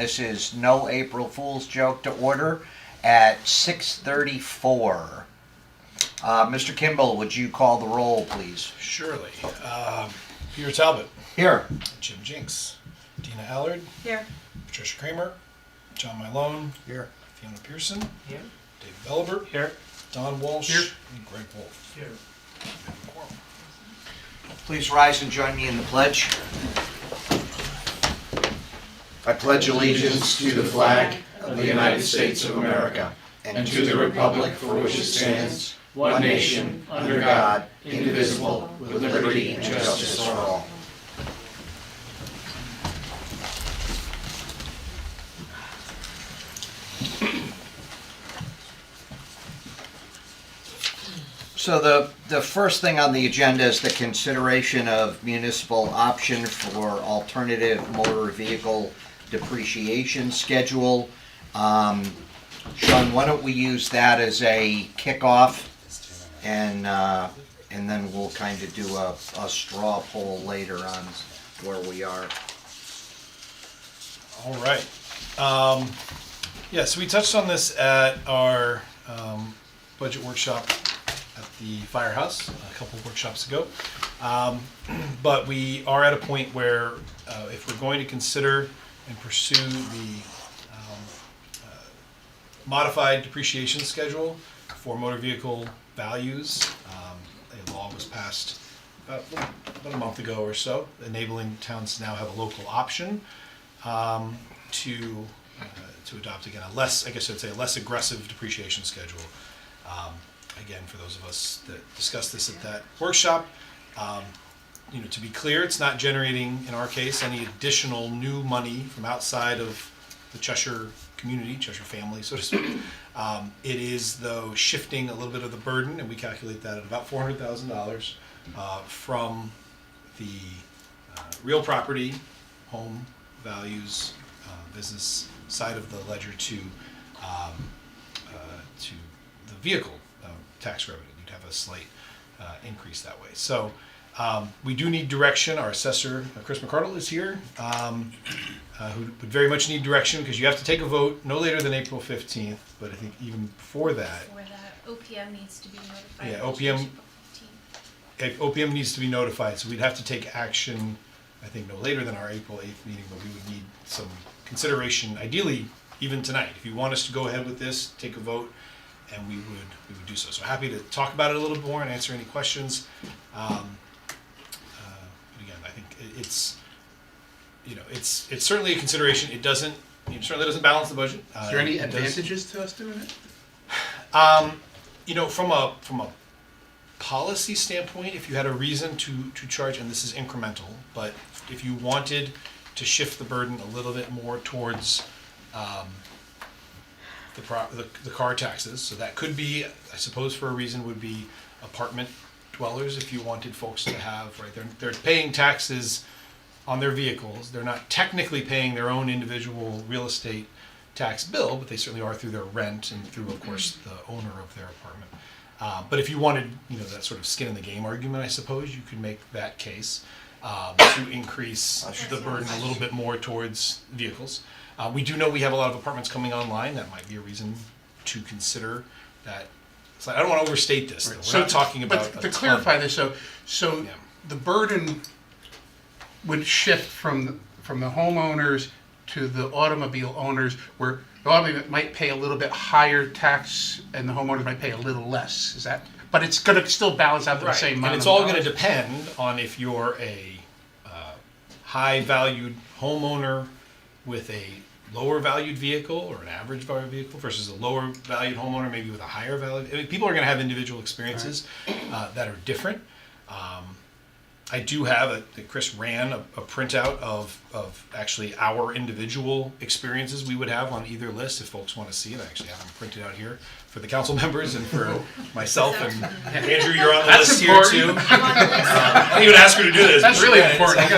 This is no April Fool's joke to order at 6:34. Mr. Kimball, would you call the roll, please? Surely. Peter Talbot. Here. Jim Jinks. Dina Allard. Here. Patricia Kramer. John Milone. Here. Fiona Pearson. Here. David Belliber. Here. Don Walsh. Here. And Greg Wolf. Here. Please rise and join me in the pledge. I pledge allegiance to the flag of the United States of America and to the republic for which it stands, one nation, under God, indivisible, with liberty and justice for all. So the first thing on the agenda is the consideration of municipal option for alternative motor vehicle depreciation schedule. Sean, why don't we use that as a kickoff, and then we'll kind of do a straw poll later on where we are. All right. So we touched on this at our budget workshop at the firehouse a couple of workshops ago. But we are at a point where if we're going to consider and pursue the modified depreciation schedule for motor vehicle values, a law was passed about a month ago or so, enabling towns to now have a local option to adopt again a less aggressive depreciation schedule. Again, for those of us that discussed this at that workshop, to be clear, it's not generating, in our case, any additional new money from outside of the Cheshire community, Cheshire family, so to speak. It is, though, shifting a little bit of the burden, and we calculate that at about $400,000 from the real property, home values, business side of the ledger to the vehicle tax revenue. You'd have a slight increase that way. So we do need direction. Our assessor, Chris McCardle, is here, who would very much need direction because you have to take a vote no later than April 15th. But I think even before that, OPM needs to be notified. Yeah, OPM needs to be notified. So we'd have to take action, I think, no later than our April 8th meeting, but we would need some consideration, ideally even tonight. If you want us to go ahead with this, take a vote, and we would do so. So happy to talk about it a little bit more and answer any questions. But again, I think it's certainly a consideration. It certainly doesn't balance the budget. Is there any advantages to us doing it? From a policy standpoint, if you had a reason to charge, and this is incremental, but if you wanted to shift the burden a little bit more towards the car taxes, so that could be, I suppose, for a reason would be apartment dwellers. If you wanted folks to have, right, they're paying taxes on their vehicles. They're not technically paying their own individual real estate tax bill, but they certainly are through their rent and through, of course, the owner of their apartment. But if you wanted, that sort of skin in the game argument, I suppose you could make that case to increase the burden a little bit more towards vehicles. We do know we have a lot of apartments coming online. That might be a reason to consider that. So I don't want to overstate this. Though. We're not talking about. But to clarify this, so the burden would shift from the homeowners to the automobile owners, where the automobile might pay a little bit higher tax and the homeowners might pay a little less. Is that? But it's going to still balance out to the same amount. And it's all going to depend on if you're a high-valued homeowner with a lower-valued vehicle or an average-valued vehicle versus a lower-valued homeowner maybe with a higher-valued. I mean, people are going to have individual experiences that are different. I do have Chris ran a printout of actually our individual experiences we would have on either list if folks want to see it. I actually have them printed out here for the council members and for myself and Andrew. You're on the list here too. I didn't even ask her to do this. That's really important.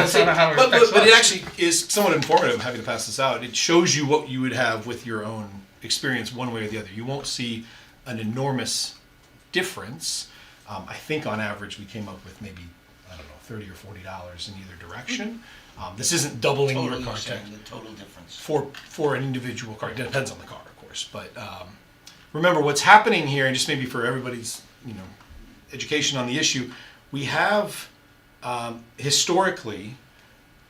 But it actually is somewhat informative. I'm happy to pass this out. It shows you what you would have with your own experience one way or the other. You won't see an enormous difference. I think on average we came up with maybe $30 or $40 in either direction. This isn't doubling Total, your you're car tax saying, the total difference. for an individual car. It depends on the car, of course. But remember, what's happening here, and just maybe for everybody's education on the issue, we have historically,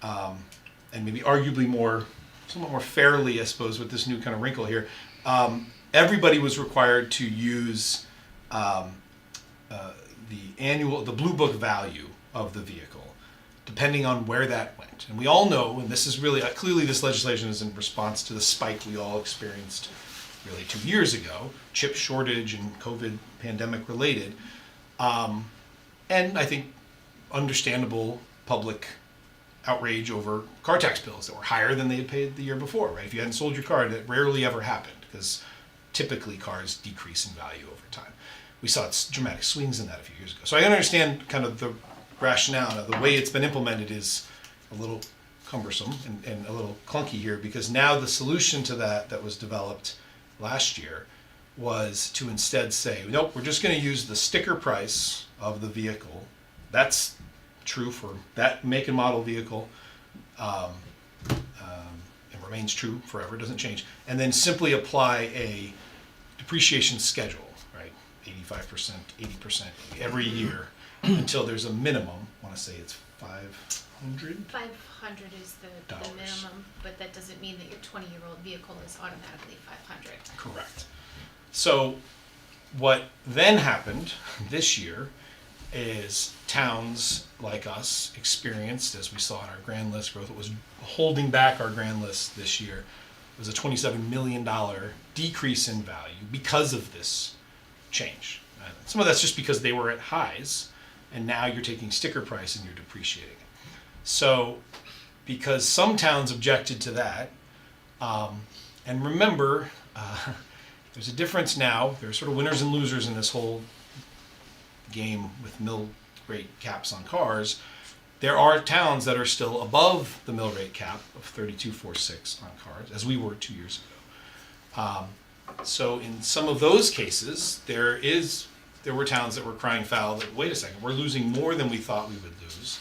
and maybe arguably somewhat more fairly, I suppose, with this new kind of wrinkle here, everybody was required to use the Blue Book value of the vehicle, depending on where that went. And we all know, and this is really, clearly this legislation is in response to the spike we all experienced really 2 years ago, chip shortage and COVID pandemic related, and I think understandable public outrage over car tax bills that were higher than they had paid the year before, right? If you hadn't sold your car, that rarely ever happened, because typically cars decrease in value over time. We saw dramatic swings in that a few years ago. So I understand kind of the rationale. The way it's been implemented is a little cumbersome and a little clunky here, because now the solution to that was developed last year was to instead say, nope, we're just going to use the sticker price of the vehicle. That's true for that make and model vehicle. It remains true forever, doesn't change. And then simply apply a depreciation schedule, right? 85%, 80% every year until there's a minimum. I want to say it's 500. 500 is the Dollars. minimum, but that doesn't mean that your 20-year-old vehicle is automatically 500. Correct. So what then happened this year is towns like us experienced, as we saw in our grand list growth, what was holding back our grand list this year was a $27 million decrease in value because of this change. Some of that's just because they were at highs, and now you're taking sticker price and you're depreciating it. So because some towns objected to that, and remember, there's a difference now. There's sort of winners and losers in this whole game with mill rate caps on cars. There are towns that are still above the mill rate cap of 32.46 on cars, as we were 2 years ago. So in some of those cases, there were towns that were crying foul that, wait a second, we're losing more than we thought we would lose.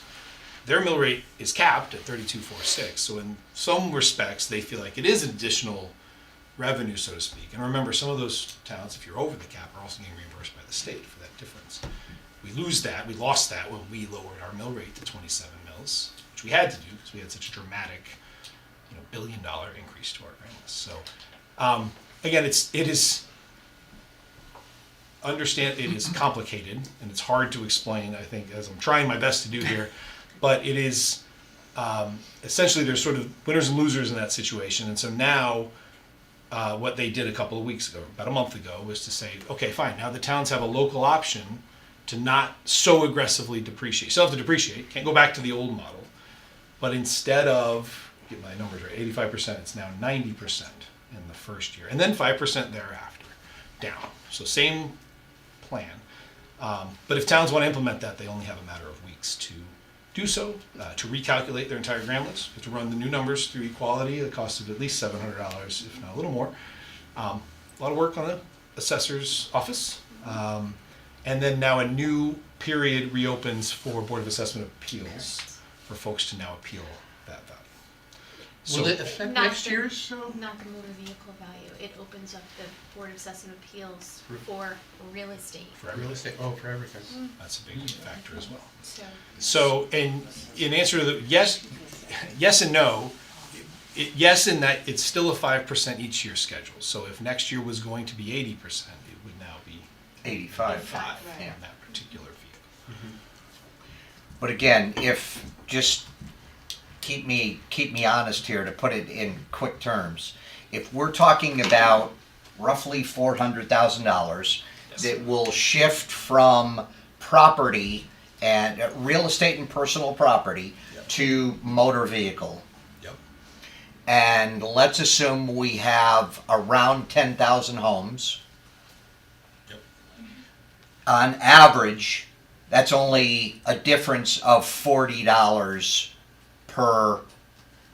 Their mill rate is capped at 32.46, so in some respects, they feel like it is additional revenue, so to speak. And remember, some of those towns, if you're over the cap, are also getting reimbursed by the state for that difference. We lost that when we lowered our mill rate to 27 mils, which we had to do because we had such a dramatic, $1 billion increase to our grand list. So, again, it is complicated and it's hard to explain, I think, as I'm trying my best to do here, but it is, essentially there's sort of winners and losers in that situation. And so now, what they did a couple of weeks ago, about a month ago, was to say, okay, fine, now the towns have a local option to not so aggressively depreciate. You still have to depreciate, can't go back to the old model, but instead of, get my numbers right, 85%, it's now 90% in the first year, and then 5% thereafter, down. So same plan. But if towns want to implement that, they only have a matter of weeks to do so, to recalculate their entire grand list, to run the new numbers through equality, the cost of at least $700, if not a little more. A lot of work on the assessor's office. And then now a new period reopens for Board of Assessment Appeals for folks to now appeal that value. Will it affect Not next the- year's? Not the motor vehicle value. It opens up the Board of Assessment Appeals for real estate. For Real everyone. estate, for everything. That's a big factor as well. So So, in answer to the yes and no. Yes, in that it's still a 5% each year schedule. So if next year was going to be 80%, it would now be 85. 5 Yeah. on that particular vehicle. But again, if, just keep me honest here to put it in quick terms. If we're talking about roughly $400,000 Yes. that will shift from property and real estate and personal property Yep. to motor vehicle. Yep. And let's assume we have around 10,000 homes. Yep. On average, that's only a difference of $40 per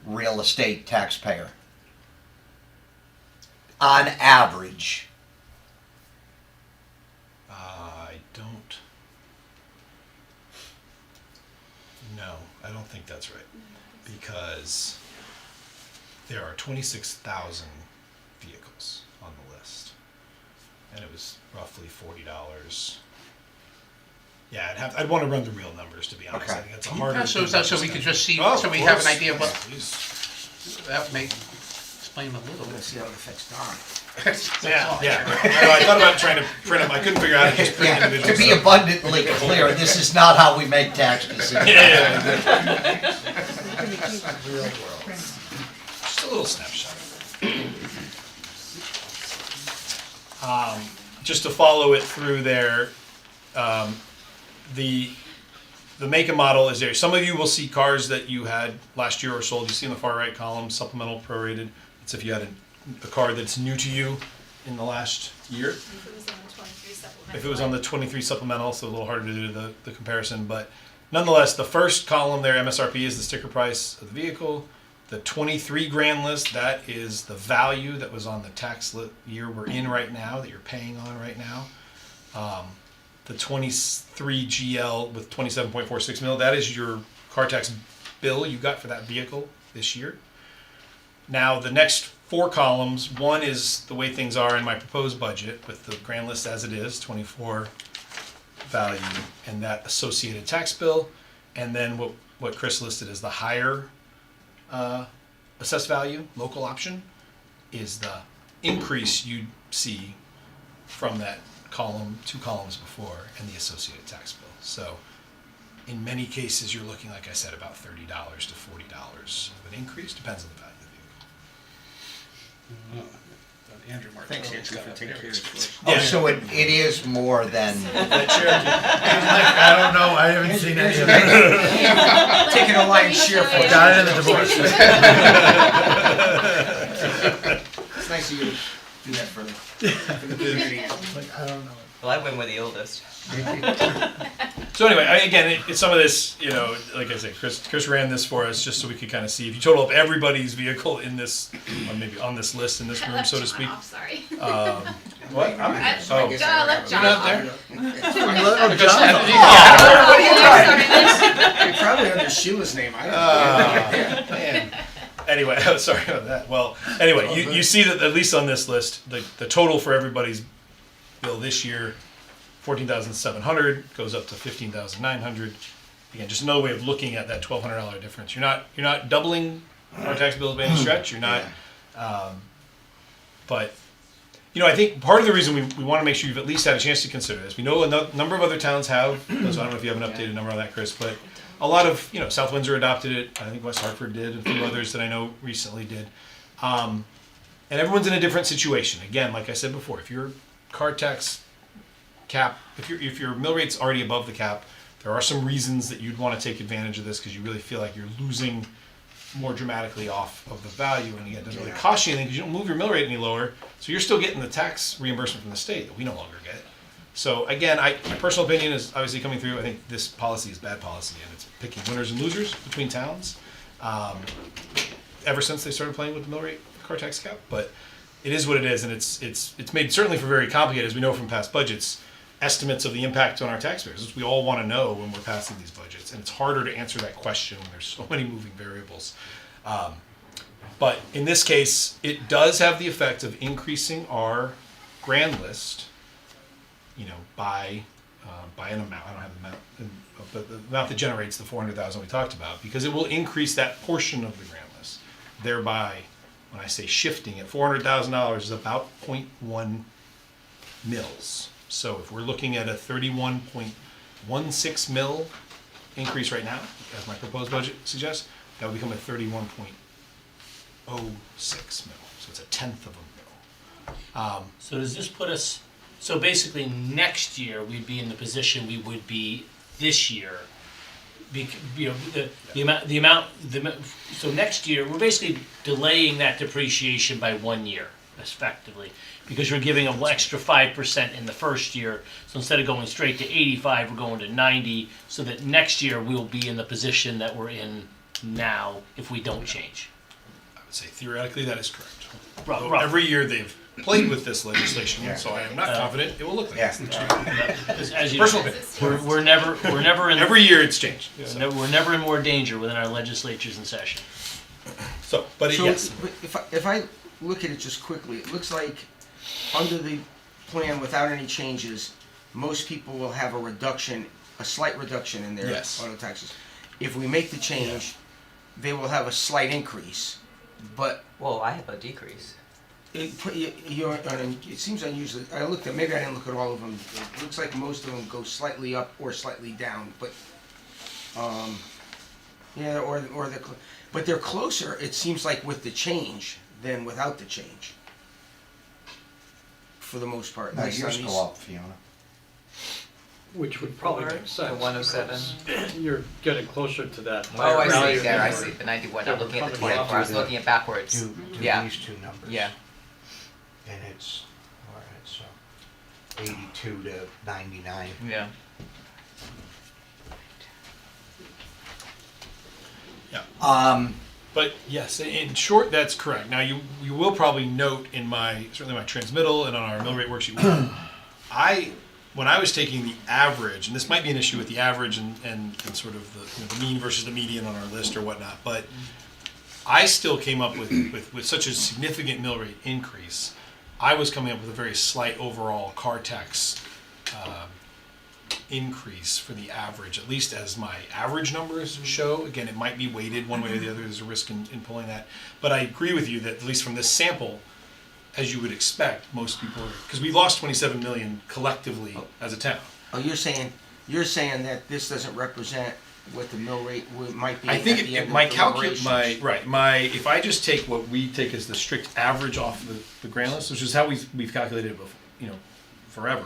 real estate taxpayer. On average. I don't think that's right. because there are 26,000 vehicles on the list, and it was roughly $40. Yeah, I'd want to run the real numbers, to be honest. Okay. I think it's a harder. So we could just see, Oh, so of we have an course. idea of what, Yeah, please. that may explain a little bit. see how it affects Don. Yeah. I thought about trying to print them. I couldn't figure out how to just print Yeah, individual to be stuff. abundantly clear, this is not how we make tax decisions. Yeah. Just a little snapshot. Just to follow it through there, the make and model is there. Some of you will see cars that you had last year or sold. You see in the far right column, supplemental prorated. It's if you had a car that's new to you in the last year. If it was on the 23 supplemental. If it was on the 23 supplemental, so a little harder to do the comparison, but nonetheless, the first column there, MSRP, is the sticker price of the vehicle. The 23 grand list, that is the value that was on the tax year we're in right now, that you're paying on right now. The 23 GL with 27.46 mil, that is your car tax bill you got for that vehicle this year. Now, the next 4 columns, one is the way things are in my proposed budget with the grand list as it is, 24 value, and that associated tax bill, and then what Chris listed as the higher assessed value, local option, is the increase you see from that column, 2 columns before, and the associated tax bill. So in many cases, you're looking, like I said, about $30 to $40 of an increase, depends on the value of the vehicle. Andrew Thanks, Martelli's Andrew, got for it taking there. care of it. Oh, so it is more than, I don't know, I haven't seen any of it. taking a lion's share for it. Got it in the divorce. It's nice of you to do that for the community. I don't know. Well, I went with the oldest. So anyway, again, it's some of this, like I said, Chris ran this for us just so we could kind of see if you total up everybody's vehicle in this, or maybe on this list in this room, so to speak. John off, sorry. What? I guess Oh. guess John, let John You're not off. there? Oh, John. You probably under Sheila's name, I don't know. Man. Anyway, sorry about that. Well, anyway, you see that at least on this list, the total for everybody's bill this year, $14,700 goes up to $15,900. Again, just another way of looking at that $1,200 difference. You're not doubling our tax bills by any stretch. You're not, but I think part of the reason we want to make sure you've at least had a chance to consider this. We know a number of other towns have. So I don't know if you have an updated number on that, Chris, but a lot of South Windsor adopted it. I think West Hartford did, and a few others that I know recently did. And everyone's in a different situation. Again, like I said before, if your car tax cap, if your mill rate's already above the cap, there are some reasons that you'd want to take advantage of this because you really feel like you're losing more dramatically off of the value, and again, it doesn't really cost you anything because you don't move your mill rate any lower, so you're still getting the tax reimbursement from the state that we no longer get. So again, my personal opinion is obviously coming through. I think this policy is bad policy, and it's picking winners and losers between towns. Ever since they started playing with the mill rate car tax cap, but it is what it is, and it's made certainly for very complicated, as we know from past budgets, estimates of the impact on our taxpayers, which we all want to know when we're passing these budgets, and it's harder to answer that question when there's so many moving variables. But in this case, it does have the effect of increasing our grand list, by an amount. I don't have the amount, but the amount that generates the 400,000 we talked about, because it will increase that portion of the grand list. Thereby, when I say shifting it, $400,000 is about 0.1 mils. So if we're looking at a 31.16 mil increase right now, as my proposed budget suggests, that would become a 31.06 mil. So it's a tenth of a mil. So does this put us, so basically next year we'd be in the position we would be this year? So next year, we're basically delaying that depreciation by 1 year, effectively, because you're giving an extra 5% in the first year. So instead of going straight to 85, we're going to 90, so that next year we'll be in the position that we're in now if we don't change. I would say theoretically that is correct. Rough. Every year they've played with this legislation, so I am not confident it will look like Yeah. this. As you Personal know, opinion. we're never in Every year it's changed. we're never in more danger within our legislatures in session. So, but So, yes, but if I look at it just quickly, it looks like under the plan, without any changes, most people will have a reduction, a slight reduction in their Yes. auto taxes. If we make the change, they will have a slight increase, but Well, I have a decrease. it seems unusual. I looked at, maybe I didn't look at all of them. It looks like most of them go slightly up or slightly down, but, yeah, but they're closer, it seems like, with the change than without the change. For the most part. No, based on yours these- go up, Fiona. Which would probably make The sense. 107. You're getting closer to that. Oh, I value see. There, I than see. The 91. Yeah, I'm we're looking at the coming 24. I was looking at backwards. Do Yeah. these two numbers. Yeah. And it's, all right, so 82 to 99. Yeah. but yes, in short, that's correct. Now, you will probably note in certainly my transmittal and on our mill rate worksheet, when I was taking the average, and this might be an issue with the average and sort of the mean versus the median on our list or whatnot, but I still came up with such a significant mill rate increase. I was coming up with a very slight overall car tax increase for the average, at least as my average numbers show. Again, it might be weighted one way or the other. There's a risk in pulling that. But I agree with you that, at least from this sample, as you would expect, most people are, because we lost 27 million collectively as a town. Oh, you're saying that this doesn't represent what the mill rate might be I at think the end my of deliberations? if I just take what we take as the strict average off the grand list, which is how we've calculated it before, forever.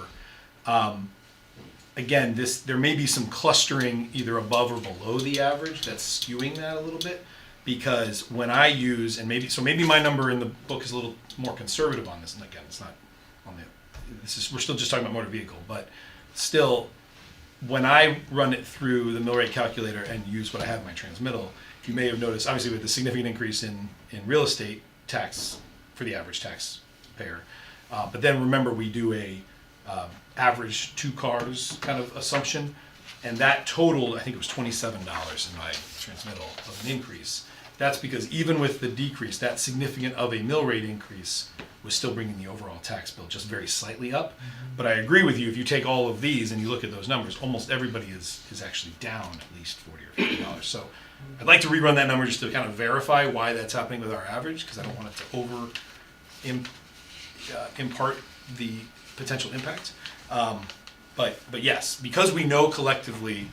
Again, there may be some clustering either above or below the average that's skewing that a little bit, because when I use, and maybe my number in the book is a little more conservative on this, and again, it's not on we're still just talking about motor vehicle, but still, when I run it through the mill rate calculator and use what I have in my transmittal, you may have noticed, obviously with the significant increase in real estate tax for the average taxpayer, but then remember we do a average 2 cars kind of assumption, and that totaled, I think it was $27 in my transmittal of an increase. That's because even with the decrease, that significant of a mill rate increase was still bringing the overall tax bill just very slightly up. But I agree with you, if you take all of these and you look at those numbers, almost everybody is actually down at least $40 or $50. So I'd like to rerun that number just to kind of verify why that's happening with our average, because I don't want it to impart the potential impact. But yes, because we know collectively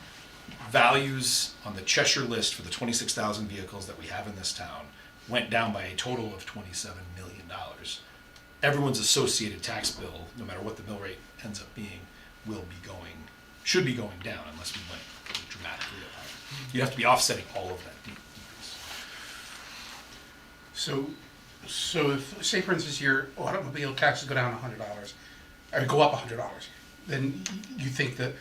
values on the Cheshire list for the 26,000 vehicles that we have in this town went down by a total of $27 million. Everyone's associated tax bill, no matter what the mill rate ends up being, should be going down unless we went dramatically up higher. You have to be offsetting all of that decrease. So if, say for instance, your automobile taxes go down $100, or go up $100, then you think that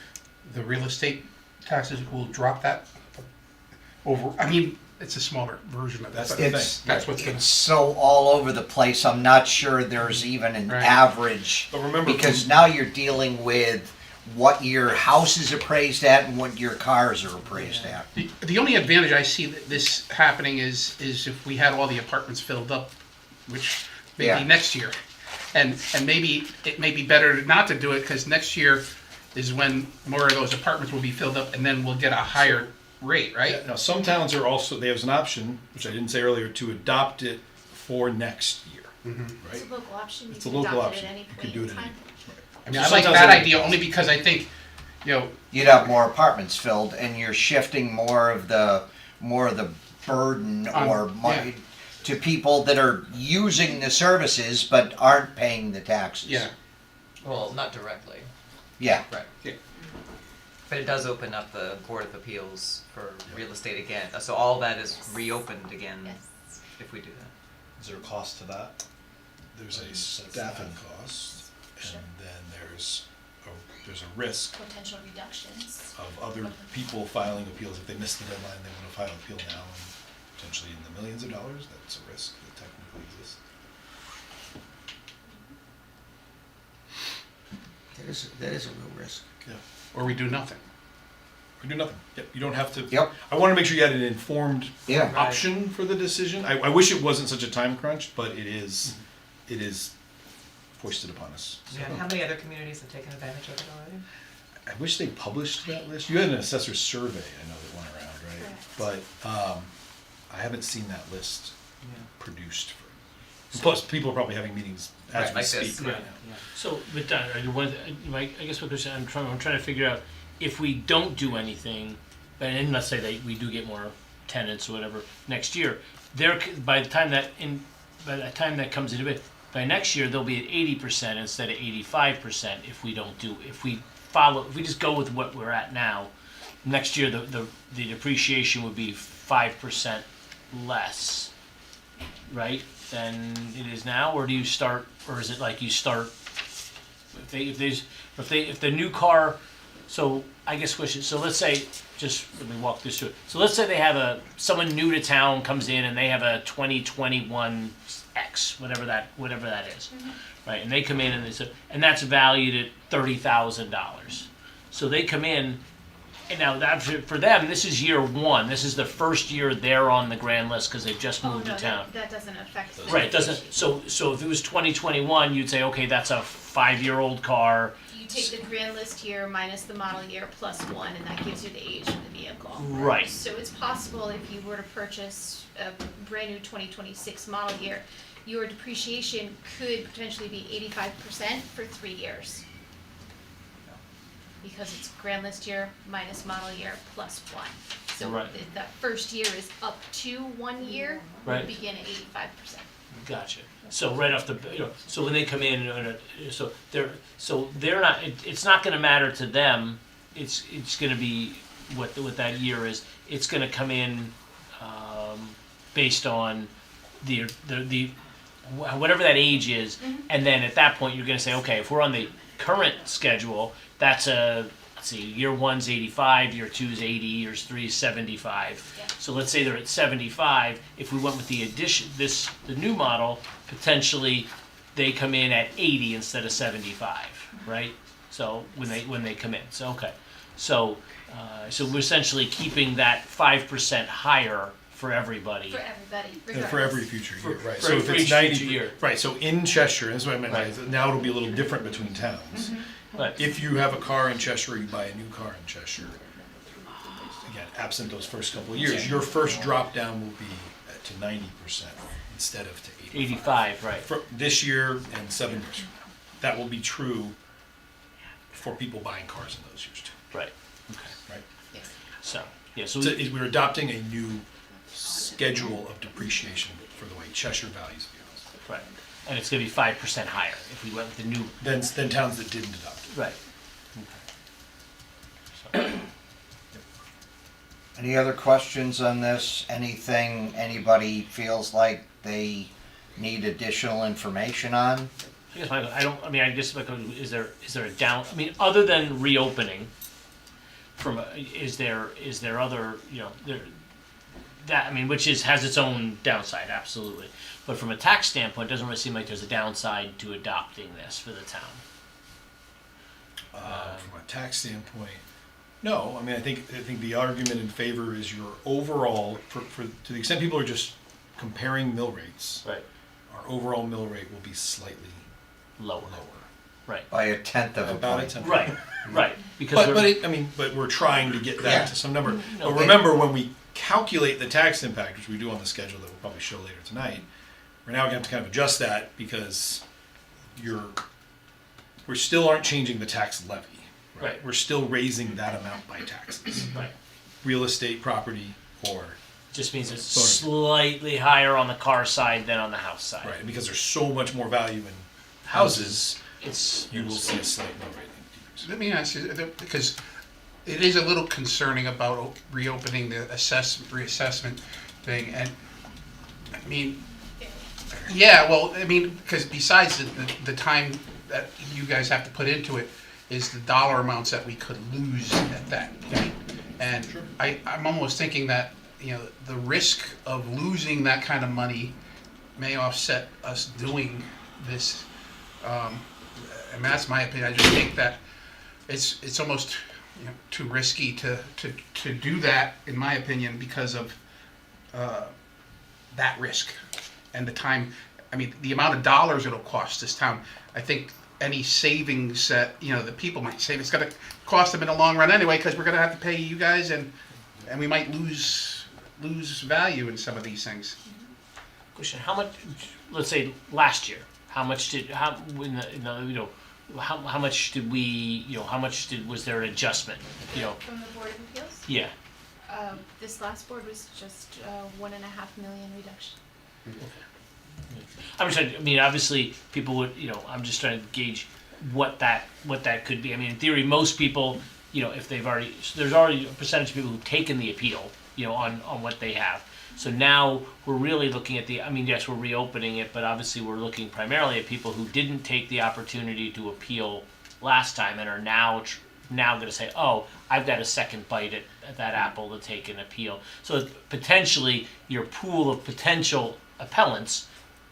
the real estate taxes will drop that over? I mean, it's a smaller version of that. That's but the thing. That's what's gonna. It's so all over the place, I'm not sure there's even an Right. average. But remember, Because now you're dealing with what your house is appraised at and what your cars are appraised at. The only advantage I see that this happening is if we had all the apartments filled up, which may Yeah. be next year. And maybe it may be better not to do it, because next year is when more of those apartments will be filled up, and then we'll get a higher rate, right? Yeah, now, some towns are also, they have an option, which I didn't say earlier, to adopt it for next year, right? It's a local option, you It's a can local adopt it option. at any You point could do in it at time. any. I mean, I So like sometimes that it- idea only because I think, You'd have more apartments filled and you're shifting more of the burden or money to people that are using the services but aren't paying the taxes. yeah. Well, not directly. Yeah. Right. Yeah. But it does open up the Board of Appeals for real estate again. So all that is reopened again Yes. if we do that. Is there a cost to that? There's a staffing cost, and then there's a risk Potential reductions. of other people filing appeals. If they miss the deadline, they want to file an appeal now, and potentially in the millions of dollars, that's a risk that technically exists. That is a real risk. Or we do nothing. Or do nothing. Yep, you don't have to. Yep. I want to make sure you had an informed Yeah. option for the decision. I wish it wasn't such a time crunch, but it is foisted upon us. So. Yeah, how many other communities have taken advantage of it already? I wish they published that list. You had an assessor survey, I know, that went around, right? Correct. But I haven't seen that list produced. Plus, people are probably having meetings as Right, we like speak this. right Right. now. So, but Don, I guess what I'm trying to figure out, if we don't do anything, and let's say that we do get more tenants or whatever next year, by the time that comes into it, by next year they'll be at 80% instead of 85% if we just go with what we're at now. Next year the depreciation would be 5% less, right, than it is now, or is it like you start if the new car, so I guess question, so let's say, just let me walk this through. So let's say they have someone new to town comes in and they have a 2021 X, whatever that is, right? And they come in and they say, and that's valued at $30,000. So they come in, and now that for them, this is year one. This is the first year they're on the grand list because they've just Oh, moved no, to town. that doesn't affect the Right, it doesn't, so if it was 2021, you'd say, okay, that's a 5-year-old car. You take the grand list year minus the model year plus 1, and that gives you the age of the vehicle. Right. So it's possible if you were to purchase a brand new 2026 model year, your depreciation could potentially be 85% for 3 years. Because it's grand list year minus model year plus 1. So Right. that first year is up to 1 year, Right. would begin at 85%. Gotcha. So right off the, so when they come in, so they're not, it's not gonna matter to them, it's gonna be what that year is, it's gonna come in, based on the whatever that age is, and then at that point, you're gonna say, okay, if we're on the current schedule, that's let's see, year one's 85, year two's 80, year three's 75. Yeah. So let's say they're at 75. If we went with the new model, potentially they come in at 80 instead of 75, right? So when they come in, so okay, so we're essentially keeping that 5% higher for everybody. For everybody, And regardless. for every future year, right? for So if each it's 90, future year. right? So in Cheshire, that's what I meant. Right. Now it'll be a little different between towns. But If you have a car in Cheshire, you buy a new car in Cheshire. Again, absent those first couple of years, your first drop down will be to 90% instead of to 85. 85, right? For this year and 7 years. That will be true for people buying cars in those years too, Right. Okay. right? Yes. So yeah, so So we're adopting a new schedule of depreciation for the way Cheshire values vehicles. right, and it's gonna be 5% higher if we went with the new. Than towns that didn't adopt it. Right. Any other questions on this? Anything anybody feels like they need additional information on? I guess I guess like, is there a down? I mean, other than reopening, is there other which has its own downside, absolutely. But from a tax standpoint, it doesn't really seem like there's a downside to adopting this for the town. From a tax standpoint, no. I mean, I think the argument in favor is your overall, to the extent people are just comparing mill rates, Right. our overall mill rate will be slightly Lower. lower. Right. By a tenth of a About a point. 10%. Right. Right. Because But we're trying to get back Yeah. to some number. No, But remember, when we calculate the tax impact, which we do on the schedule that we'll probably show later tonight, we're now going to have to kind of adjust that because we still aren't changing the tax levy. Right. We're still raising that amount by taxes. right. Real estate, property, or, Just means it's Bonus. slightly higher on the car side than on the house side. right, and because there's so much more value in houses, It's you will see a slight mill rate decrease. Let me ask you, because it is a little concerning about reopening the reassessment thing, and, I mean, yeah, well, I mean, because besides the time that you guys have to put into it, is the dollar amounts that we could lose at that point. And I'm almost thinking that, the risk of losing that kind of money may offset us doing this, and that's my opinion, I just think that it's almost, too risky to do that, in my opinion, because of that risk and the time. I mean, the amount of dollars it'll cost this town. I think any savings that the people might save, it's going to cost them in the long run anyway, because we're going to have to pay you guys, and we might lose value in some of these things. Question: how much? Let's say last year, how much did how much did we was there an adjustment? From the Board of Appeals, Yeah. this last board was just $1.5 million reduction. I'm just trying. I mean, obviously, people would. I'm just trying to gauge what that could be. I mean, in theory, most people, if they've already, there's already a percentage of people who've taken the appeal, on what they have. So now we're really looking at the. I mean, yes, we're reopening it, but obviously we're looking primarily at people who didn't take the opportunity to appeal last time and are now going to say, oh, I've got a second bite at that apple to take an appeal. So potentially your pool of potential appellants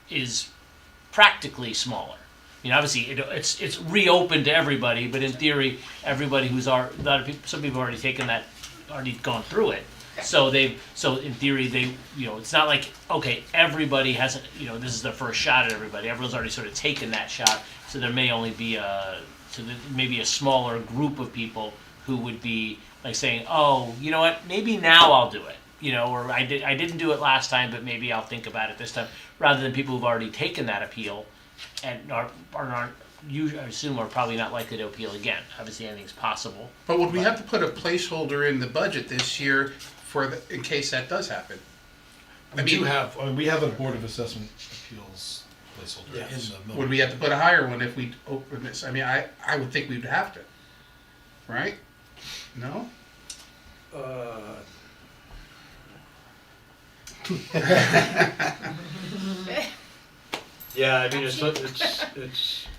is practically smaller. I mean, obviously it's reopened to everybody, but in theory, everybody some people have already taken that, already gone through it. So in theory it's not like, okay, everybody has this is their first shot at everybody. Everyone's already sort of taken that shot. So there may only be maybe a smaller group of people who would be like saying, oh, you know what, maybe now I'll do it. Or I didn't do it last time, but maybe I'll think about it this time, rather than people who've already taken that appeal and aren't I assume are probably not likely to appeal again. Obviously, anything's possible. But would we have to put a placeholder in the budget this year in case that does happen? We have a Board of Assessment Appeals placeholder Yes. in the Would we have to put a higher one if we open this? I mean, I would think we'd have to, right? No? Yeah, I mean, it's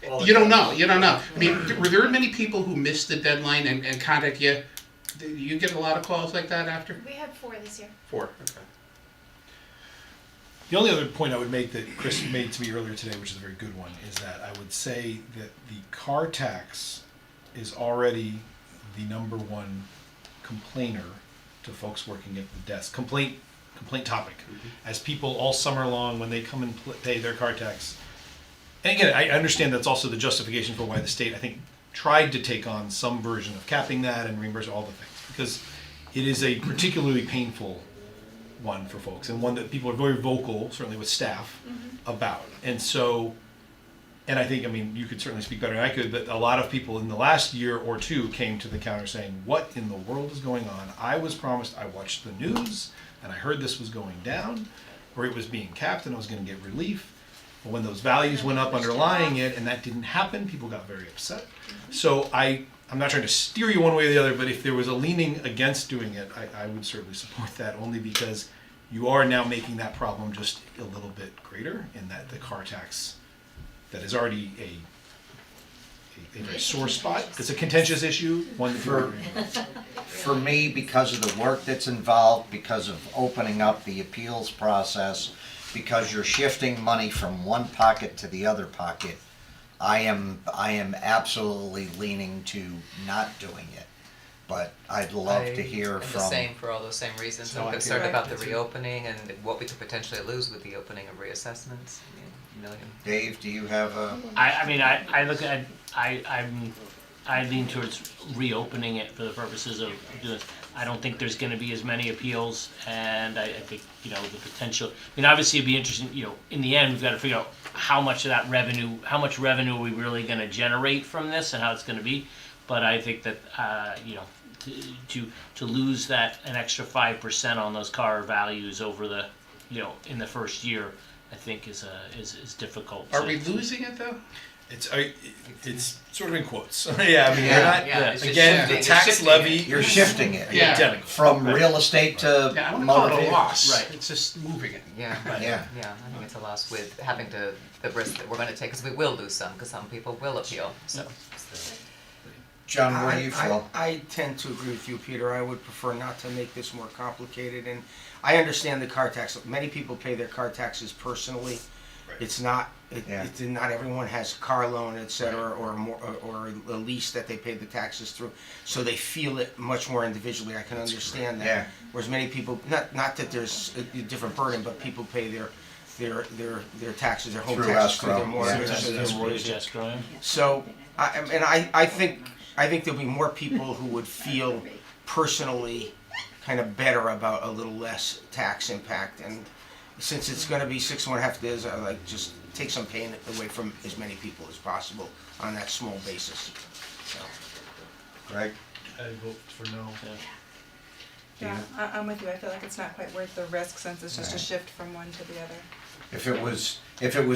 all. You don't know. I mean, were there many people who missed the deadline and contact you? Did you get a lot of calls like that after? We had 4 this year. 4, okay. The only other point I would make that Chris made to me earlier today, which is a very good one, is that I would say that the car tax is already the number one complainer to folks working at the desk. Complaint topic. As people all summer long, when they come and pay their car tax. And again, I understand that's also the justification for why the state, I think, tried to take on some version of capping that and reimbursing all the things. Because it is a particularly painful one for folks, and one that people are very vocal, certainly with staff, about. And so, and I think, I mean, you could certainly speak better than I could, but a lot of people in the last year or two came to the counter saying, what in the world is going on? I was promised, I watched the news, and I heard this was going down, or it was being capped and I was going to get relief. But when those values went up underlying it and that didn't happen, people got very upset. So I'm not trying to steer you one way or the other, but if there was a leaning against doing it, I would certainly support that, only because you are now making that problem just a little bit greater, in that the car tax that is already a very sore spot. It's a contentious issue, one that For me, because of the work that's involved, because of opening up the appeals process, because you're shifting money from one pocket to the other pocket, I am absolutely leaning to not doing it. But I'd love to hear And from. the same for all those same reasons. So I'm I concerned think- about the reopening and what we could potentially lose with the opening of reassessments. I mean, million. Dave, do you have a? I look at I lean towards reopening it for the purposes of doing this. I don't think there's going to be as many appeals, and I think the potential. I mean, obviously, it'd be interesting. In the end, we've got to figure out how much revenue are we really going to generate from this, and how it's going to be. But I think that to lose that an extra 5% on those car values over the in the first year, I think is difficult. Are we losing it though? it's sort of in quotes. Yeah, I mean, you're not, Yeah, it's just again, shifting- the it's tax shifting levy. You're shifting it. Yeah. Identical. From real estate to Yeah, I wouldn't call motor it a vehicles. loss. Right. It's just moving it. Yeah, Yeah. yeah, I think it's a loss with having the risk that we're going to take, because we will lose some, because some people will appeal. So, John, where do you feel? I tend to agree with you, Peter. I would prefer not to make this more complicated, and I understand the car tax. Many people pay their car taxes personally, It's not, Yeah. not everyone has a car loan, et cetera, or more, or a lease that they pay the taxes through. So they feel it much more individually. I can understand that. Yeah. Whereas many people, not that there's a different burden, but people pay their taxes, their home Through taxes through their escrow, mortgage. yeah. so That's their mortgage mortgage. escrow. So, I think there'll be more people who would feel personally kind of better about a little less tax impact. And since it's gonna be 6.5 days, I like just take some pain away from as many people as possible on that small basis. So, Greg? I vote for no. Yeah, I'm with you. I feel like it's not quite worth the risk since it's just a Right. shift from one to the other. If it was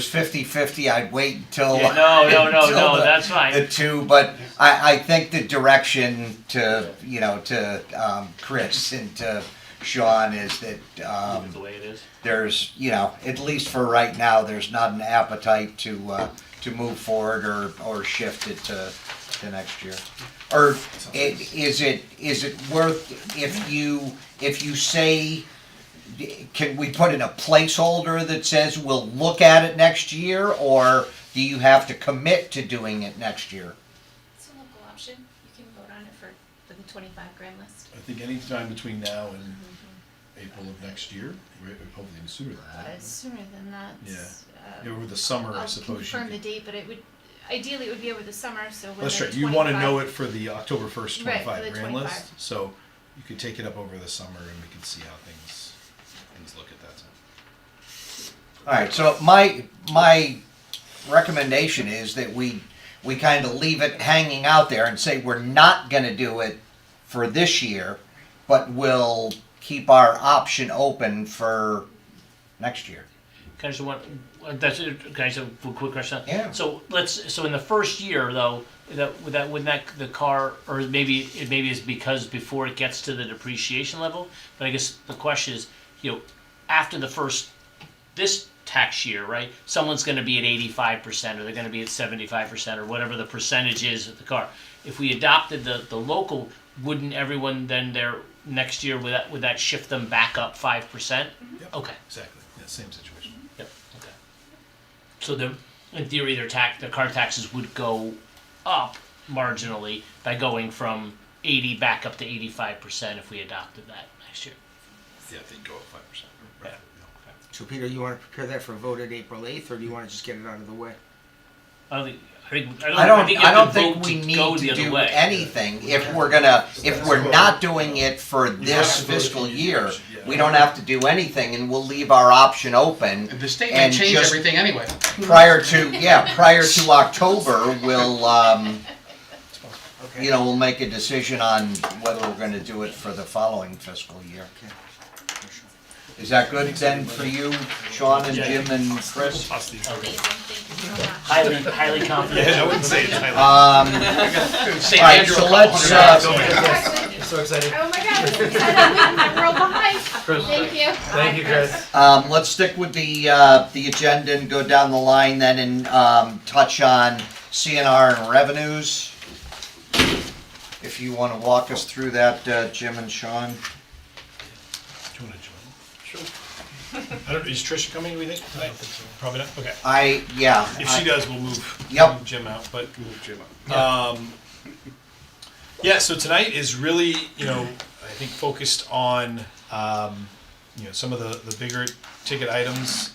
50-50, I'd wait until. Yeah, no, until that's fine. The two, but I think the direction to, Chris and to Sean is that, Leave it the way it is. there's, at least for right now, there's not an appetite to move forward or shift it to next year. Or is it worth, if you say, can we put in a placeholder that says we'll look at it next year, or do you have to commit to doing it next year? It's a local option. You can vote on it for the 25 grand list. I think any time between now and April of next year, hopefully sooner than that. Sooner than that. Yeah, over the summer, I I'll suppose you confirm the could. date, but ideally it would be over the summer, so when That's the right, you wanna 25 know it for the October 1st Right, for 25 the grand 25. list, so you could take it up over the summer and we can see how things look at that time. Alright, so my recommendation is that we kind of leave it hanging out there and say we're not gonna do it for this year, but we'll keep our option open for next year. Can I just can I just have a quick question? Yeah. So so in the first year though, wouldn't the car, or maybe it's because before it gets to the depreciation level, but I guess the question is, after this tax year, right, someone's gonna be at 85%, or they're gonna be at 75%, or whatever the percentage is of the car. If we adopted the local, wouldn't everyone then next year, would that shift them back up 5%? Yep. Okay. Exactly, yeah, same situation. Yep, okay. So in theory, their car taxes would go up marginally by going from 80 back up to 85% if we adopted that next year. Yeah, they'd go up 5%. Right. so Peter, you wanna prepare that for a vote at April 8th, or do you wanna just get it out of the way? I don't think I don't you have to think vote we to need go to the other do way. anything if we're not doing it for this fiscal year. We don't have to do anything, and we'll leave our option open. And the state may And change just- everything anyway. Prior to October, we'll we'll make a decision on whether we're gonna do it for the following fiscal year. Is that good then for you, Sean and Jim and Chris? Amazing, thank you so much. Highly confident. I wouldn't say it's highly. St. Alright, Andrew, so a let's, couple hundred I'm so excited. Oh my god, this is I'm leaving my world behind. Chris, Thank you. Thank you, Chris. let's stick with the agenda and go down the line then and, touch on CNR and revenues. If you wanna walk us through that, Jim and Sean. Do you wanna join? Sure. Is Tricia coming, do we think, tonight? Probably not, okay. If she does, we'll move Yep. Jim out, but yeah, so tonight is really, I think focused on, some of the bigger ticket items.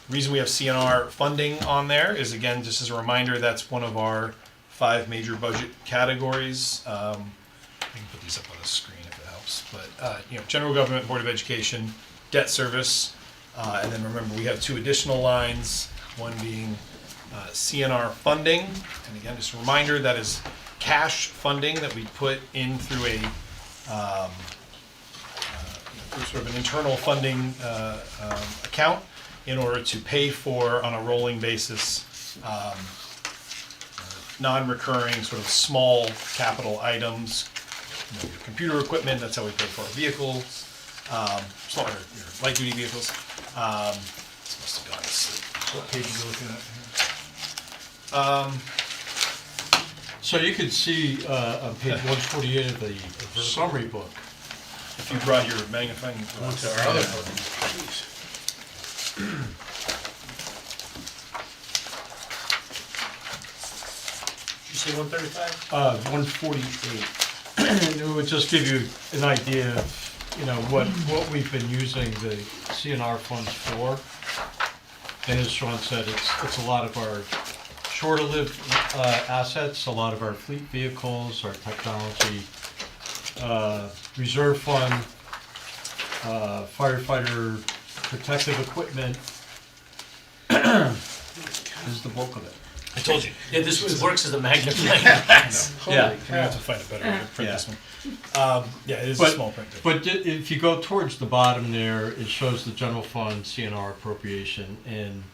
Reason we have CNR funding on there is, again, just as a reminder, that's one of our 5 major budget categories. I can put these up on the screen if it helps, but, general government, Board of Education, debt service, and then remember, we have 2 additional lines, one being CNR funding, and again, just a reminder, that is cash funding that we put in through a through sort of an internal funding account in order to pay for, on a rolling basis, non-recurring sort of small capital items, your computer equipment, that's how we pay for our vehicles, smaller, light-duty vehicles. This must have gone to sleep. What page are you looking at here? Um, So you can see on page 148 of the summary book. If you brought your magnifying glass. to our other say 135? 148. It would just give you an idea of, what we've been using the CNR funds for. And as Sean said, it's a lot of our shorter-lived assets, a lot of our fleet vehicles, our technology, reserve fund, firefighter protective equipment is the bulk of it. I told you. Yeah, this works as a magnifying glass. Yeah, we're gonna have to find a better way to print this one. Yeah, it is a small print. But if you go towards the bottom there, it shows the general fund CNR appropriation, and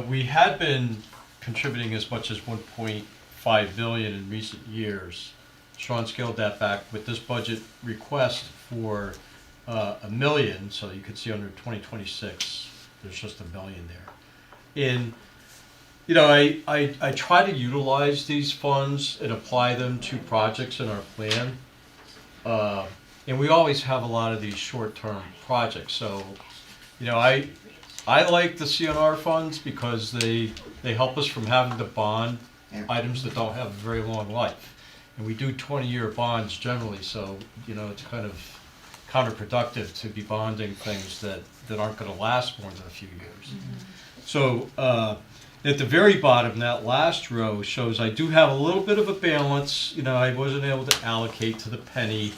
we had been contributing as much as 1.5 billion in recent years. Sean scaled that back with this budget request for $1 million, so you could see under 2026, there's just $1 million there. And I try to utilize these funds and apply them to projects in our plan. And we always have a lot of these short-term projects. So, I like the CNR funds because they help us from having to bond items that don't have a very long life. And we do 20-year bonds generally, so, it's kind of counterproductive to be bonding things that aren't going to last more than a few years. So, at the very bottom, that last row shows I do have a little bit of a balance. I wasn't able to allocate to the penny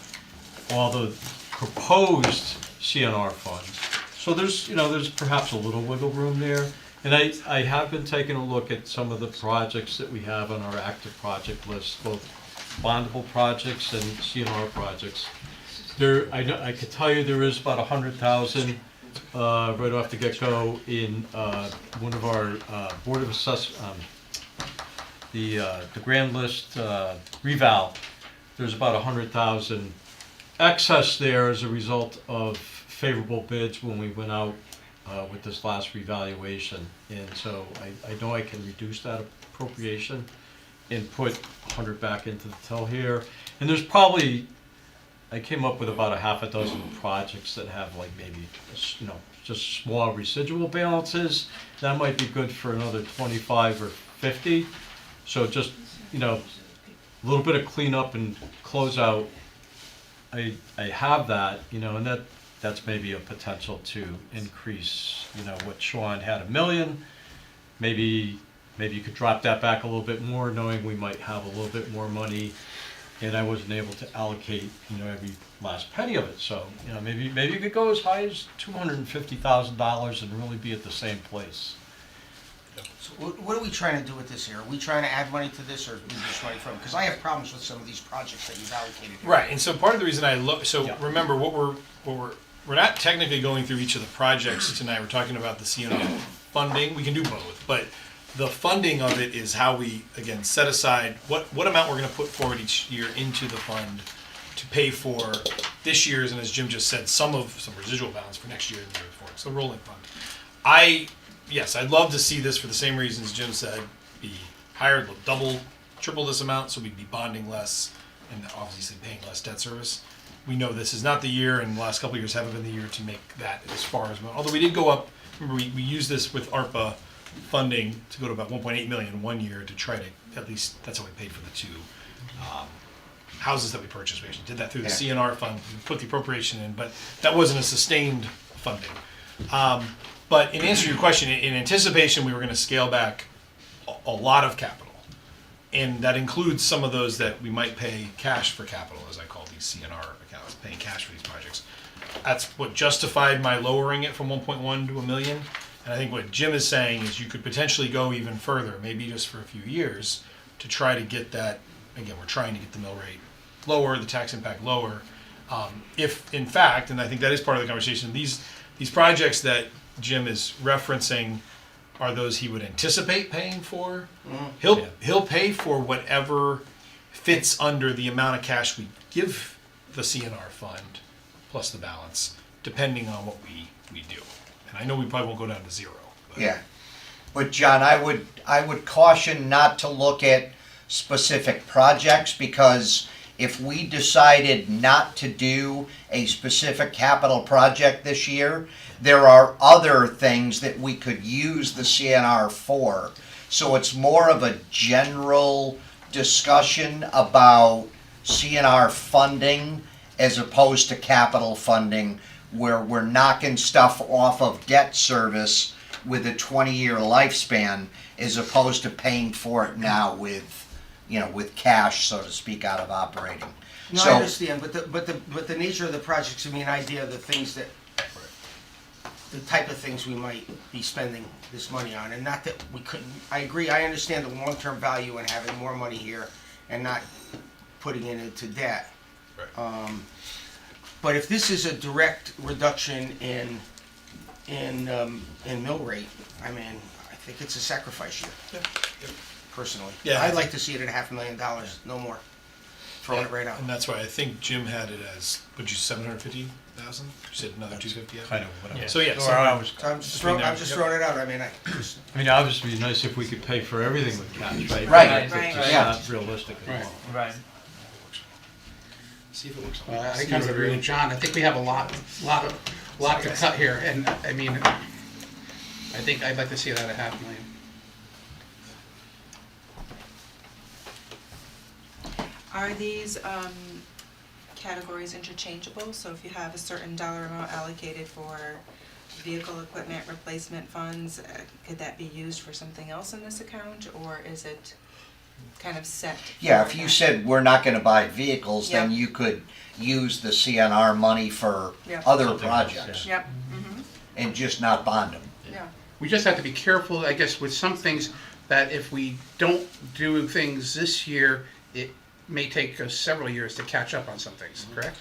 all the proposed CNR funds. So there's perhaps a little wiggle room there. And I have been taking a look at some of the projects that we have on our active project list, both bondable projects and CNR projects. I could tell you there is about 100,000 right off the get-go in one of our Board of Assessment, the Grand List reval. There's about 100,000 excess there as a result of favorable bids when we went out with this last revaluation. And so I know I can reduce that appropriation and put 100 back into the till here. And there's probably, I came up with about a half a dozen projects that have like maybe, just small residual balances. That might be good for another 25 or 50. So just, a little bit of cleanup and closeout. I have that, and that's maybe a potential to increase, what Sean had $1 million. Maybe you could drop that back a little bit more, knowing we might have a little bit more money, and I wasn't able to allocate, every last penny of it. So, maybe you could go as high as $250,000 and really be at the same place. So what are we trying to do with this here? Are we trying to add money to this, or move this money from? Because I have problems with some of these projects that you've allocated here. Right, and so part of the reason I look, remember what we're not technically going through each of the projects tonight. We're talking about the CNR funding. We can do both, but the funding of it is how we, again, set aside what amount we're going to put forward each year into the fund to pay for this year's, and as Jim just said, some residual balance for next year and the year before. It's a rolling fund. Yes, I'd love to see this for the same reasons Jim said, be higher, double, triple this amount, so we'd be bonding less and obviously paying less debt service. We know this is not the year, and the last couple of years haven't been the year to make that as far as, although we did go up, remember we used this with ARPA funding to go to about 1.8 million one year to try to, at least, that's how we paid for the two houses that we purchased. We actually did that through the CNR fund, we put the appropriation in, but that wasn't a sustained funding. But in answer to your question, in anticipation, we were going to scale back a lot of capital. And that includes some of those that we might pay cash for capital, as I call these CNR accounts, paying cash for these projects. That's what justified my lowering it from 1.1 to $1 million. And I think what Jim is saying is you could potentially go even further, maybe just for a few years, to try to get that, again, we're trying to get the mill rate lower, the tax impact lower. If, in fact, and I think that is part of the conversation, these projects that Jim is referencing are those he would anticipate paying for. He'll pay for whatever fits under the amount of cash we give the CNR fund plus the balance, depending on what we do. And I know we probably won't go down to zero. Yeah, but John, I would caution not to look at specific projects, because if we decided not to do a specific capital project this year, there are other things that we could use the CNR for. So it's more of a general discussion about CNR funding as opposed to capital funding, where we're knocking stuff off of debt service with a 20-year lifespan, as opposed to paying for it now with, with cash, so to speak, out of operating. No, So- I understand, but the nature of the projects give me an idea of the things that, the type of things we might be spending this money on, and not that we couldn't, I agree, I understand the long-term value in having more money here and not putting it into debt. But if this is a direct reduction in mill rate, I mean, I think it's a sacrifice year, personally. Yeah. I'd like to see it at $500,000, no more. Throwing it right out. And that's why I think Jim had it as, would you, 750,000? You said another 250? Kind of what I was. So yeah, or so- I was- So I'm just Between there, throwing it out, I mean, I mean, obviously, it'd be nice if we could pay for everything with cash, right? Right. But it's Right. Yeah. not realistic at all. Right. See if it works. I kind of agree with John. I think we have a lot to cut here, and I mean, I think I'd like to see that at $500,000. Are these categories interchangeable? So if you have a certain dollar amount allocated for vehicle equipment replacement funds, could that be used for something else in this account, or is it kind of set? Yeah, for if you that? said we're not gonna buy vehicles, then Yep. you could use the CNR money for Yep. other Something else, projects Yep, and just not bond them. yeah. We just have to be careful, I guess, with some things, that if we don't do things this year, it may take us several years to catch up on some things, correct?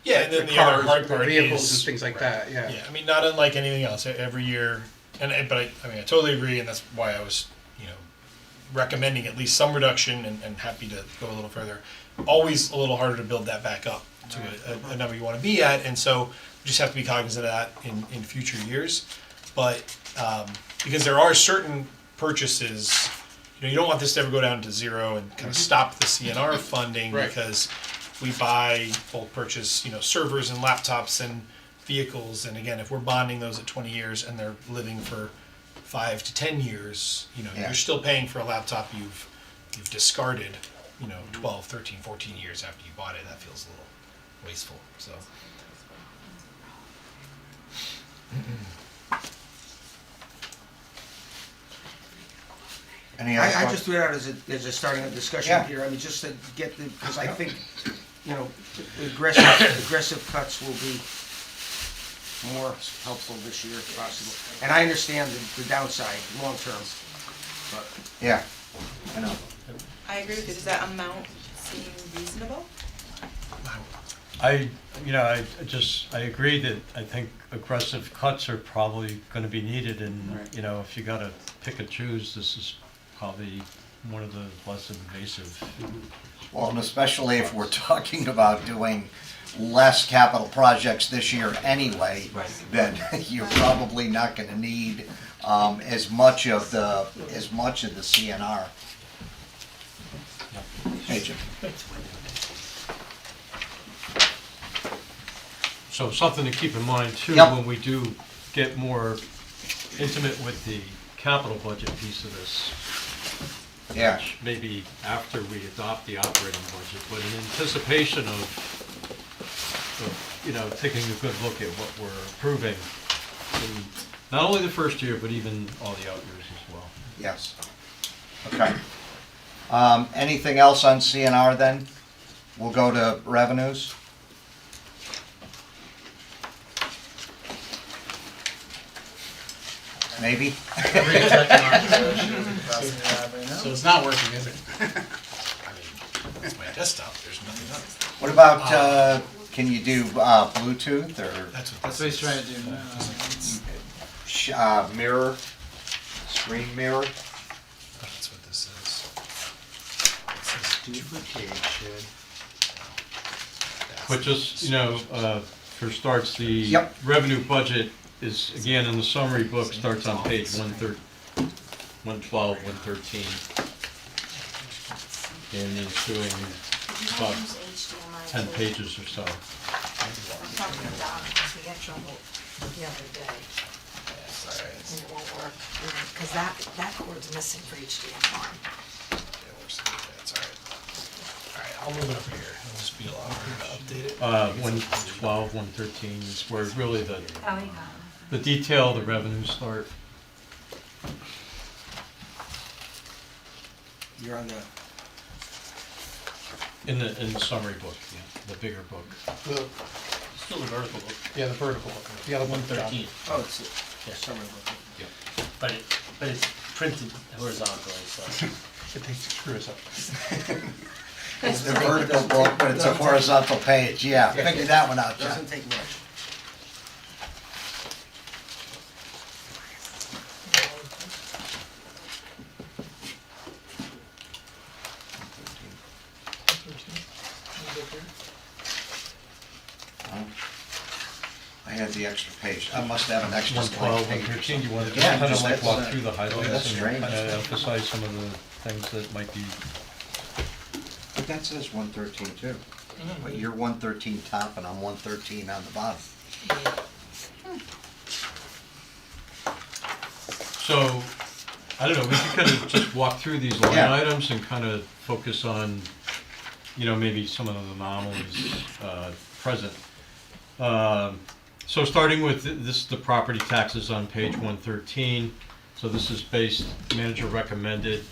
Yeah, and then the other cars, hard part vehicles is and things like that, yeah. Yeah, I mean, not unlike anything else. Every year, but I mean, I totally agree, and that's why I was, recommending at least some reduction, and happy to go a little further. Always a little harder to build that back up to a number you want to be at, and so we just have to be cognizant of that in future years. But because there are certain purchases, you don't want this to ever go down to zero and kind of stop the CNR funding, Right. because we buy, bulk purchase, servers and laptops and vehicles, and again, if we're bonding those at 20 years and they're living for 5 to 10 years, Yeah. you're still paying for a laptop you've discarded, 12, 13, 14 years after you bought it. That feels a little wasteful, so. Any other I questions? just threw it out as a starting a discussion Yeah. here, I mean, just to get the, because I think, aggressive cuts will be more helpful this year if possible. And I understand the downside, long term, but Yeah, I know. I agree with you. Does that amount seem reasonable? I agree that I think aggressive cuts are probably gonna be needed, and, Right. if you gotta pick and choose, this is probably one of the less invasive. Well, and especially if we're talking about doing less capital projects this year anyway, then you're probably not gonna need as much of the CNR. Hey, Jim. So something to keep in mind too, Yep. when we do get more intimate with the capital budget piece of this. Yeah. Which maybe after we adopt the operating budget, but in anticipation of taking a good look at what we're approving in not only the first year, but even all the out years as well. Yes. Okay. Anything else on CNR then? We'll go to revenues. Maybe? So it's not working, is it? It's my desktop, there's nothing else. What about, can you do Bluetooth or That's what he's trying to do now. mirror, screen mirror? That's what this is. Duplication. But just, for starts, the Yep. revenue budget is, again, in the summary book, starts on page 112, 113. And is doing about 10 pages or so. I'm talking about, we had trouble the other day. And it won't work, because that cord's missing for HDMI. That's all right. All right, I'll move it up here. It'll just be a lot harder to update it. 112, 113 is where really the detail, the revenues start. You're on the, In the summary book, yeah, the bigger book. The, Still the vertical look, yeah, the vertical, the other one. 113, oh, it's the Yes. summer book. but it's printed horizontally, so. It takes the screws up. It's the vertical book, but it's a horizontal page, yeah, figure that one out, John. Doesn't take much. I had the extra page, I must have an extra 112, blank page. 113, you want to just Yeah, kind of just like that's, walk through the highlights that's and strange. kind of emphasize some of the things that might be. But that says 113 too. But you're 113 top and I'm 113 on the bottom. So, I don't know, we could kind of just walk through these line Yeah. items and kind of focus on, maybe some of the anomalies present. So starting with, this is the property taxes on page 113. So this is manager recommended,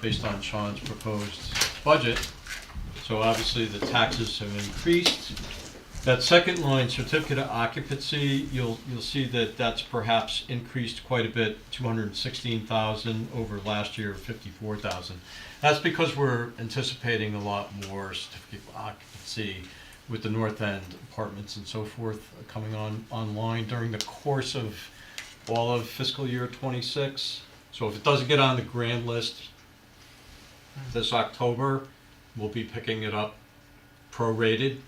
based on Sean's proposed budget. So obviously the taxes have increased. That second line, certificate of occupancy, you'll see that that's perhaps increased quite a bit, 216,000 over last year, 54,000. That's because we're anticipating a lot more certificate of occupancy with the North End apartments and so forth coming online during the course of all of fiscal year '26. So if it doesn't get on the grand list this October, we'll be picking it up prorated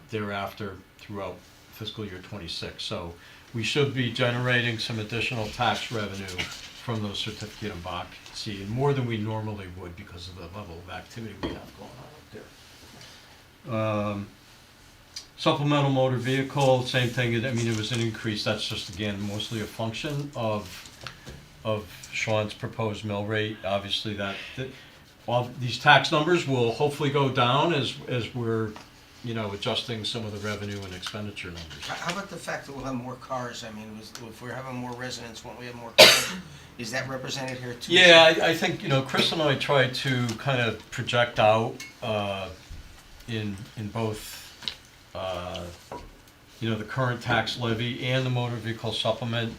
thereafter throughout fiscal year '26. So we should be generating some additional tax revenue from those certificate of occupancy, and more than we normally would because of the level of activity we have going on up there. Supplemental motor vehicle, same thing. I mean, it was an increase. That's just, again, mostly a function of Sean's proposed mill rate. Obviously, all these tax numbers will hopefully go down as we're adjusting some of the revenue and expenditure numbers. How about the fact that we'll have more cars? I mean, if we're having more residents, won't we have more cars? Is that represented here too? Yeah, I think, Chris and I tried to kind of project out in both, the current tax levy and the motor vehicle supplement,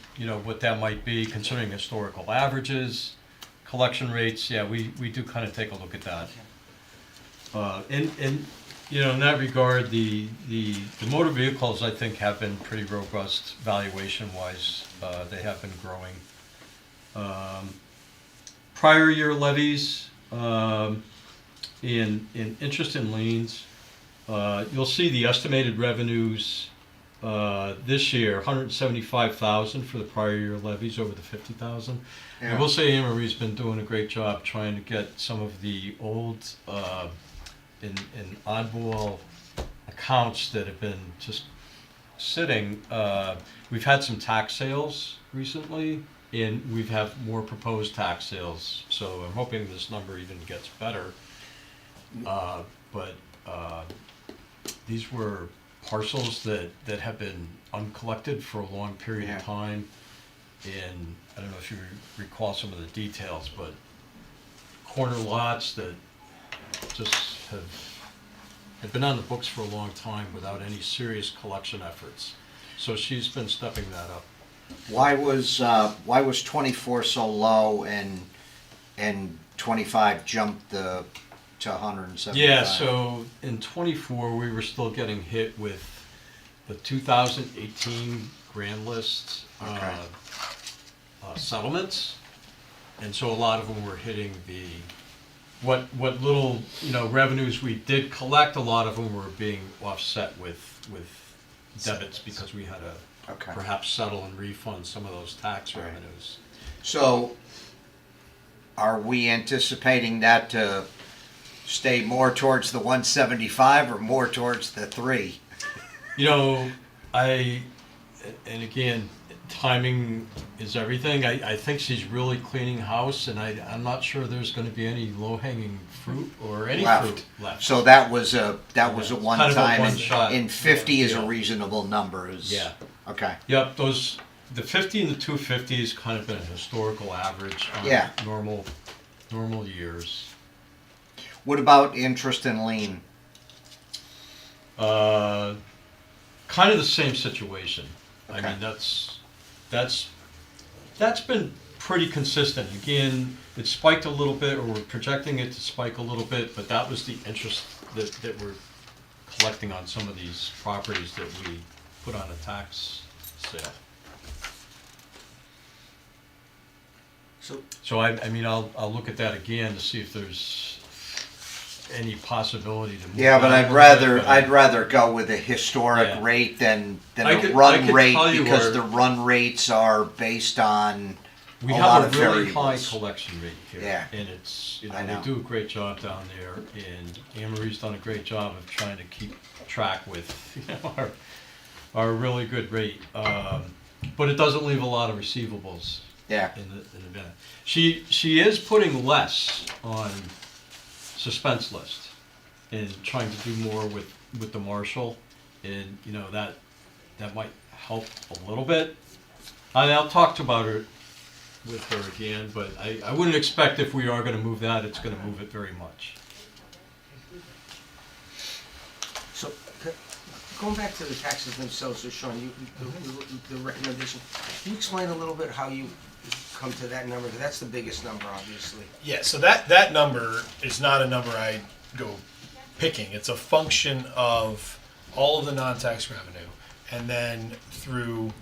what that might be, considering historical averages, collection rates. Yeah, we do kind of take a look at that. In that regard, the motor vehicles, I think, have been pretty robust valuation-wise. They have been growing. Prior year levies, in interest and liens, you'll see the estimated revenues this year, 175,000 for the prior year levies over the 50,000. I will say Anne Marie's been doing a great job trying to get some of the old in oddball accounts that have been just sitting. We've had some tax sales recently, and we've had more proposed tax sales. So I'm hoping this number even gets better. But these were parcels that have been uncollected for a long period of time. And I don't know if you recall some of the details, but corner lots that just have been on the books for a long time without any serious collection efforts. So she's been stepping that up. Why was 24 so low and 25 jumped to 175? Yeah, so in '24 we were still getting hit with the 2018 grand list settlements, and so a lot of them were hitting what little revenues we did collect. A lot of them were being offset with debits because we had to perhaps settle and refund some of those tax revenues. So, are we anticipating that to stay more towards the 175 or more towards the 3? And again, timing is everything. I think she's really cleaning house, and I'm not sure there's gonna be any low-hanging fruit or any fruit left. So that was a Kind of a one time, one-shot. and 50 is a Yeah. reasonable number, is. Yeah. Okay. Yep, the 50 and the 250 has kind of been a historical average on Yeah. normal years. What about interest and lien? Kind of the same situation. I Okay. mean, that's been pretty consistent. Again, it spiked a little bit, or we're projecting it to spike a little bit, but that was the interest that we're collecting on some of these properties that we put on a tax sale. So I mean, I'll look at that again to see if there's any possibility to move. Yeah, but that I'd a rather, little bit, but I'd rather go with a historic Yeah. rate than I a could- I run could rate, tell you because where- the run rates are based on We a lot have of a really high variables. collection rate here. Yeah. And it's, I know. they do a great job down there, and Anne Marie's done a great job of trying to keep track with, our really good rate. But it doesn't leave a lot of receivables Yeah, in the event. She is putting less on suspense list and trying to do more with the marshal, and, that might help a little bit. I'll talk about it with her again, but I wouldn't expect if we are gonna move that, it's gonna move it very much. So, going back to the taxes themselves, so Sean, the recommendation, can you explain a little bit how you come to that number? 'Cause that's the biggest number, obviously. Yeah, so that number is not a number I go picking. It's a function of all of the non-tax revenue, and then through,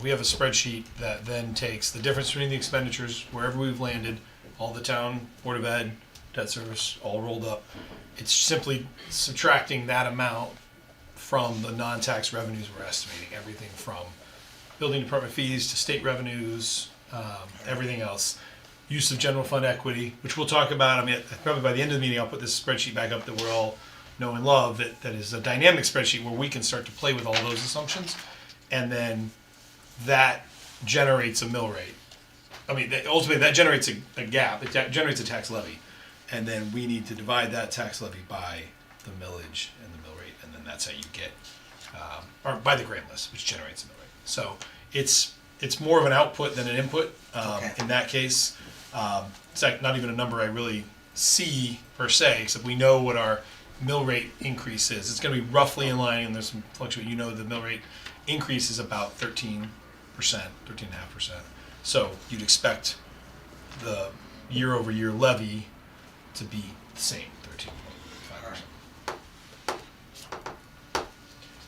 we have a spreadsheet that then takes the difference between the expenditures, wherever we've landed, all the town, Board of Ed, debt service, all rolled up. It's simply subtracting that amount from the non-tax revenues we're estimating, everything from building department fees to state revenues, everything else. Use of general fund equity, which we'll talk about. I mean, probably by the end of the meeting, I'll put this spreadsheet back up that we're all know and love. That is a dynamic spreadsheet where we can start to play with all those assumptions, and then that generates a mill rate. I mean, ultimately, that generates a gap. It generates a tax levy, and then we need to divide that tax levy by the millage and the mill rate, and then that's how you get, or by the grand list, which generates a mill rate. So it's more of an output than an input. Okay. In that case, it's like not even a number I really see per se, except we know what our mill rate increase is. It's going to be roughly in line, and there's some fluctuation. The mill rate increase is about 13%, 13.5%. So you'd expect the year-over-year levy to be the same, 13.5%.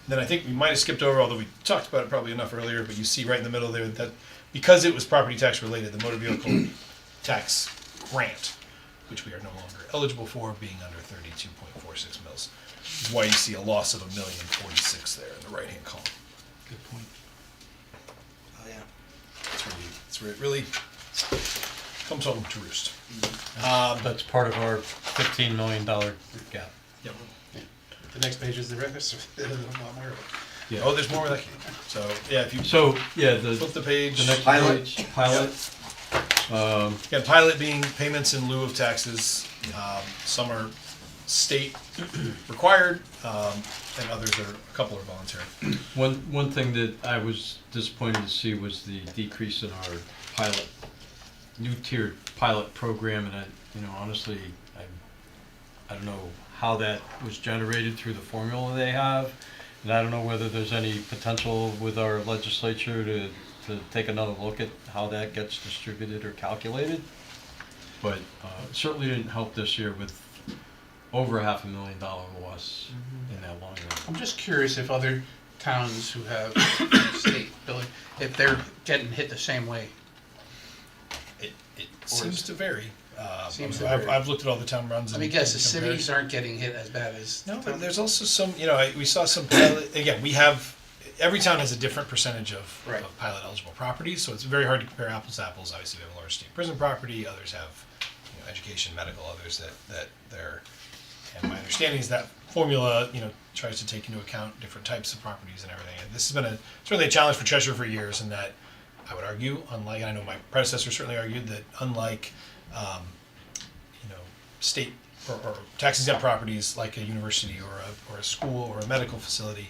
Then I think we might have skipped over, although we talked about it probably enough earlier, but you see right in the middle there that because it was property tax related, the motor vehicle tax grant, which we are no longer eligible for, being under 32.46 mils, is why you see a loss of $1,046,000 there in the right-hand column. Good point. Oh, yeah. That's where it really comes home to roost. That's part of our $15 million gap. Yep. The next page is the rest, a lot more of it. Oh, there's more where that came from. So, yeah, if you So, yeah, flip the page. the next Pilot. page, pilot. Yeah, pilot being payments in lieu of taxes. Some are state required, and others a couple are voluntary. One thing that I was disappointed to see was the decrease in our pilot, new tiered pilot program, and honestly, I don't know how that was generated through the formula they have, and I don't know whether there's any potential with our legislature to take another look at how that gets distributed or calculated. But it certainly didn't help this year with over $500,000 loss in that long run. I'm just curious if other towns who have state billing, if they're getting hit the same way. It seems to vary. Seems to vary. I've looked at all the town runs. I mean, and guess the compared. cities aren't getting hit as bad as. No, but there's also some, we saw some pilot, again, every town has a different percentage of pilot eligible properties, so it's very hard to compare apples to apples. Obviously, we have a large state prison property, others have education, medical, others that their And my understanding is that formula, tries to take into account different types of properties and everything. And this has been certainly a challenge for Cheshire for years, in that I would argue, unlike, and I know my predecessor certainly argued that unlike, state or tax exempt properties like a university or a school or a medical facility,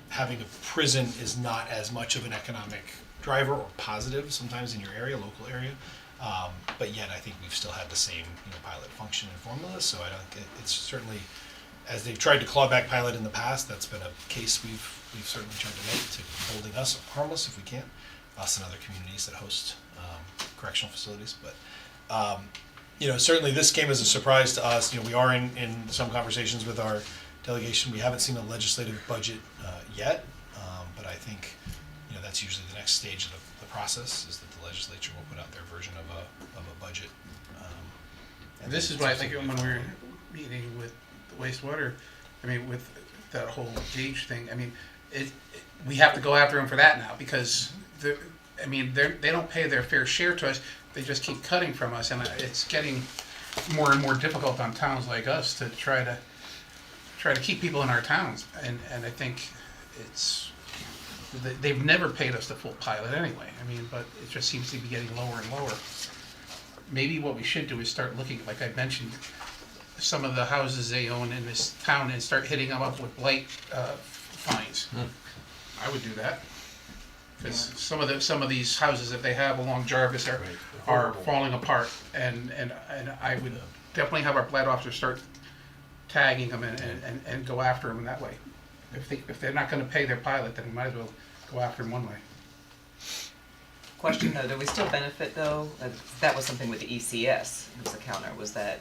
having a prison is not as much of an economic driver or positive sometimes in your area, local area. But yet I think we've still had the same pilot function and formula. So I don't think it's certainly, as they've tried to claw back pilot in the past, that's been a case we've certainly tried to make, to holding us harmless if we can, us and other communities that host correctional facilities. But certainly this came as a surprise to us. We are in some conversations with our delegation. We haven't seen a legislative budget yet, but I think that's usually the next stage of the process, is that the legislature will put out their version of a budget. And this is why I think when we were meeting with the wastewater, with that whole gauge thing, we have to go after them for that now, because they don't pay their fair share to us. They just keep cutting from us, and it's getting more and more difficult on towns like us to try to keep people in our towns. And I think they've never paid us the full pilot anyway. But it just seems to be getting lower and lower. Maybe what we should do is start looking, like I mentioned, some of the houses they own in this town, and start hitting them up with blight fines. I would do that. Because some of these houses that they have along Jarvis are falling apart, and I would definitely have our blight officers start tagging them and go after them in that way. If they're not going to pay their pilot, then we might as well go after them one way. Question though, do we still benefit though? That was something with the ECS, it was a counter, was that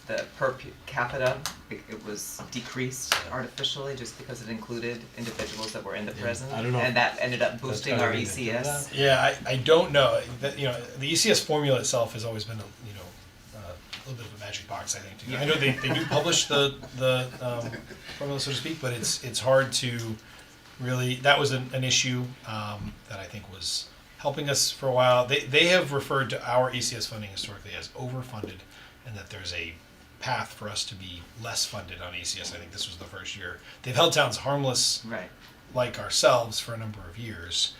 the per capita, it was decreased artificially just because it included individuals that were in the prison? I don't know. And that ended up boosting our ECS? Yeah, I don't know. The ECS formula itself has always been a little bit of a magic box, I think. Too. I know they do publish the formula, so to speak, but it's hard to really. That was an issue that I think was helping us for a while. They have referred to our ECS funding historically as overfunded, and that there's a path for us to be less funded on ECS. I think this was the first year. They've held towns harmless, Right. like ourselves, for a number of years.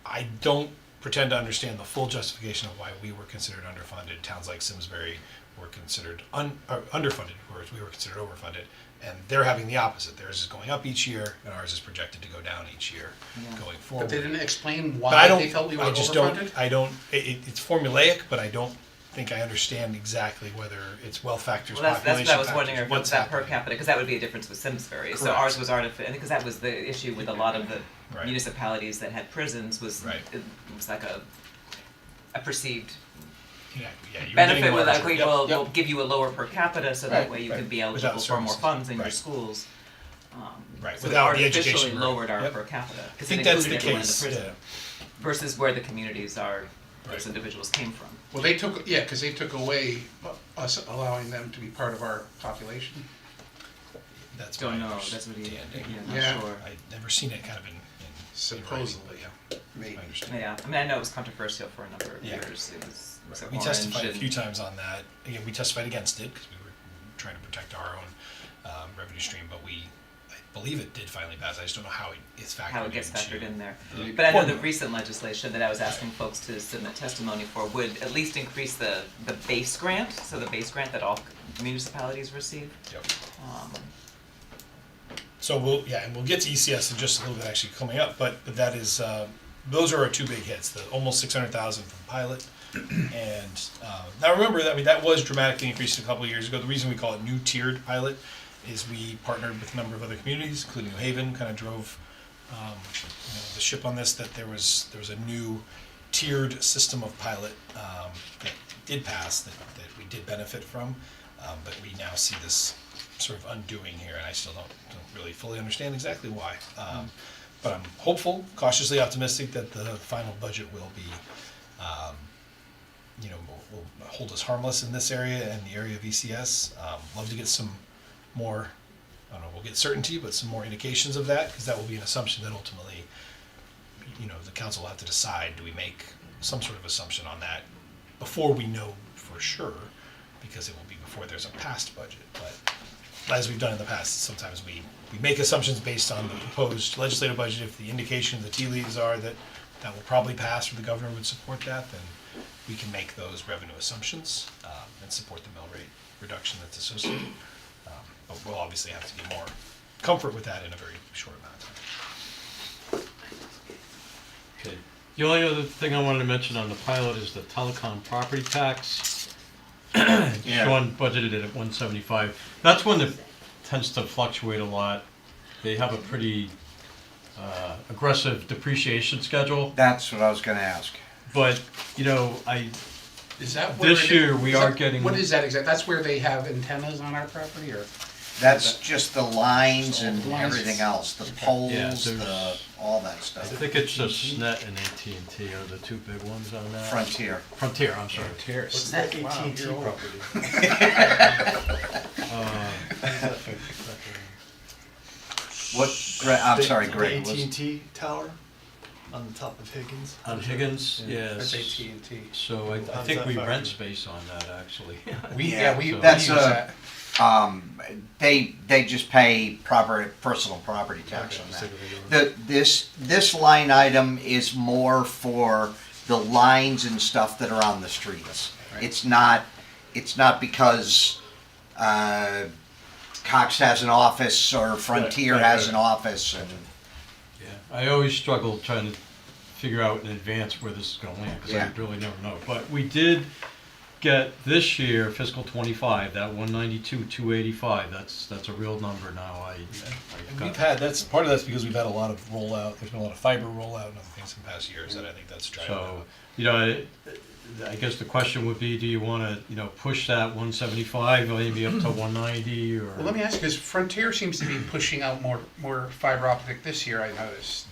I don't pretend to understand the full justification of why we were considered underfunded. Towns like Simsbury were considered underfunded, whereas we were considered overfunded. And they're having the opposite. Theirs is going up each year, and ours is projected to go down each year going forward. But they didn't explain But why they felt we were overfunded? It's formulaic, but I don't think I understand exactly whether it's well factors, Well, that's what I was population wondering, factors, if it what's was that per happening. capita, because that would be a difference with Simsbury. So Correct. ours was artificial, because that was the issue with a lot of the Right. municipalities that had prisons, was Right. it was like a perceived Yeah, you were getting benefit with larger. like, we Yep, will yep. we'll give you a lower per capita, so that Right, way you right. could be Without eligible for more services. funds in your Right. schools. Right, So without it the artificially education burden. lowered our Yep. per capita, I because it think that's included the everyone in the case, prison, yeah. versus where the communities are, those Right. individuals came from. Well, because they took away us allowing them to be part of our population. That's Don't my know, that's what he, understanding. not Yeah. sure. I've never seen it kind of in Supposedly. writing, but Maybe. I understand. Yeah, I mean, I know it was controversial for a number of Yeah. years, it was so We orange testified a and- few times on that. Again, we testified against it because we were trying to protect our own revenue stream, but I believe it did finally pass. I just don't know how it's factored how it gets into factored in there. the But I know the formula. recent legislation that I was asking folks to submit testimony for would at least increase the base grant, so the base grant that all municipalities receive. Yep. Um, So we'll get to ECS in just a little bit actually coming up, but that is, those are our two big hits, the almost 600,000 from pilot. And now remember, that was dramatically increased a couple of years ago. The reason we call it new tiered pilot is we partnered with a number of other communities, including New Haven, kind of drove the ship on this, that there was a new tiered system of pilot that did pass, that we did benefit from, but we now see this sort of undoing here, and I still don't really fully understand exactly why. But I'm hopeful, cautiously optimistic that the final budget will be, will hold us harmless in this area and the area of ECS. Love to get some more, I don't know, we'll get certainty, but some more indications of that, because that will be an assumption that ultimately, the council will have to decide, do we make some sort of assumption on that before we know for sure? because it will be before there's a passed budget. But as we've done in the past, sometimes we make assumptions based on the proposed legislative budget. If the indication of the tea leaves are that will probably pass or the governor would support that, then we can make those revenue assumptions and support the mill rate reduction that's associated. But we'll obviously have to get more comfort with that in a very short amount of time. Okay. The only other thing I wanted to mention on the pilot is the telecom property tax. Sean budgeted it at 175. That's one that tends to fluctuate a lot. They have a pretty aggressive depreciation schedule, That's what I was gonna ask. but, Is that where this year we are getting. What is that exactly? That's where they have antennas on our property, or? That's just the lines and Lines. everything else, the poles, there's- all that I stuff. think it's just SNET and AT&T are the two big ones on that. Frontier. Frontier, I'm sorry. What's that AT&T property? What, I'm sorry, The Greg, was, AT&T tower on the top of Higgins. On Higgins, That's yes. AT&T. So I How's think that we factor rent in? space on that, actually. We Yeah, we that's use a- that. they just pay personal property tax on that. This line item is more for the lines and stuff that are on the streets. It's not because, Cox has an office or Frontier has an office and, Yeah, I always struggle trying to figure out in advance where this is gonna land, because Yeah. I really never know. But we did get this year, fiscal '25, that 192,285, that's a real number now. And we've had, part of that's because we've had a lot of rollout, there's been a lot of fiber rollout and other things in past years that I think that's driving So, that. I guess the question would be, do you wanna, push that 175, or maybe up to 190, or? Well, let me ask you, because Frontier seems to be pushing out more fiber optic this year, I noticed.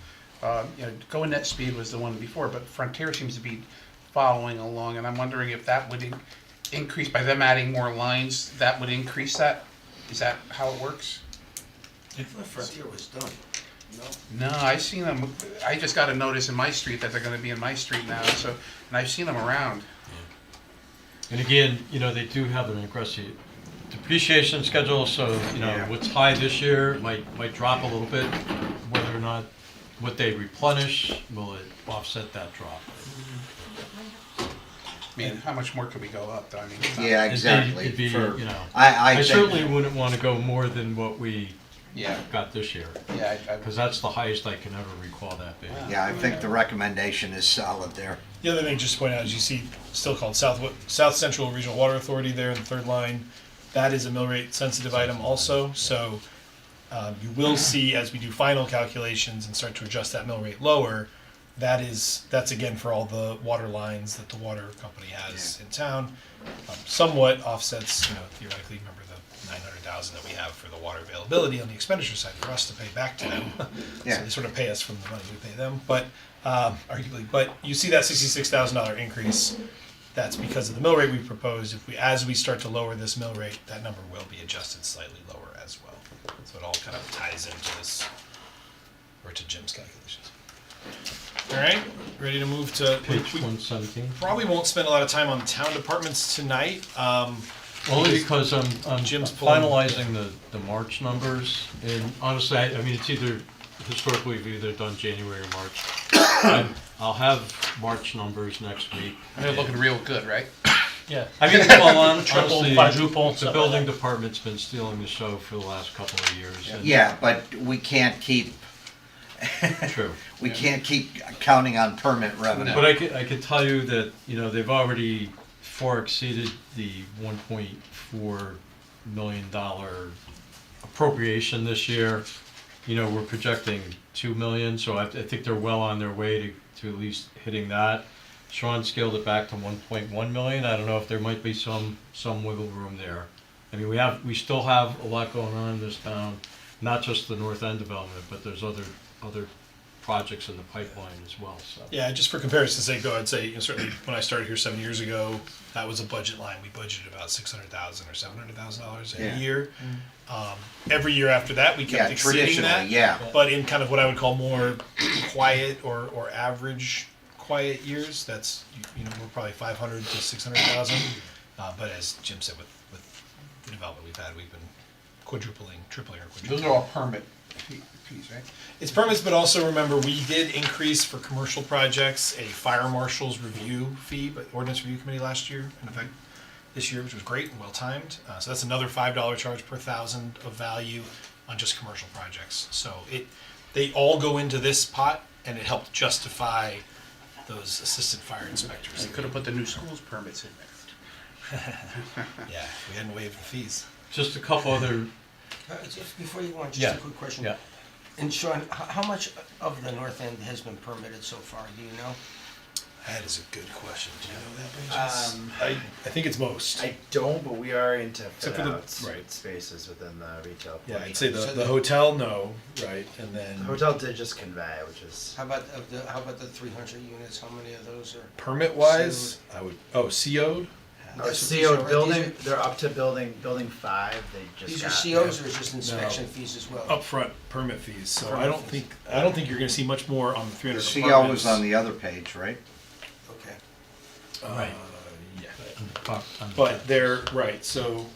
Go Net Speed was the one before, but Frontier seems to be following along, and I'm wondering if that would increase, by them adding more lines, that would increase that? Is that how it works? I thought Frontier was done. No, I've seen them, I just got a notice in my street that they're gonna be in my street now, so, and I've seen them around. And again, they do have an aggressive depreciation schedule, so, what's high this year might drop a little bit. Whether or not what they replenish, will it offset that drop? I mean, how much more could we go up, though? I mean, it's not- yeah, exactly. It'd be, For- I think- certainly wouldn't wanna go more than what we Yeah, got this year, yeah, because that's the highest I can ever recall that being. Yeah, I think the recommendation is solid there. The other thing just to point out is you see still called South Central Regional Water Authority there in the third line. That is a mill rate sensitive item also, so you will see as we do final calculations and start to adjust that mill rate lower, that's again for all the water lines that the water company has in town. Somewhat offsets, theoretically, remember the 900,000 that we have for the water availability on the expenditure side for us to pay back to them. Yeah. So they sort of pay us from the money we pay them, but arguably, but you see that $66,000 increase. That's because of the mill rate we proposed. As we start to lower this mill rate, that number will be adjusted slightly lower as well. So it all kind of ties into this, or to Jim's calculations. All right, ready to move to Page we 117. probably won't spend a lot of time on town departments tonight. Only because I'm Jim's pulling- finalizing the March numbers, and honestly, I mean, it's historically, we've either done January or March. I'll have March numbers next week. they're looking real good, right? Yeah. I mean, well, Triple, honestly, quadruple, the stuff building like that. department's been stealing the show for the last couple of years. and- Yeah, but we can't keep, True. we can't keep counting on permit revenue. But I could tell you that, they've already far exceeded the $1.4 million appropriation this year. We're projecting 2 million, so I think they're well on their way to at least hitting that. Sean scaled it back to 1.1 million. I don't know if there might be some wiggle room there. I mean, we still have a lot going on in this town, not just the North End development, but there's other projects in the pipeline as well, so. Yeah, just for comparison's sake, though, I'd say certainly when I started here 7 years ago, that was a budget line. We budgeted about $600,000 or $700,000 a Yeah. year. Every year after that, we kept Yeah, exceeding that. traditionally, yeah. But in kind of what I would call more quiet or average quiet years, that's we're probably 500 to 600,000. But as Jim said, with the development we've had, we've been quadrupling, tripling or quadrupling. Those are all permit fees, right? It's permits, but also remember, we did increase for commercial projects a fire marshal's review fee, but ordinance review committee last year, in effect this year, which was great and well timed. So that's another $5 charge per thousand of value on just commercial projects. So they all go into this pot, and it helped justify those assistant fire inspectors. They could have put the new schools permits in there. Yeah, we hadn't waived the fees. Just a couple other, Just before you go on, just Yeah, a quick question. yeah. And Sean, how much of the north end has been permitted so far, do you know? That is a good question. Do you know that, Bridges? I think it's most. I don't, but we are into Except fit for the- outs, right. spaces within the retail. Yeah, portion. I'd say So the hotel, no, right, and then The hotel did just convey, which is How about the 300 units, how many of those are? permit wise, I would, CO'd? That's what these are, CO'd right? building. These They're up to building 5. They are- just These got are COs or just inspection fees as well? Upfront permit fees, so Permit I don't fees. think you're gonna see much more on the 300 The CO apartments. was on the other page, right? Okay. Right. Yeah, on the but they're, right, so,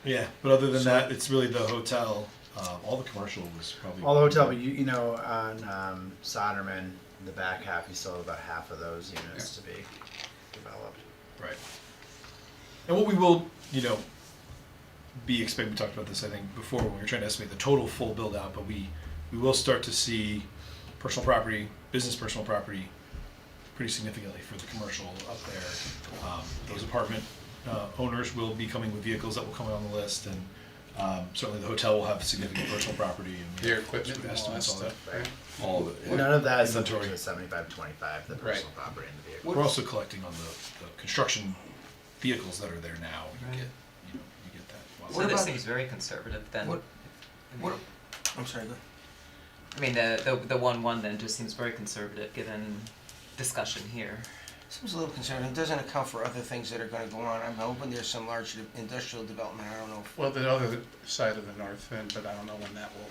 yeah, but other than that, it's really the hotel, all the commercial was probably. all the hotel, but you know on Soderman, in the back half, you still have about half of those units to be developed. Right. And what we will, be expecting, we talked about this, I think, before when we were trying to estimate the total full build out, but we will start to see personal property, business personal property pretty significantly for the commercial up there. Those apartment owners will be coming with vehicles that will come on the list, and certainly the hotel will have significant personal property and Their equipment and all estimates, all that that. stuff, right? All of it. yeah. None of that is subject Inventory. to the 75-25, the personal property and the vehicle. We're also collecting on the construction vehicles that are there now. You get, you get that. So What this about- seems very conservative then. What- What, I'm sorry, go ahead. I mean, the 1-1 then just seems very conservative given discussion here. Seems a little concerning. It doesn't account for other things that are gonna go on. I'm hoping there's some large industrial development. I don't know if, Well, the other side of the north end, but I don't know when that will.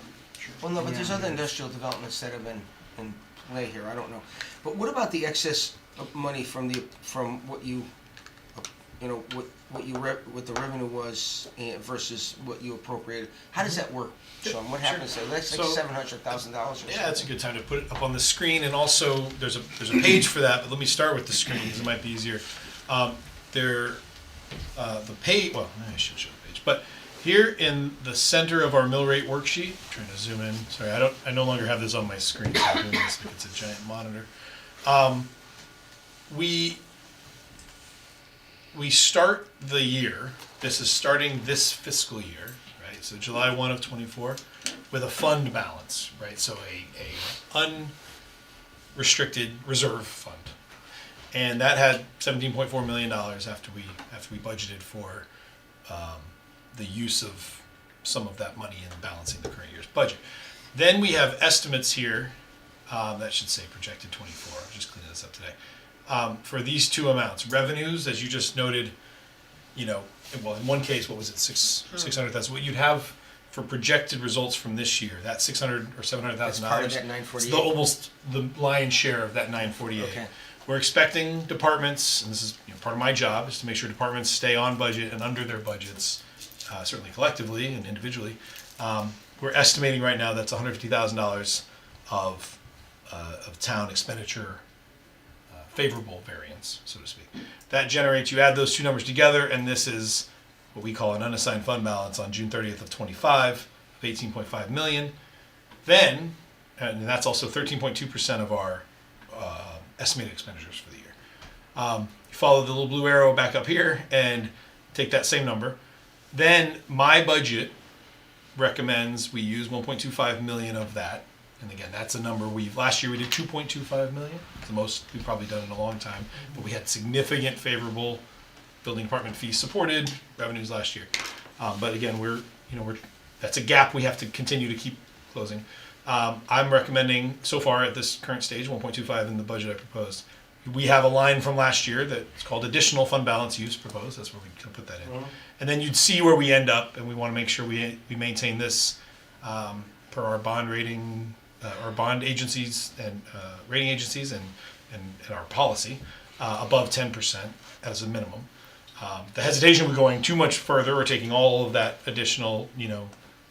well, no, but there's Yeah. other industrial developments that have been in play here. I don't know. But what about the excess of money from what you, what the revenue was versus what you appropriated? How does that work, Sean? What happens there? That's like So- $700,000 or something. Yeah, that's a good time to put it up on the screen, and also there's a page for that. But let me start with the screen because it might be easier. The page. Well, I should show the page, but here in the center of our mill rate worksheet, trying to zoom in. Sorry, I no longer have this on my screen. So I'm doing this like it's a giant monitor. We start the year. This is starting this fiscal year, right? So July 1 of 24, with a fund balance, right? So a unrestricted reserve fund, and that had $17.4 million after we budgeted for the use of some of that money in balancing the current year's budget. Then we have estimates here that should say projected 24. I'll just clean this up today. For these two amounts, revenues, as you just noted, well, in one case, what was it, 600,000? What you'd have for projected results from this year, that $600,000 or $700,000. That's part of that It's 948. almost the lion's share of that 948. Okay. We're expecting departments, and this is part of my job, is to make sure departments stay on budget and under their budgets, certainly collectively and individually. We're estimating right now that's $150,000 of town expenditure favorable variance, so to speak. That generates, you add those two numbers together, and this is what we call an unassigned fund balance on June 30th of 25 of 18.5 million. Then, and that's also 13.2% of our estimated expenditures for the year. You follow the little blue arrow back up here and take that same number. Then my budget recommends we use 1.25 million of that. And again, that's a number last year we did 2.25 million. It's the most we've probably done in a long time. But we had significant favorable building department fees supported revenues last year. But again, that's a gap we have to continue to keep closing. I'm recommending so far at this current stage 1.25 in the budget I proposed. We have a line from last year that's called additional fund balance use proposed. That's where we can put that in. And then you'd see where we end up, and we want to make sure we maintain this per our bond rating, our bond agencies and rating agencies and our policy above 10% as a minimum. The hesitation of going too much further or taking all of that additional,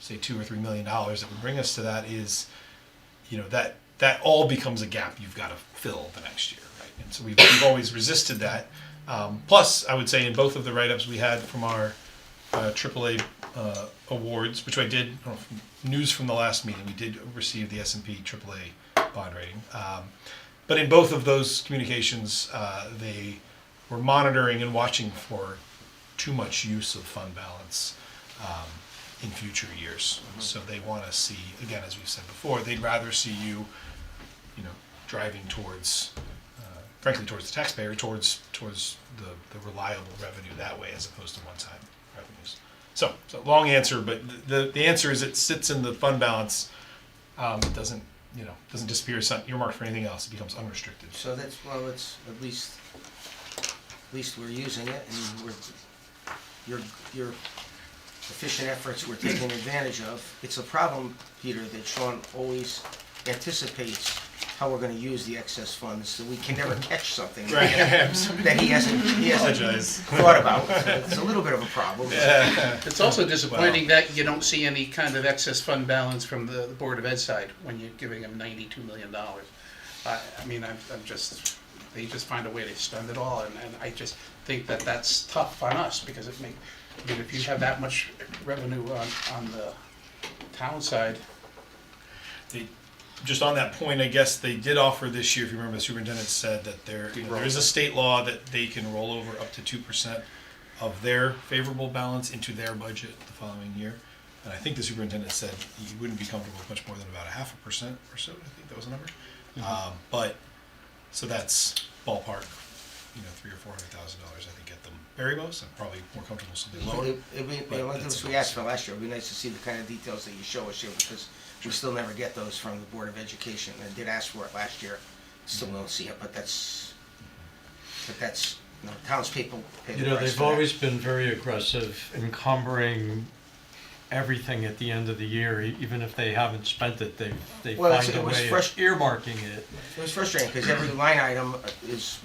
say $2 or $3 million that would bring us to that is, that all becomes a gap you've got to fill the next year, right? And so we've always resisted that. Plus, I would say in both of the write-ups we had from our AAA awards, which I did, news from the last meeting, we did receive the S&P AAA bond rating. But in both of those communications, they were monitoring and watching for too much use of fund balance in future years. So they want to see, again, as we've said before, they'd rather see you, driving towards, frankly, towards the taxpayer, towards the reliable revenue that way, as opposed to one-time revenues. So long answer, but the answer is it sits in the fund balance. It doesn't disappear. It's not earmarked for anything else. It becomes unrestricted. So that's, well, it's at least we're using it, and your efficient efforts we're taking advantage of. It's a problem, Peter, that Sean always anticipates how we're gonna use the excess funds, so we can never catch something Right. that he hasn't Apologize. thought about. So it's a little bit of a problem. It's also disappointing that you don't see any kind of excess fund balance from the Board of Ed side when you're giving them $92 million. I mean, I'm just, they just find a way to spend it all, and I just think that that's tough on us, because if you have that much revenue on the town side. Just on that point, I guess they did offer this year, if you remember, the superintendent said that there is a state law that they can roll over up to 2% of their favorable balance into their budget the following year. And I think the superintendent said he wouldn't be comfortable with much more than about 0.5% or so. I think that was the number. But so that's ballpark, $300,000 or $400,000. I think at the very most. I'm probably more comfortable with something lower. It'd be, but one of that's those we asked for last year, it'd be nice to see the kind of details that you show us here, because we still never get those from the Board of Education. I did ask for it last year, still don't see it, but that's, townspeople pay the price They've for that. always been very aggressive, encumbering everything at the end of the year, even if they haven't spent it, they Well, find a it was way of frust- earmarking it. It was frustrating, because every line item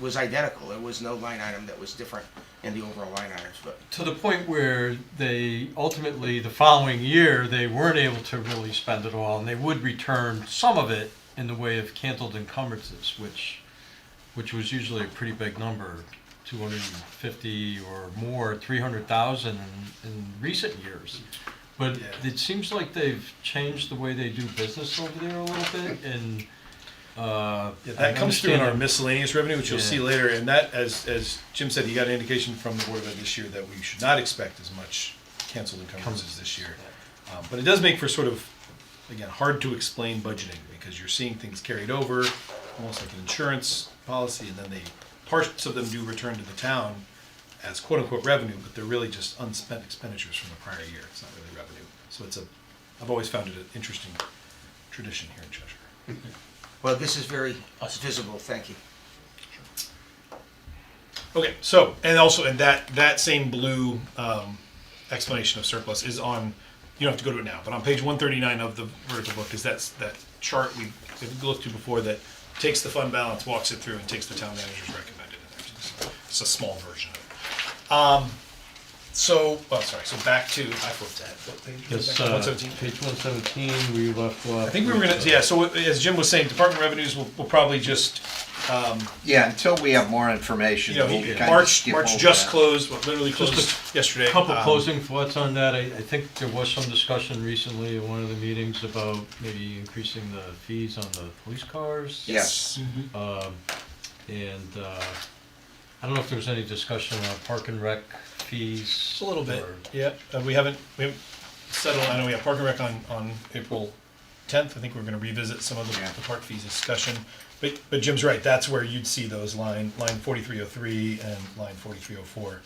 was identical. There was no line item that was different in the overall line items, but. To the point where they ultimately, the following year, they weren't able to really spend it all, and they would return some of it in the way of canceled encumbrances, which was usually a pretty big number, 250 or more, 300,000 in recent years. But it seems like they've changed the way they do business over there a little bit, and That comes through in our understand- miscellaneous revenue, which you'll see later, and that, as Jim said, he got an indication from the Board of Ed this year that we should not expect as much canceled encumbrances this year. But it does make for sort of, again, hard to explain budgeting, because you're seeing things carried over, almost like an insurance policy, and then parts of them do return to the town as quote-unquote revenue, but they're really just unspent expenditures from the prior year. It's not really revenue. So I've always found it an interesting tradition here in Cheshire. Well, this is very visible, thank you. Okay, so, and that same blue explanation of surplus is on, you don't have to go to it now, but on page 139 of the vertical book is that chart we've looked to before that takes the fund balance, walks it through, and takes the town manager's recommended in there. So it's a small version of it. So back to, I flipped ahead. What page? Yes, Back to 117. page 117, we left off. I think we were gonna, so as Jim was saying, department revenues will probably just, Yeah, until we have more information, we'll kind of March skip over just that. closed, literally Just closed yesterday. A couple closing thoughts on that. I think there was some discussion recently at one of the meetings about maybe increasing the fees on the police cars. Yes. And I don't know if there was any discussion on park and rec fees. Just a little bit, or- yeah. We haven't settled, I know we have Park and Rec on April 10th. I think we're gonna revisit some of the park fees discussion. But Jim's right, that's where you'd see those line 4303 and line 4304,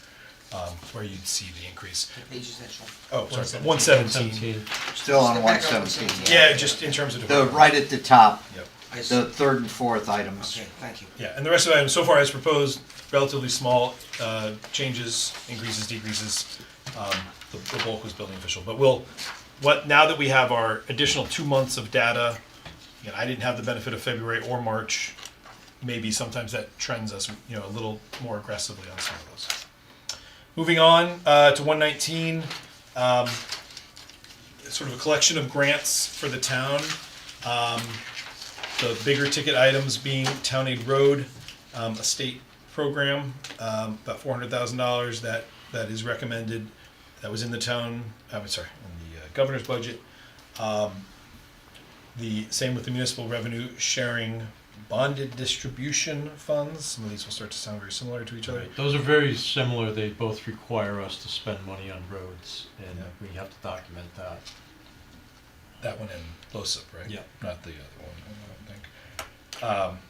where you'd see the increase. What page is that, Sean? Oh, sorry, 117. Still on Step back up 117. Yeah, just in terms of The, department. right at the top, Yep. I see. the third and fourth items. Okay, thank you. Yeah, and the rest of the items so far as proposed, relatively small changes, increases, decreases. The bulk was building official, but now that we have our additional 2 months of data, again, I didn't have the benefit of February or March. Maybe sometimes that trends us, a little more aggressively on some of those. Moving on to 119, sort of a collection of grants for the town. The bigger ticket items being Town Aid Road, a state program, about $400,000 that is recommended, that was in the town, in the governor's budget. The same with the municipal revenue sharing bonded distribution funds. Some of these will start to sound very similar to each other. Right. Those are very similar. They both require us to spend money on roads, and we have to document that. That one in LOSIP, right? Yeah. Not the other one, I don't think.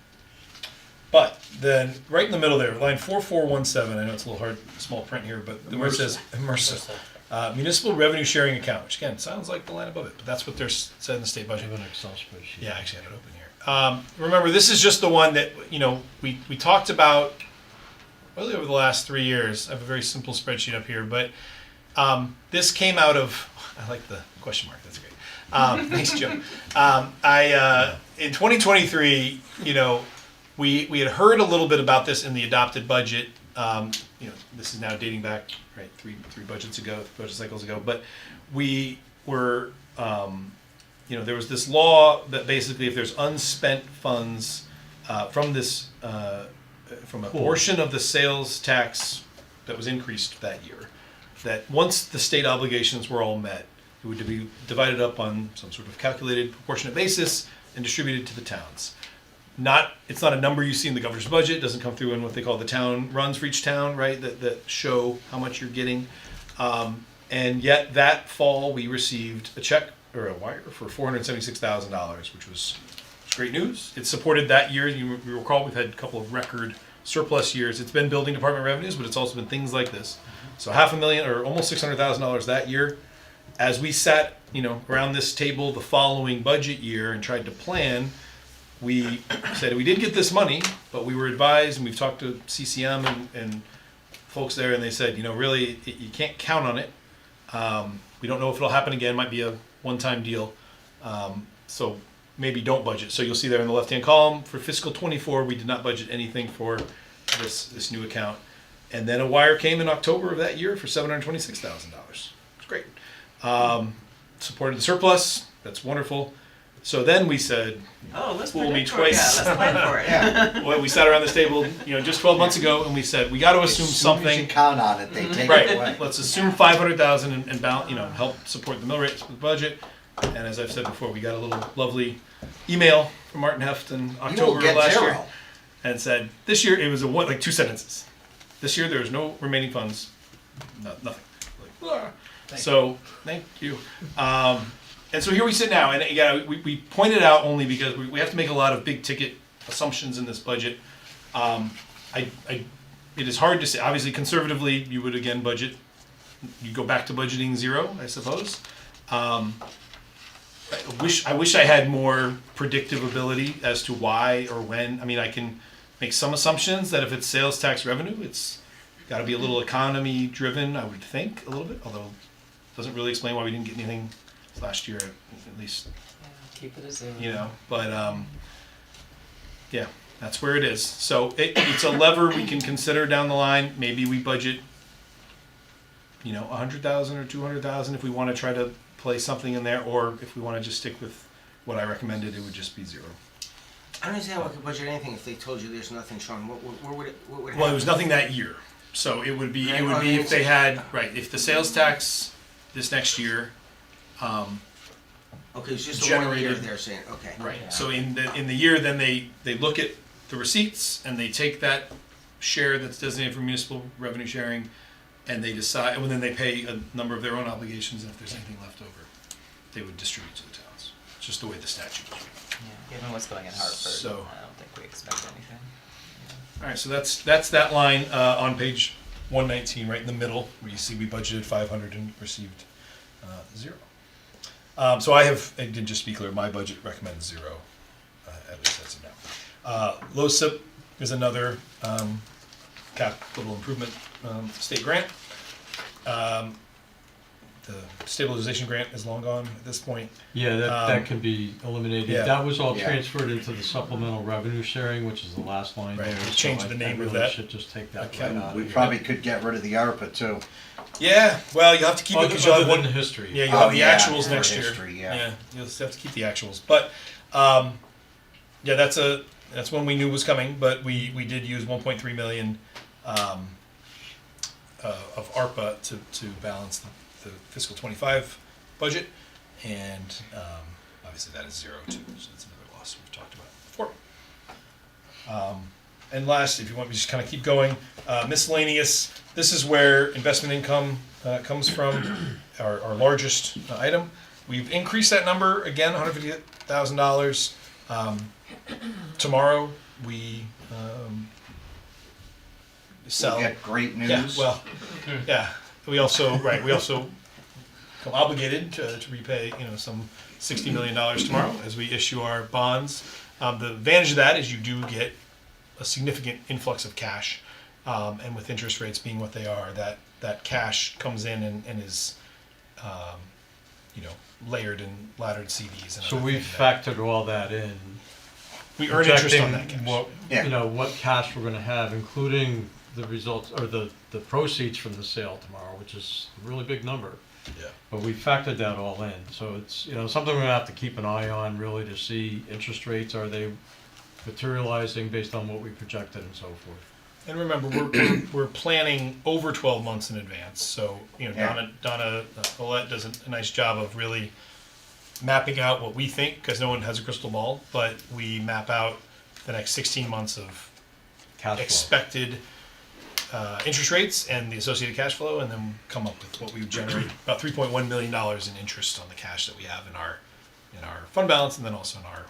But then, right in the middle there, line 4417, I know it's a little hard, small print here, but where it says MRSA, municipal revenue sharing account, which again, sounds like the line above it, but that's what they're said in the state I budget. have an Excel spreadsheet. Yeah, I actually have it open here. Remember, this is just the one that, we talked about really over the last 3 years. I have a very simple spreadsheet up here, but this came out of, I like the question mark, that's great. Thanks, Joe. In 2023, we had heard a little bit about this in the adopted budget. This is now dating back, right, three budget cycles ago. But we were, there was this law that basically, if there's unspent funds from this, from a portion of the sales tax that was increased that year, that once the state obligations were all met, it would be divided up on some sort of calculated proportionate basis and distributed to the towns. It's not a number you see in the governor's budget. It doesn't come through in what they call the town runs for each town, right? That show how much you're getting. And yet that fall we received a check or a wire for $476,000, which was great news. It supported that year. You recall we've had a couple of record surplus years. It's been building department revenues, but it's also been things like this. So $500,000 or almost $600,000 that year. As we sat, around this table the following budget year and tried to plan, we said we did get this money, but we were advised, and we've talked to CCM and folks there, and they said, really, you can't count on it. We don't know if it'll happen again. It might be a one-time deal. So maybe don't budget. So you'll see there in the left-hand column, for fiscal 24, we did not budget anything for this new account. And then a wire came in October of that year for $726,000. It's great. Supported the surplus. That's wonderful. So then we said, Oh, let's fool me predict for it. twice. Yeah, let's plan for it. Well, we sat around this table, just 12 months ago, and we said we got to assume As soon as you something. count on it, they take Right. it away. Let's assume $500,000 and help support the mill rates with the budget. And as I've said before, we got a little lovely email from Martin Heft in You October will of get last year, zero. and said this year it was like 2 sentences. This year there is no remaining funds, nothing. So thank you. And so here we sit now, and again, we pointed out only because we have to make a lot of big ticket assumptions in this budget. It is hard to say. Obviously, conservatively, you would again budget. You go back to budgeting zero, I suppose. I wish I had more predictive ability as to why or when. I mean, I can make some assumptions that if it's sales tax revenue, it's got to be a little economy driven. I would think a little bit, although it doesn't really explain why we didn't get anything last year, at least. Keep it as zero. But yeah, that's where it is. So it's a lever we can consider down the line. Maybe we budget, $100,000 or $200,000 if we want to try to play something in there, or if we want to just stick with what I recommended, it would just be zero. I don't understand why we could budget anything if they told you there's nothing, Sean. What would it happen? Well, it was nothing that year, so it would be if they had if the sales tax this next year. Okay, it's just a 1 year generated- they're saying, okay. Right. So in the year, then they look at the receipts and they take that share that's designated for municipal revenue sharing, and they decide, and then they pay a number of their own obligations, and if there's anything left over, they would distribute to the towns. It's just the way the statute is. Yeah, given what's going in Hartford, So- I don't think we expect anything. All right, so that's that line on page 119, right in the middle, where you see we budgeted 500 and received 0. So just to be clear, my budget recommends 0, at least as of now. LOSIP is another capital improvement state grant. stabilization grant is long gone at this point. Yeah, that, Um, that can be eliminated. yeah. That was all Yeah. transferred into the supplemental revenue sharing, which is the last line Right, there. we so changed I- the name I of really that should just take that account. right out We of here. probably could get rid of the ARPA too. Yeah, well, you'll have to keep it because you'll Other have than one. the history. Yeah, you'll Oh, have the yeah, actuals for next year. history, yeah. You'll just have to keep the actuals. But yeah, that's one we knew was coming. But we did use 1.3 million of ARPA to balance the fiscal 25 budget, and obviously that is zero too. So that's another loss we've talked about before. And last, if you want me to just kind of keep going, miscellaneous. This is where investment income comes from, our largest item. We've increased that number again, $150,000. Tomorrow we sell. We'll get great news. Yeah, well, yeah. We also come obligated to repay, some $60 million tomorrow as we issue our bonds. The advantage of that is you do get a significant influx of cash, and with interest rates being what they are, that cash comes in and is, layered and laddered CDs. And So other we've things that- factored all that in. we earn interest on that projecting cash. What, Yeah. what cash we're gonna have, including the results, or the proceeds from the sale tomorrow, which is a really big number. Yeah. But we factored that all in, so it's, something we're gonna have to keep an eye on really to see interest rates, are they materializing based on what we projected and so forth. And remember, we're planning over 12 months in advance. So Yeah. Donna Olet does a nice job of really mapping out what we think, because no one has a crystal ball. But we map out the next 16 months of Cash flow. expected interest rates and the associated cash flow, and then come up with what we would generate about $3.1 million in interest on the cash that we have in our fund balance, and then also in our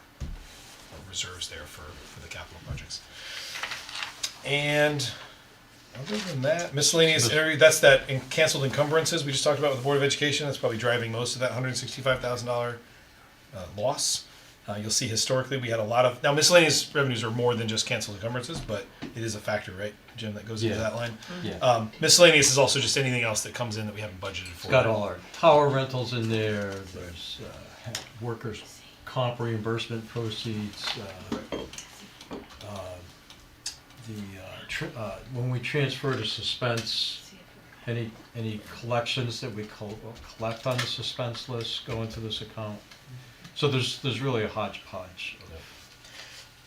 reserves there for the capital projects. And other than that, miscellaneous area, that's that canceled encumbrances we just talked about with the Board of Education. That's probably driving most of that $165,000 loss. You'll see historically we had a lot of, now miscellaneous revenues are more than just canceled encumbrances, but it is a factor, right, Jim, that goes into Yeah. that line. Yeah. Miscellaneous is also just anything else that comes in that we haven't budgeted for. It's got all our tower rentals in there, there's workers' comp reimbursement proceeds, when we transfer to suspense, any collections that we collect on the suspense list go into this account. So there's really a hodgepodge of.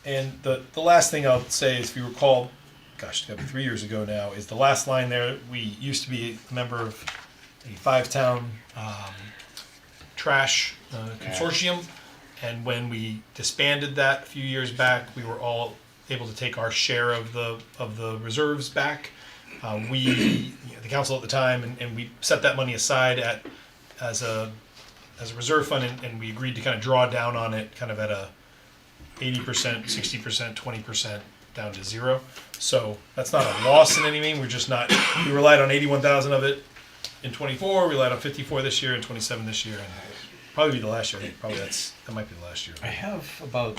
And the last thing I'll say is, if you recall, gosh, it's got to be 3 years ago now, is the last line there. We used to be a member of a 5-town trash consortium, and when we disbanded that a few years back, we were all able to take our share of the reserves back. The council at the time, and we set that money aside as a reserve fund, and we agreed to kind of draw down on it, kind of at a 80%, 60%, 20% down to zero. So that's not a loss in any mean. We're just not. We relied on 81,000 of it in 24. We relied on 54 this year and 27 this year, and probably be the last year. I think probably that might be the last year. I have about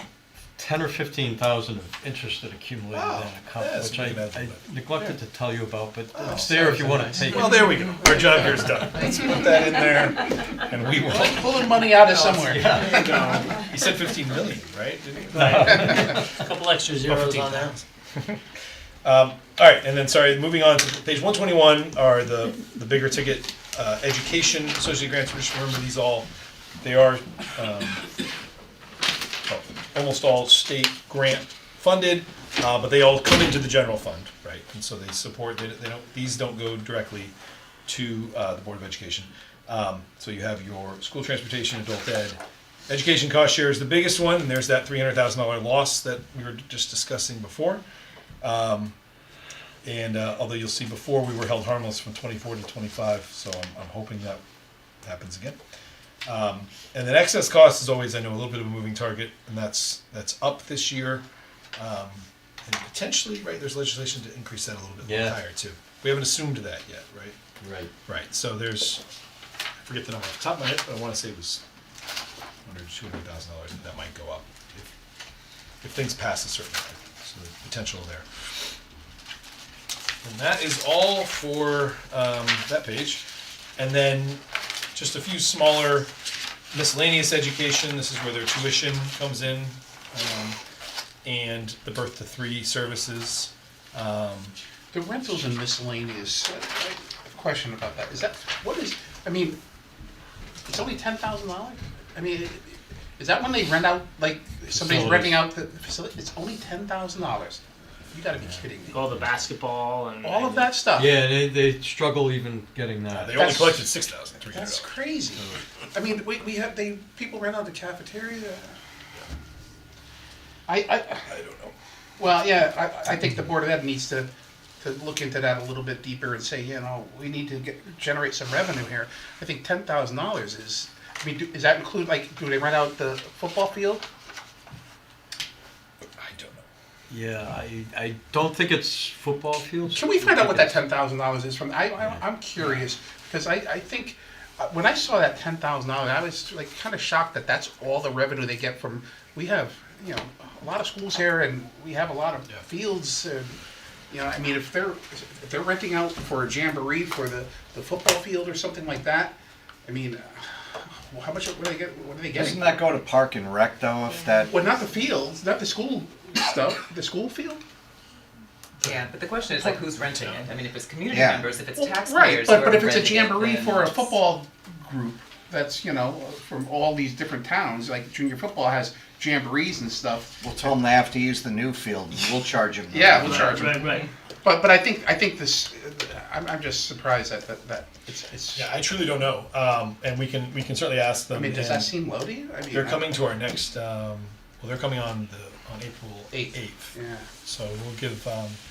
10 or 15,000 of interest that accumulated in an account, yes, which we can add I that. neglected to tell you about, but it's there if you want to take it. Well, there we go. Our job here is done. Let's put that in there, and we will. Pulling money out of somewhere. He said 15 million, right? Didn't he? A couple extra zeros on there. 15,000. All right, and then moving on to page 121 are the bigger ticket education associated grants. Just remember these they are almost all state grant funded, but they all come into the general fund, right? And so they support. These don't go directly to the Board of Education. So you have your school transportation, adult ed. Education cost share is the biggest one, and there's that $300,000 loss that we were just discussing before. And although you'll see before we were held harmless from 24 to 25, so I'm hoping that happens again. And then excess cost is always, I know, a little bit of a moving target, and that's up this year. And potentially, right, there's legislation to increase that a little bit higher too. We haven't assumed that yet, right? Right. Right, so there's, I forget the number off the top of my head, but I want to say it was $100,000 to $200,000 that might go up if things pass a certain point. So the potential there. And that is all for that page. And then just a few smaller miscellaneous education, this is where their tuition comes in, and the birth to 3 services. The rentals and miscellaneous, I have a question about that. Is that, what is, I mean, it's only $10,000? I mean, is that when they rent out, like, somebody's Facilities. renting out the facility? It's only $10,000? You gotta be kidding me. All the basketball and. All of that stuff? Yeah, they struggle even getting that. They only That's- collected $6,300. That's crazy. I mean, we have, people rent out the cafeteria. I don't know. well, yeah, I think the Board of Ed needs to look into that a little bit deeper and say, you know, we need to generate some revenue here. I think $10,000 is, I mean, does that include, like, do they rent out the football field? I don't know. Yeah, I don't think it's football fields. Can we find out what that $10,000 is from? I'm curious, because I think, when I saw that $10,000, I was like kind of shocked that that's all the revenue they get from, we have, you know, a lot of schools here and we have a lot of fields. You know, I mean, if they're renting out for a jamboree for the football field or something like that, I mean, how much, what do they get, what are they getting? Doesn't that go to Park and Rec though, if that? Well, not the fields, not the school stuff, the school field? Yeah, but the question is like who's renting it? I mean, if it's community Yeah. members, if it's Well, taxpayers right, who but are if it's a renting it, jamboree then for a it's- football group, that's, you know, from all these different towns, like junior football has jamborees and stuff. We'll tell them they have to use the new field, and we'll charge them. Yeah, we'll charge them. Right. But I think this, I'm just surprised that it's. Yeah, I truly don't know, and we can certainly ask them. I mean, does that and seem low to you? I mean, They're coming to our next, well, they're coming on April 8th. Yeah. So we'll give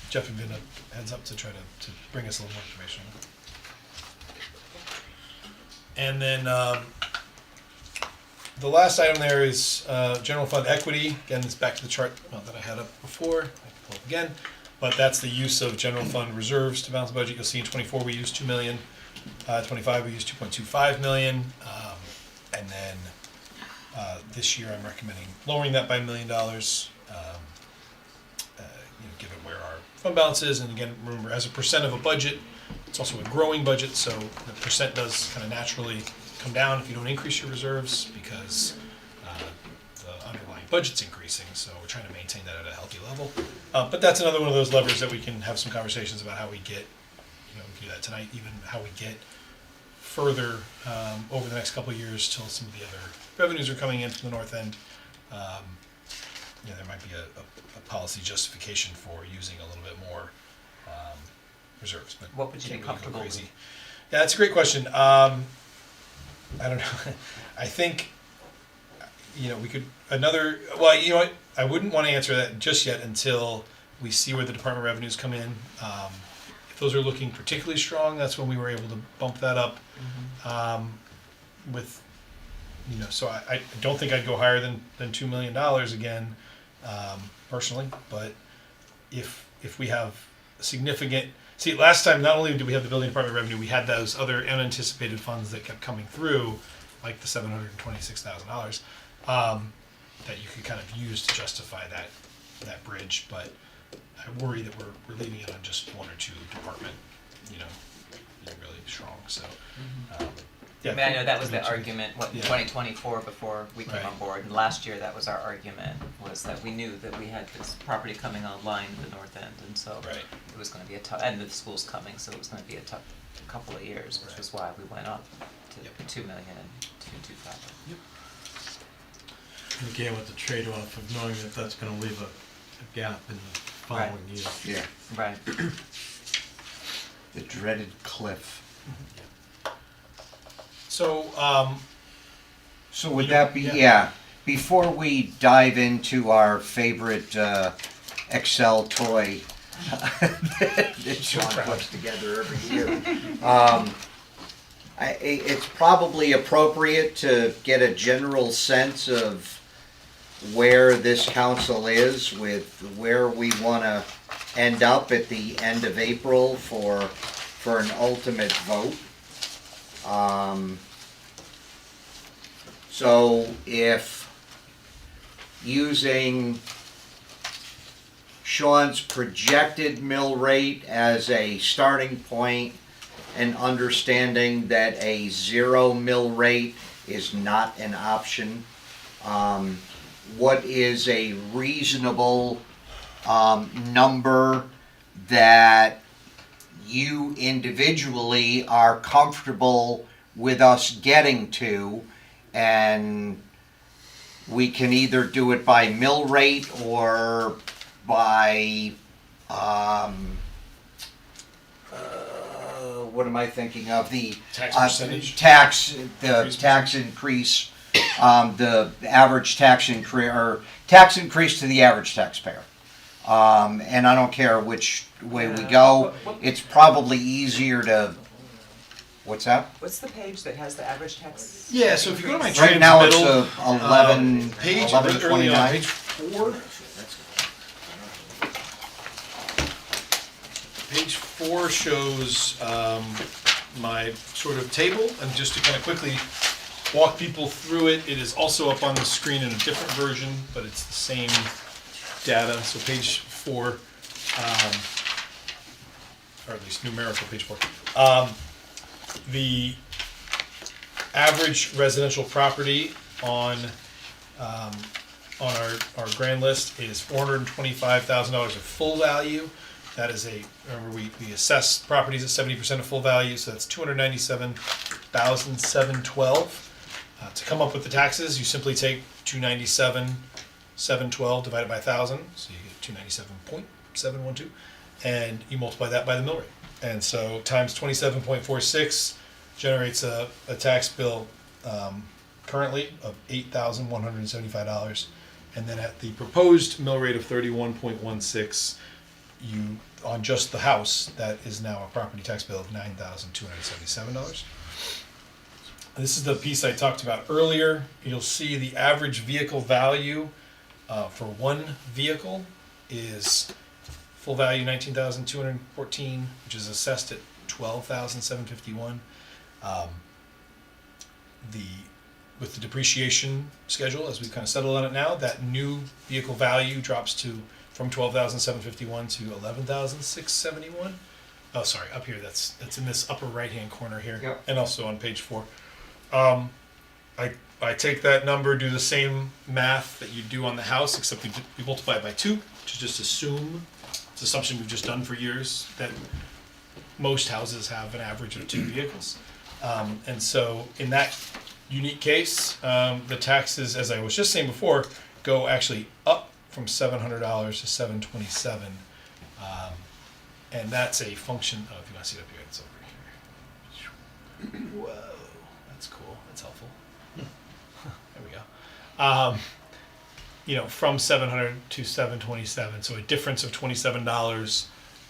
Jeff and Vin a heads up to try to bring us a little more information. And then the last item there is general fund equity. Again, it's back to the chart that I had up before. I can pull it again. But that's the use of general fund reserves to balance the budget. You'll see in 24 we used 2 million. 25 we used 2.25 million. And then this year I'm recommending lowering that by $1 million. Given where our fund balance is, and again, remember, as a percent of a budget, it's also a growing budget, so the percent does kind of naturally come down if you don't increase your reserves, because the underlying budget's increasing, so we're trying to maintain that at a healthy level. But that's another one of those levers that we can have some conversations about how we get, we can do that tonight, even how we get further over the next couple of years till some of the other revenues are coming in from the north end. There might be a policy justification for using a little bit more reserves. But What would you be can't really go comfortable crazy. with? Yeah, that's a great question. I don't know. I think we could well, you know what? I wouldn't want to answer that just yet until we see where the Department of Revenues come in. If those are looking particularly strong, that's when we were able to bump that up. With so I don't think I'd go higher than $2 million again, personally. But if we have significant, last time not only did we have the building department revenue, we had those other unanticipated funds that kept coming through, like the $726,000 that you could kind of use to justify that bridge. But I worry that we're leaving it on just one or two department, being really strong. So. I mean, I know that was the maybe two. argument, Yeah. 2024 before we came Right. on board, and last year that was our argument, was that we knew that we had this property coming online in the north end, and so Right. it was gonna be a tough, and the school's coming, so it was gonna be a tough couple of years, which Right. was why we went up to Yep. 2 million and 225. And again, with the trade-off of knowing that that's gonna leave a gap in the following year. Yeah, Right. the dreaded cliff. So, So would that be, before we dive into our favorite Excel toy that Sean puts together every year, it's probably appropriate to get a general sense of where this council is with where we want to end up at the end of April for an ultimate vote. So if using Sean's projected mill rate as a starting point and understanding that a 0 mill rate is not an option. What is a reasonable number that you individually are comfortable with us getting to, and we can either do it by mill rate or by what am I thinking of? The Tax percentage? tax increase, the average tax increase, or tax increase to the average taxpayer. And I don't care which way we go. It's probably easier to. What's that? What's the page that has the average tax? Yeah, so if you go to my Right now it's transmittal, 11, page, 1129. early on, page 4. Page 4 shows my sort of table, and just to kind of quickly walk people through it, it is also up on the screen in a different version, but it's the same data. So page 4, or at least numerical page 4. The average residential property on our grand list is $425,000 of full value. That is remember we assess properties at 70% of full value, so that's $297,712. To come up with the taxes, you simply take $297,712 divided by 1,000, so you get 297.712, and you multiply that by the mill rate. And so times 27.46 generates a tax bill currently of $8,175. And then at the proposed mill rate of 31.16, you, on just the house, that is now a property tax bill of $9,277. This is the piece I talked about earlier. You'll see the average vehicle value for one vehicle is full value $19,214, which is assessed at $12,751. With the depreciation schedule, as we've kind of settled on it now, that new vehicle value drops from $12,751 to $11,671. Oh, sorry, up here. That's in this upper right-hand corner here, Yep. and also on page 4. I take that number, do the same math that you do on the house, except we multiply it by 2, to just assume. It's an assumption we've just done for years that most houses have an average of 2 vehicles. And so in that unique case, the taxes, as I was just saying before, go actually up from $700 to $727. And that's a function of, if you want to see it up here, it's over here. Whoa, that's cool. That's helpful. There we go. From 700 to 727, so a difference of $27,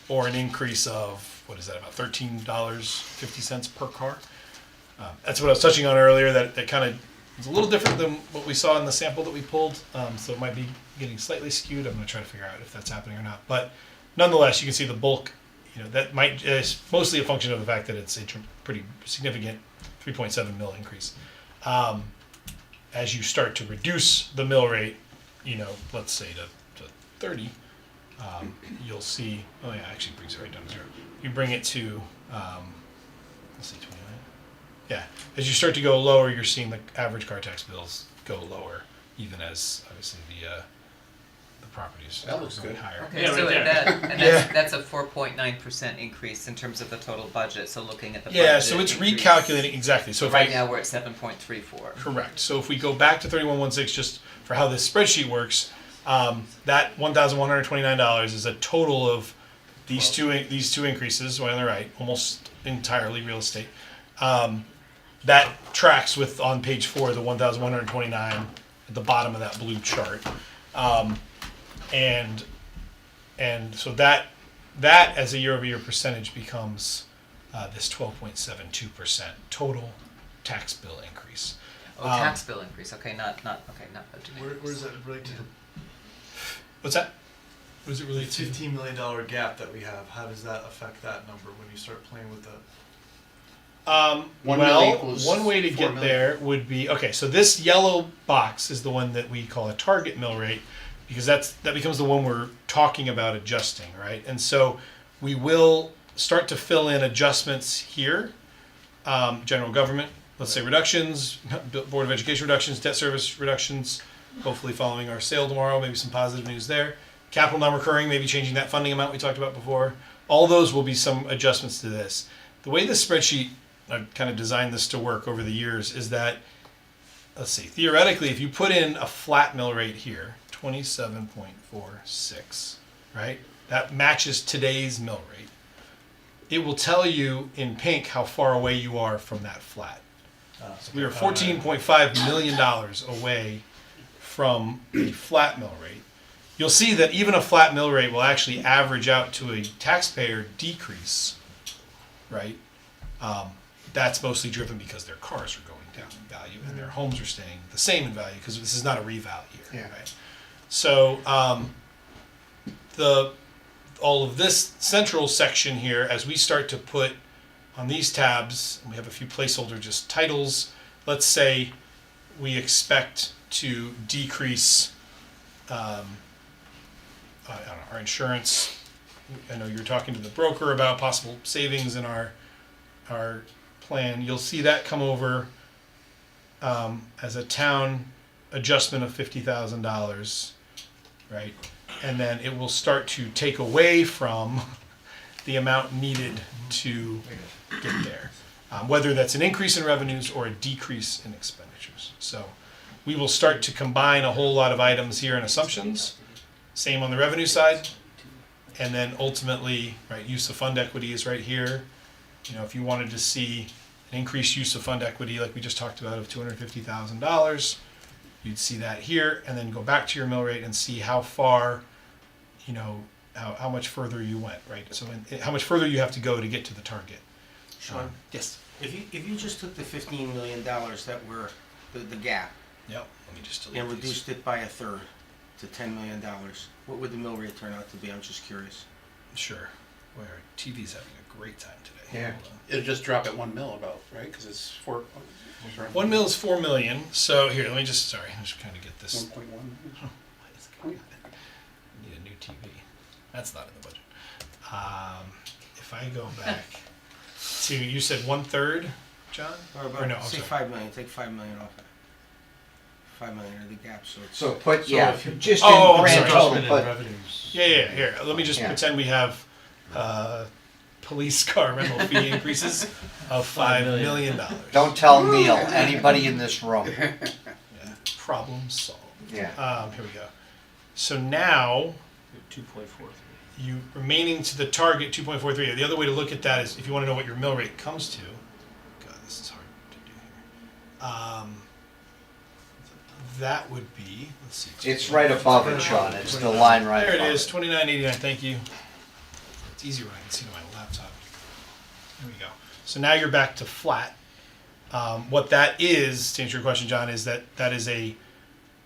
or an increase of, what is that, about $13.50 per car. That's what I was touching on earlier, that kind of is a little different than what we saw in the sample that we pulled, so it might be getting slightly skewed. I'm going to try to figure out if that's happening or not. But nonetheless, you can see the bulk, that is mostly a function of the fact that it's a pretty significant 3.7 mil increase. As you start to reduce the mill rate, let's say to 30, you'll see, actually it brings it right down to 0. You bring it to, let's see, 29. Yeah, as you start to go lower, you're seeing the average car tax bills go lower, even as obviously the properties That looks going good. higher. Okay, Yeah, so right that's a 4.9% increase in terms of the total budget, so looking at the budget. Yeah, so it's increase. recalculating exactly. So if Right now, we're at 7.34. correct. So if we go back to 3116, just for how this spreadsheet works, that $1,129 is a total of these two increases. On the right, almost entirely real estate. That tracks with, on page 4, the 1,129 at the bottom of that blue chart, and so that as a year-over-year percentage becomes this 12.72% total tax bill increase. Oh, tax bill increase, okay, not budget increase. Where does that relate to? What's that? What does it The relate to? $15 million gap that we have, how does that affect that number when you start playing with that? 1 mil equals one way to 4 get million. there would be, okay, so this yellow box is the one that we call a target mill rate, because that becomes the one we're talking about adjusting, right? And so we will start to fill in adjustments here. General government, let's say reductions, Board of Education reductions, debt service reductions, hopefully following our sale tomorrow, maybe some positive news there. Capital non-recurring, maybe changing that funding amount we talked about before. All those will be some adjustments to this. The way this spreadsheet, I've kind of designed this to work over the years, is that, let's see, theoretically, if you put in a flat mill rate here, 27.46, right? That matches today's mill rate. It will tell you in pink how far away you are from that flat. So we are $14.5 million away from a flat mill rate. You'll see that even a flat mill rate will actually average out to a taxpayer decrease, right? That's mostly driven because their cars are going down in value and their homes are staying the same in value because this is not a reval year, right? So all of this central section here, as we start to put on these tabs, and we have a few placeholder just titles, let's say we expect to decrease I don't know, our insurance. I know you're talking to the broker about possible savings in our plan. You'll see that come over as a town adjustment of $50,000, right? And then it will start to take away from the amount needed to get there, whether that's an increase in revenues or a decrease in expenditures. So we will start to combine a whole lot of items here and assumptions. Same on the revenue side, and then ultimately, right, use of fund equity is right here. You know, if you wanted to see an increased use of fund equity, like we just talked about, of $250,000, you'd see that here, and then go back to your mill rate and see how far, you know, how much further you went, right? So how much further you have to go to get to the target. Sean, Yes. if you just took the $15 million that were the gap Yep. Let me just delete and these. reduced it by a third to $10 million, what would the mill rate turn out to be? I'm just curious. Sure. Boy, our TV's having a great time today. Yeah. Hold on. It'll just drop at 1 mil about, right? Because it's 4. 1 mil is 4 million. So here, let me just kind of get this. 1.1. I need a new TV. That's not in the budget. If I go back to, you said 1/3, John? Or about, Or no, I'm say sorry. $5 million. Take $5 million off it. $5 million are the gap, so it's. So put, So yeah, if you- just Oh, in I'm grand sorry. total, Adjustment in put, revenues. Yeah, here. Let me just Yeah. pretend we have police car rental fee increases of $5 million. don't tell Neil, anybody in this room. Yeah. Problem solved. Yeah. Here we go. So now, 2.43. you remaining to the target 2.43. The other way to look at that is if you want to know what your mill rate comes to. God, this is hard to do here. That would be, let's see. It's right above it, Sean, it's the line right There above it is, 29.89. Thank you. It's easier when I can see my laptop. There we go. So now you're back to flat. What that is, to answer your question, John, is that is a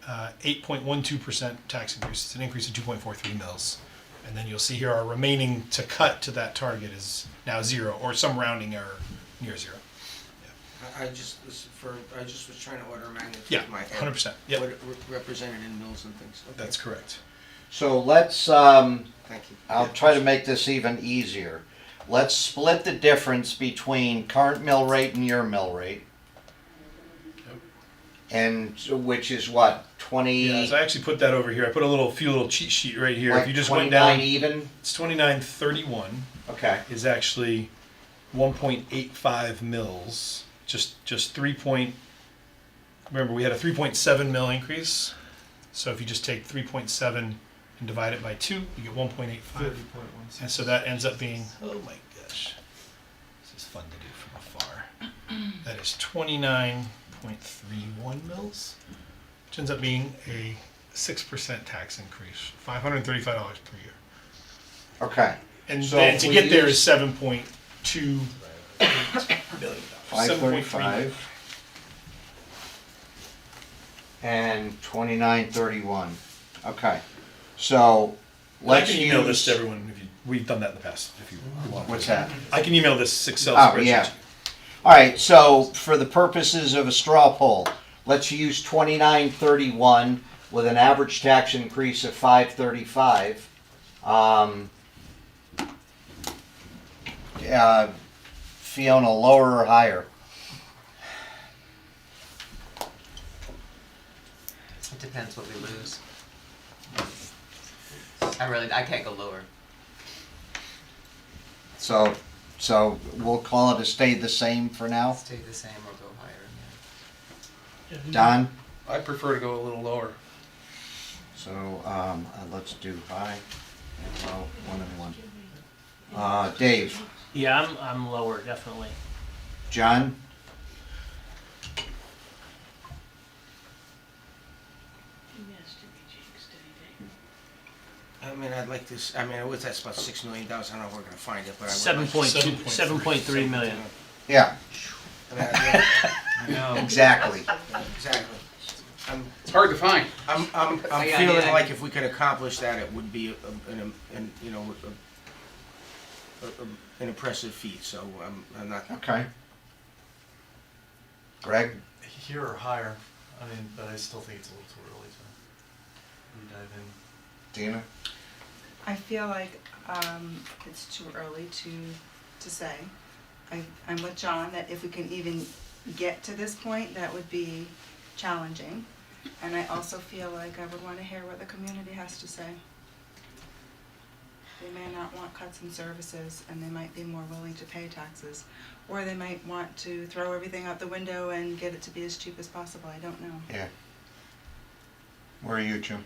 8.12% tax increase. It's an increase of 2.43 mils. And then you'll see here our remaining to cut to that target is now 0, or some rounding error near 0. I just was trying to order of magnitude Yeah, in my head. 100%. Yep. What it represented in mills and things. Okay. That's correct. So let's, Thank you. I'll try to make this even easier. Let's split the difference between current mill rate and your mill rate. And which is what, 20, Yeah, so I actually put that over here. I put a few little cheat sheet right here. like If you just went 29 down, even? it's 29.31 Okay, is actually 1.85 mils. Just 3 point. Remember, we had a 3.7 mil increase. So if you just take 3.7 and divide it by 2, you get 1.85. 30.16. And so that ends up being, oh my gosh, this is fun to do from afar. That is 29.31 mils, which ends up being a 6% tax increase, $535 per year. okay. And So then if to we get there use- is $7.2 billion. 535 and 2931. Okay, so I let's can email this use. to everyone. We've done that in the past. If you want. What's that? I can email this Excel Oh, spreadsheet. yeah. to you. All right, so for the purposes of a straw poll, let's use 2931 with an average tax increase of 535. Fiona, lower or higher? It depends what we lose. I can't go lower. So we'll call it a stay the same for now? Stay the same or go higher, yeah. Don? I prefer to go a little lower. So, let's do high and low, 1 and 1. Dave? Yeah, I'm lower, definitely. John? I mean, I'd like this, I mean, what's that, about $6 million, I don't know if we're gonna find it, but I would. 7.3 million. Yeah, I mean, I'd I know. exactly. Exactly. It's hard to find. I'm Yeah, feeling yeah. like if we could accomplish that, it would be an impressive feat, so I'm not. Okay. Greg? Here or higher, I mean, but I still think it's a little too early to dive in. Dina? I feel like it's too early to say. I'm with John that if we can even get to this point, that would be challenging. And I also feel like I would want to hear what the community has to say. They may not want cuts in services and they might be more willing to pay taxes. Or they might want to throw everything out the window and get it to be as cheap as possible. I don't know. Yeah. Where are you, Jim?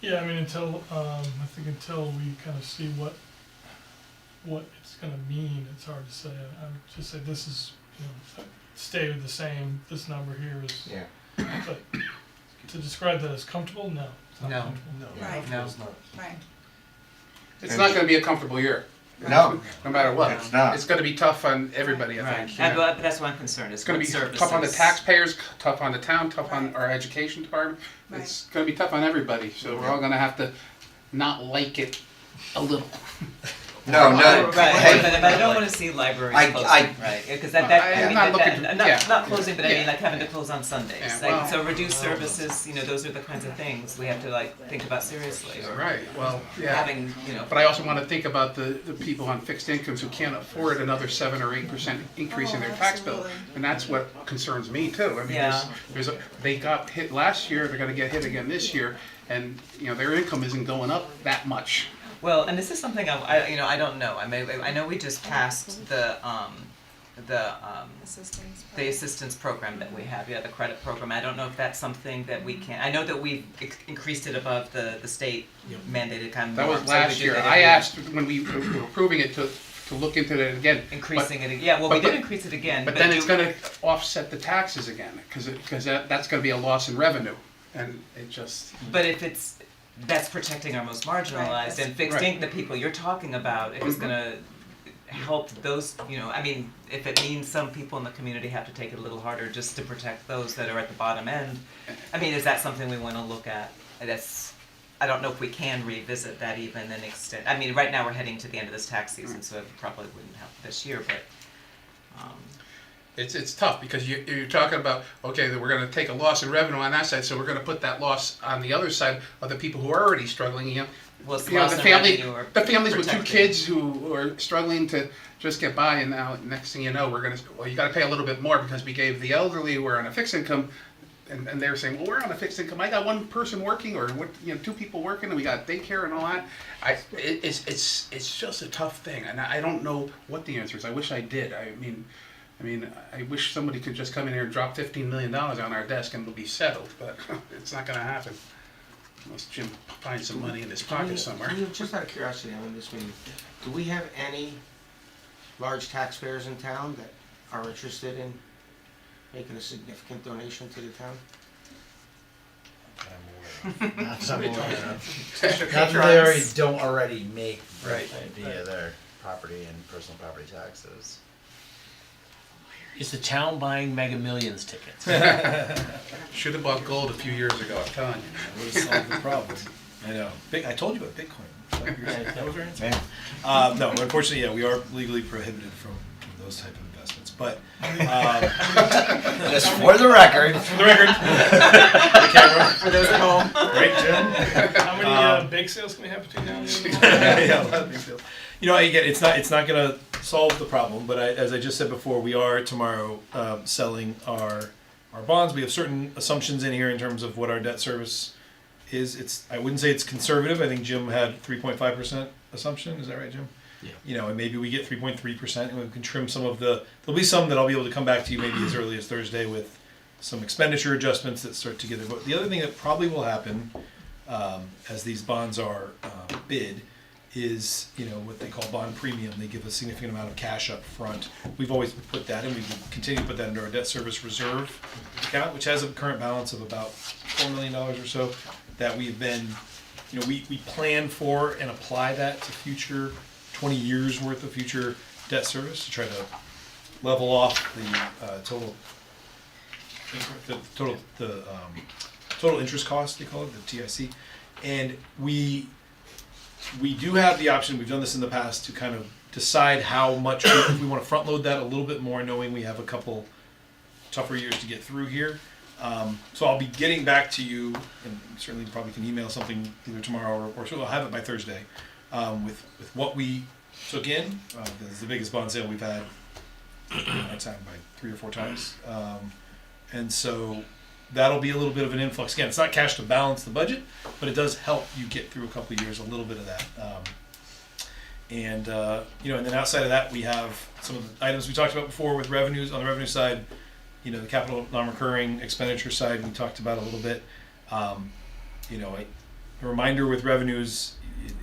Yeah, I mean, until we kind of see what it's gonna mean, it's hard to say. I would just say this is, stay the same, this number here is. Yeah. But to describe that as comfortable, no, it's not No. comfortable. Right. No. It's not. Right. It's not gonna be a comfortable year. No. No matter what. It's not. It's gonna be tough on everybody, I Right, think. and that's one concern, is It's gonna what be services. tough on the taxpayers, tough on the town, tough on Right. our education department. Right. It's gonna be tough on everybody, so we're all gonna have to not like it a little. No, no. Right, Hey, but I don't wanna see libraries I- closing, I- right, because that, not looking to- yeah. not closing, but I Yeah. mean, like having to close on Sundays. Yeah, Like, well- so reduced services, those are the kinds of things we have to think about seriously, or Right, well, yeah. having, But I also wanna think about the people on fixed incomes who can't afford another 7 or 8% increase in their tax bill. absolutely. And that's what concerns me too. I mean, Yeah. they got hit last year, they're gonna get hit again this year, and, their income isn't going up that much. Well, and this is something I don't know. I know we just passed the Assistance. assistance program that we have, the credit program. I don't know if that's something that we can. I know that we've increased it above the state mandated kind of That was norm, so we last do year. that I every year. asked when we were approving it to look into it again. Increasing But- it, yeah. Well, we but- did increase it again, But then it's gonna offset the taxes again, because that's gonna be a loss in revenue, and it just. But if that's protecting our most marginalized, Right, and fixed right. income, the people you're talking about, if it's gonna help those, I mean, if it means some people in the community have to take it a little harder just to protect those that are at the bottom end, I mean, is that something we wanna look at? I don't know if we can revisit that even and extend, I mean, right now we're heading to the end of this tax season, so it probably wouldn't happen this year, but, It's tough, because you're talking about, okay, that we're gonna take a loss in revenue on that side, so we're gonna put that loss on the other side of the people who are already struggling, well, it's the loss in families revenue or with 2 protecting. kids who are struggling to just get by, and now, next thing you know, you gotta pay a little bit more because we gave the elderly who are on a fixed income, and they're saying, well, we're on a fixed income, I got 1 person working, or 2 people working, and we got daycare and all that. It's just a tough thing, and I don't know what the answer is. I wish I did. I mean, I wish somebody could just come in here and drop $15 million on our desk and it'll be settled, but it's not gonna happen. Unless Jim finds some money in his pocket somewhere. Just out of curiosity, do we have any large taxpayers in town that are interested in making a significant donation to the town? Not something Somebody like told that. me. Not that they already don't already make Right. via their property and personal property taxes. Is the town buying Mega Millions tickets? Should have bought gold a few years ago, I'm telling you. Would have solved the problem. I know. I told you about Bitcoin. That was our answer. Man. No, unfortunately, yeah, we are legally prohibited from those type of investments. But Just for the record. for the record, the camera, For those at home. right, Jim? How many bake sales can we have between now and then? Yeah, a lot of big deals. Again, it's not gonna solve the problem, but as I just said before, we are tomorrow selling our bonds. We have certain assumptions in here in terms of what our debt service is. I wouldn't say it's conservative. I think Jim had 3.5% assumption. Is that right, Jim? Yeah. You know, and maybe we get 3.3%, and we can trim some of the. There'll be some that I'll be able to come back to you maybe as early as Thursday with some expenditure adjustments that start to get there. But the other thing that probably will happen as these bonds are bid is, you know, what they call bond premium. They give a significant amount of cash up front. We've always put that in. We can continue to put that into our debt service reserve account, which has a current balance of about $4 million or so that we've been, you know, we plan for and apply that to future 20 years worth of future debt service to try to level off the total interest cost, they call it, the TIC. And we do have the option, we've done this in the past, to kind of decide how much, if we want to front load that a little bit more, knowing we have a couple tougher years to get through here. So I'll be getting back to you, and certainly probably can email something either tomorrow or so I'll have it by Thursday, with what we took in. This is the biggest bond sale we've had by 3 or 4 times. And so that'll be a little bit of an influx. Again, it's not cash to balance the budget, but it does help you get through a couple of years, a little bit of that. And then outside of that, we have some of the items we talked about before with revenues. On the revenue side, you know, the capital non-recurring expenditure side, we talked about a little bit. A reminder with revenues,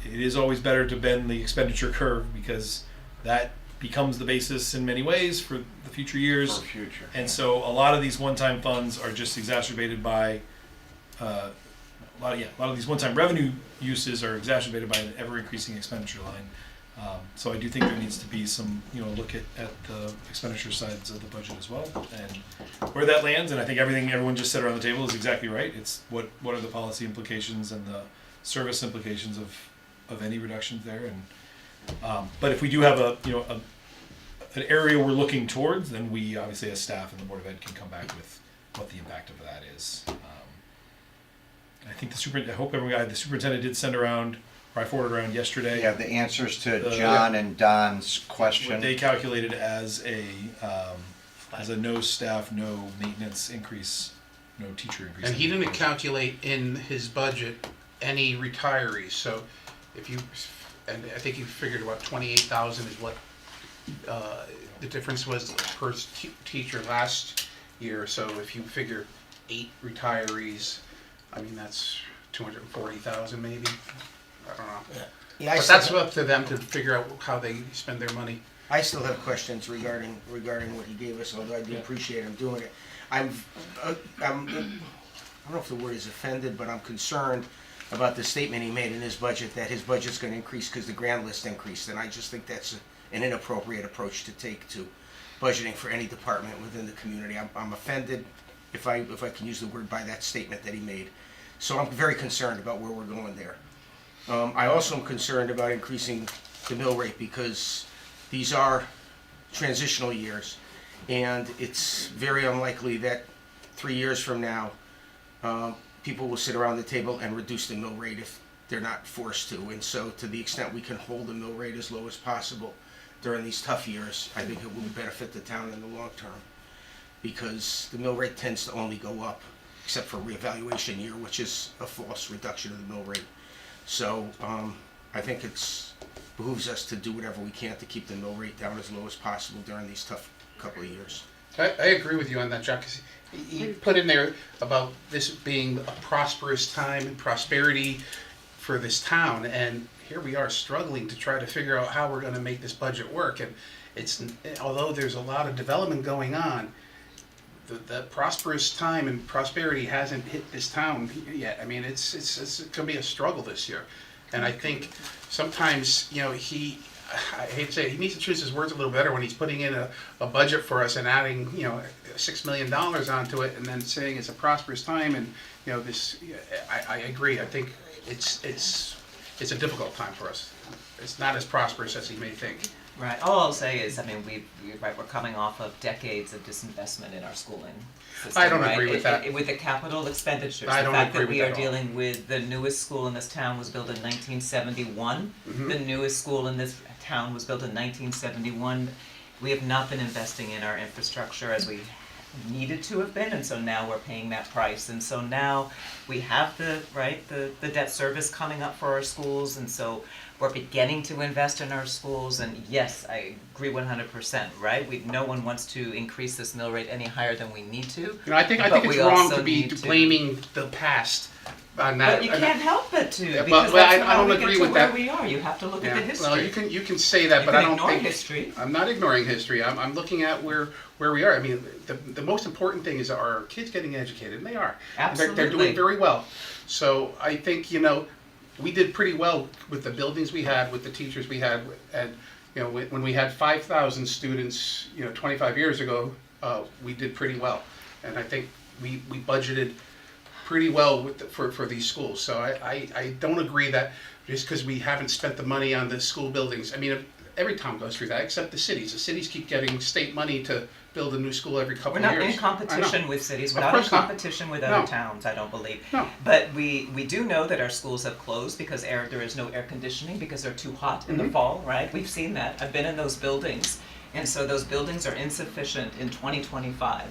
it is always better to bend the expenditure curve because that becomes the basis in many ways for the future years. For future. And so a lot of these one-time funds are just exacerbated by a lot of these one-time revenue uses are exacerbated by an ever-increasing expenditure line. So I do think there needs to be some, look at the expenditure sides of the budget as well, and where that lands. And I think everyone just said around the table is exactly right. It's what are the policy implications and the service implications of any reductions there. And but if we do have an area we're looking towards, then we obviously as staff and the Board of Ed can come back with what the impact of that is. I think the superintendent did send around, or I forwarded around yesterday. Yeah, the answers to John and Don's question. What they calculated as a no staff, no maintenance increase, no teacher increase. And he didn't calculate in his budget any retirees, so and I think he figured about 28,000 is what the difference was per teacher last year. So if you figure 8 retirees, I mean that's 240,000 maybe. I don't know. Yeah, but that's up to them to figure out how they spend their money. I still have questions regarding what he gave us, although I do appreciate him doing it. I don't know if the word is offended, but I'm concerned about the statement he made in his budget that his budget's going to increase because the grand list increased, and I just think that's an inappropriate approach to take to budgeting for any department within the community. I'm offended, if I can use the word, by that statement that he made. So I'm very concerned about where we're going there. I also am concerned about increasing the mill rate because these are transitional years, and it's very unlikely that 3 years from now people will sit around the table and reduce the mill rate if they're not forced to. And so to the extent we can hold the mill rate as low as possible during these tough years, I think it will benefit the town in the long term, because the mill rate tends to only go up except for reevaluation year, which is a false reduction of the mill rate. So I think it behooves us to do whatever we can to keep the mill rate down as low as possible during these tough couple of years. I agree with you on that, John, because he put in there about this being a prosperous time and prosperity for this town, and here we are struggling to try to figure out how we're going to make this budget work. And although there's a lot of development going on, the prosperous time and prosperity hasn't hit this town yet. I mean, it's going to be a struggle this year, and I think sometimes I hate to say it, he needs to choose his words a little better when he's putting in a budget for us and adding $6 million onto it and then saying it's a prosperous time and this. I agree. I think it's a difficult time for us. It's not as prosperous as he may think. Right. All I'll say is, I mean, we're coming off of decades of disinvestment in our schooling system. I don't agree with that. With the capital expenditures, I don't the fact agree that we with are that dealing with the newest school in this town was built in 1971. Mm-hmm. The newest school in this town was built in 1971. We have not been investing in our infrastructure as we needed to have been, and so now we're paying that price. And so now we have the debt service coming up for our schools, and so we're beginning to invest in our schools. And yes, I agree 100%, right? No one wants to increase this mill rate any higher than we need to. You know, I think but it's we wrong also to be need to- blaming the past on that. But you can't help but to, Yeah, because but that's I how don't we agree get to with where that. we are. You have to look at the history. Well, you can say that, You but can I don't ignore think history. I'm not ignoring history. I'm looking at where we are. I mean, the most important thing is, are our kids getting educated? And they are. Absolutely. They're doing very well. So I think, we did pretty well with the buildings we had, with the teachers we had, and when we had 5,000 students, 25 years ago, we did pretty well. And I think we budgeted pretty well for these schools. So I don't agree that just because we haven't spent the money on the school buildings. I mean, every town goes through that, except the cities. The cities keep getting state money to build a new school every couple We're of not years. in competition with cities, we're Of not in course not. competition with No. other towns, I don't believe. No. But we do know that our schools have closed because there is no air conditioning because they're too hot in the fall, right? We've seen that, I've been in those buildings, and so those buildings are insufficient in 2025.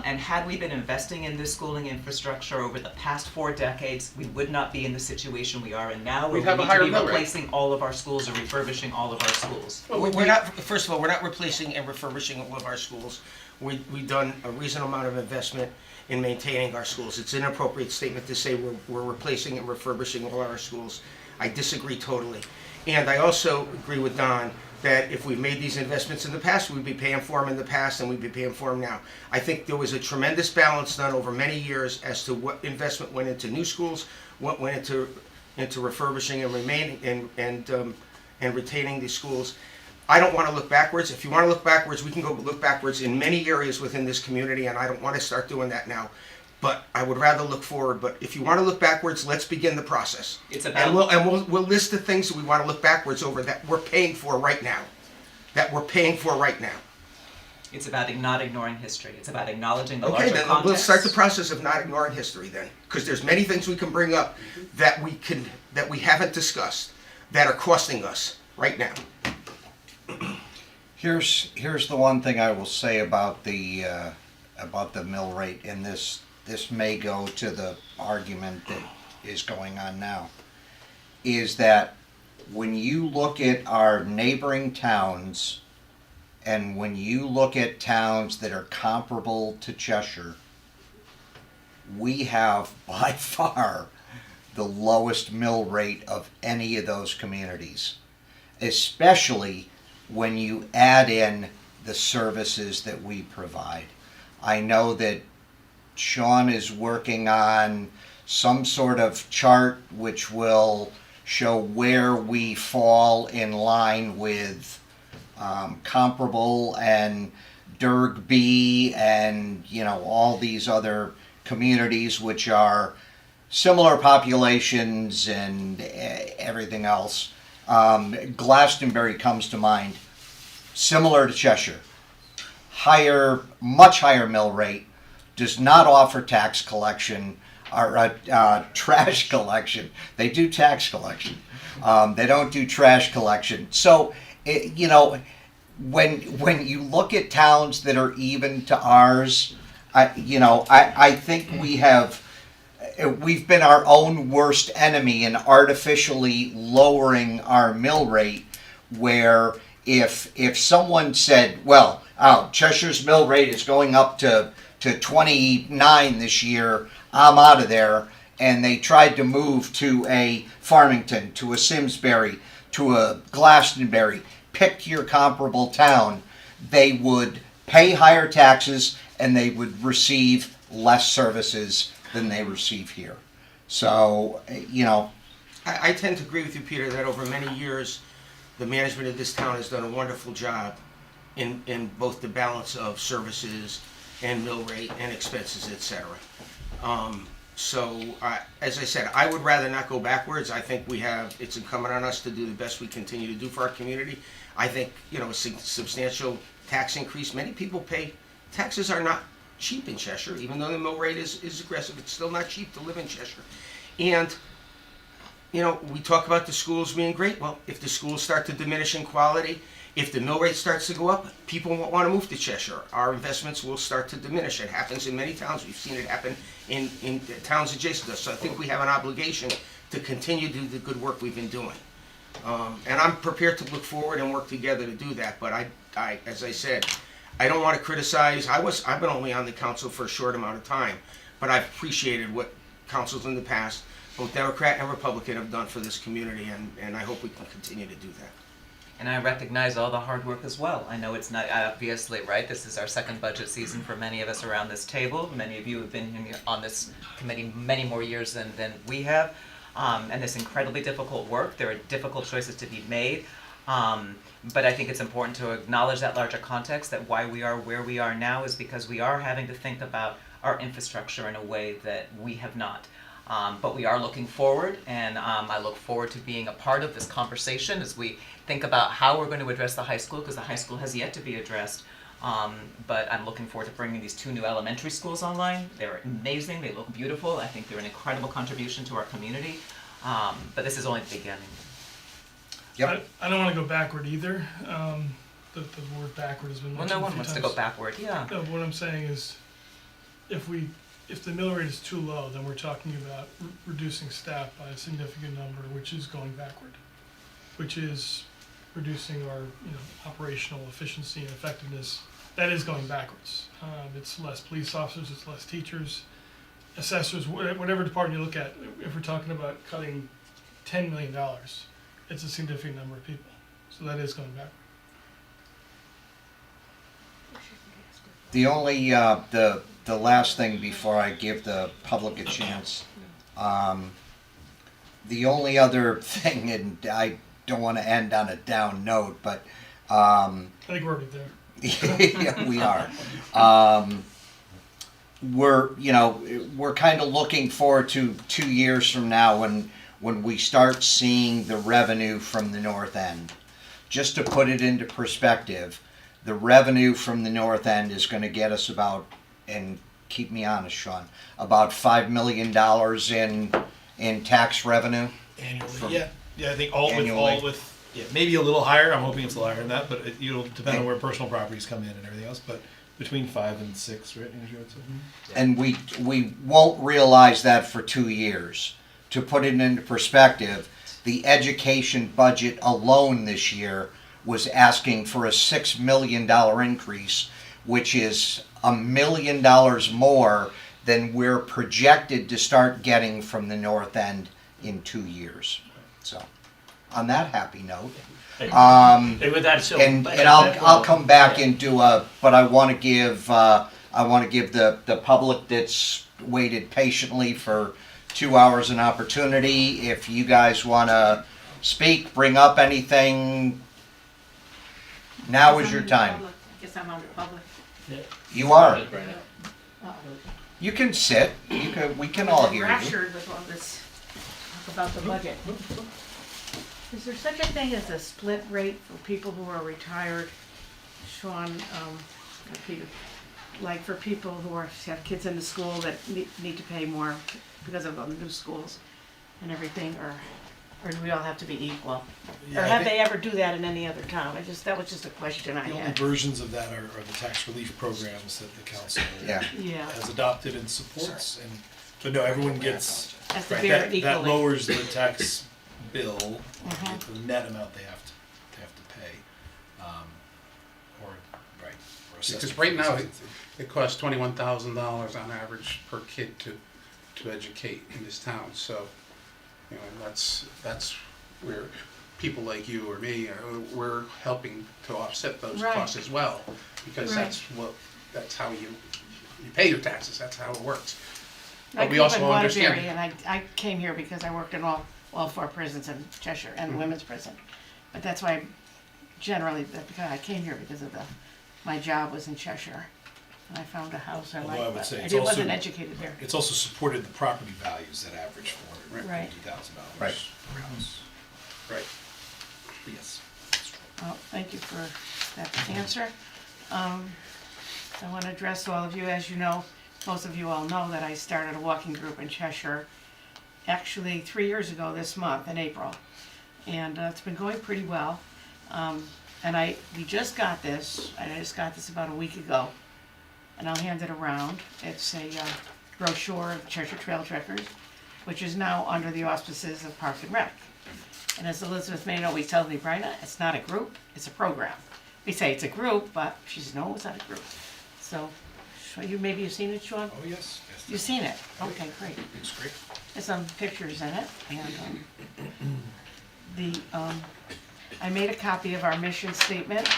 And had we been investing in this schooling infrastructure over the past 4 decades, we would not be in the situation we are in now, where We'd we have a need higher to be mill rate. replacing all of our schools or refurbishing all of our schools. We're not, first of all, we're not replacing and refurbishing all of our schools. We've done a reasonable amount of investment in maintaining our schools. It's an inappropriate statement to say we're replacing and refurbishing all our schools. I disagree totally. And I also agree with Don that if we made these investments in the past, we'd be paying for them in the past and we'd be paying for them now. I think there was a tremendous balance done over many years as to what investment went into new schools, what went into refurbishing and remaining and retaining these schools. I don't want to look backwards. If you want to look backwards, we can go look backwards in many areas within this community, and I don't want to start doing that now. But I would rather look forward. But if you want to look backwards, let's begin the process. It's about And we'll list the things that we want to look backwards over that we're paying for right now. It's about not ignoring history. It's about acknowledging the Okay, larger then context. we'll start the process of not ignoring history then, because there's many things we can bring up that we haven't discussed that are costing us right now. Here's the one thing I will say about the mill rate, and this may go to the argument that is going on now, is that when you look at our neighboring towns and when you look at towns that are comparable to Cheshire, we have by far the lowest mill rate of any of those communities, especially when you add in the services that we provide. I know that Sean is working on some sort of chart which will show where we fall in line with comparable and Durg B and all these other communities which are similar populations and everything else. Glastonbury comes to mind, similar to Cheshire. Much higher mill rate, does not offer tax collection or trash collection. They do tax collection. They don't do trash collection. So, when you look at towns that are even to ours, I think we've been our own worst enemy in artificially lowering our mill rate, where if someone said, well, Cheshire's mill rate is going up to 29 this year, I'm out of there, and they tried to move to a Farmington, to a Simsbury, to a Glastonbury, pick your comparable town, they would pay higher taxes and they would receive less services than they receive here. So, I tend to agree with you, Peter, that over many years, the management of this town has done a wonderful job in both the balance of services and mill rate and expenses, etc. As I said, I would rather not go backwards. I think it's incumbent on us to do the best we continue to do for our community. I think, a substantial tax increase, many people pay, taxes are not cheap in Cheshire, even though the mill rate is aggressive, it's still not cheap to live in Cheshire. And you know, we talk about the schools being great. Well, if the schools start to diminish in quality, if the mill rate starts to go up, people won't want to move to Cheshire. Our investments will start to diminish. It happens in many towns. We've seen it happen in towns adjacent to us. So I think we have an obligation to continue to do the good work we've been doing. And I'm prepared to look forward and work together to do that. But I as I said, I don't want to criticize. I've been only on the council for a short amount of time, but I've appreciated what councils in the past, both Democrat and Republican, have done for this community, and I hope we can continue to do that. And I recognize all the hard work as well. I know it's not obviously, right? This is our second budget season for many of us around this table. Many of you have been here on this committee many more years than we have. And this incredibly difficult work. There are difficult choices to be made. But I think it's important to acknowledge that larger context, that why we are where we are now is because we are having to think about our infrastructure in a way that we have not. But we are looking forward, and I look forward to being a part of this conversation as we think about how we're going to address the high school, because the high school has yet to be addressed. But I'm looking forward to bringing these 2 new elementary schools online. They're amazing, they look beautiful, I think they're an incredible contribution to our community. But this is only the beginning. Yep. I don't wanna go backward either, the word backward has been Well, mentioned no a one few wants to times. go backward, yeah. No, what I'm saying is, if the mill rate is too low, then we're talking about reducing staff by a significant number, which is going backward, which is reducing our, operational efficiency and effectiveness. That is going backwards. It's less police officers, it's less teachers, assessors, whatever department you look at. If we're talking about cutting $10 million, it's a significant number of people. So that is going backward. The only, the last thing before I give the public a chance, the only other thing, and I don't want to end on a down note, but I think we're already there. yeah, we are. We're kind of looking forward to 2 years from now when we start seeing the revenue from the north end. Just to put it into perspective, the revenue from the north end is going to get us about, and keep me honest, Sean, about $5 million in tax revenue. Annually, yeah, I think all Annually. with, maybe a little higher, I'm hoping it's a little higher than that, but it'll depend on where personal properties come in and everything else, but between 5 and 6, right, Andrew, I'd say? And we won't realize that for 2 years. To put it into perspective, the education budget alone this year was asking for a $6 million increase, which is $1 million more than we're projected to start getting from the north end in 2 years. So, on that happy note, And with that, so. and I'll come back and do but I want to give the public that's waited patiently for 2 hours an opportunity. If you guys want to speak, bring up anything, now is your time. I guess I'm on the public. You are. You can sit. We can all hear you. Raptured with all this talk about the budget. Is there such a thing as a split rate for people who are retired? Sean, Peter, like for people who have kids in the school that need to pay more because of the new schools and everything, or do we all have to be equal? Yeah, Or I have think they ever do that in any other town? That was just a question I the only had. versions of that are the tax relief programs that the council Yeah. Yeah. has adopted and supports, but no, everyone gets, Has to right, bear that, it that equally. lowers the tax bill, Mhm. the net amount they have to pay, or assessment. Because right now, it costs $21,000 on average per kid to educate in this town, so, that's where people like you or me, we're helping to offset those Right. costs as well, because Right. that's how you pay your taxes, that's how it works. I But we grew up also in understand. Waterbury, and I came here because I worked in all 4 prisons in Cheshire and the women's prison. But that's why generally, because I came here because of my job was in Cheshire. And I found a house I Although I liked, would but say I it's wasn't also- educated there. It's also supported the property values that average Right. $450,000 Right. per house. Right. Yes. Well, thank you for that answer. I want to address all of you. As you know, most of you all know that I started a walking group in Cheshire actually 3 years ago this month in April, and it's been going pretty well. And we just got this. I just got this about a week ago, and I'll hand it around. It's a brochure of Cheshire Trail Trekkers, which is now under the auspices of Park and Rec. And as Elizabeth Main always tells me, Bryna, it's not a group, it's a program. We say it's a group, but she says, no, it's not a group. So, maybe you've seen it, Sean? Oh, yes. You've seen it? Okay, great. It's great. There's some pictures in it, and I made a copy of our mission statement,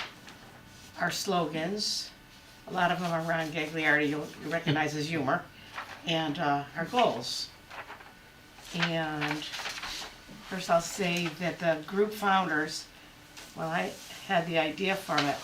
our slogans. A lot of them are Ron Gagliardi, you'll recognize his humor, and our goals. And first I'll say that the group founders, well, I had the idea from it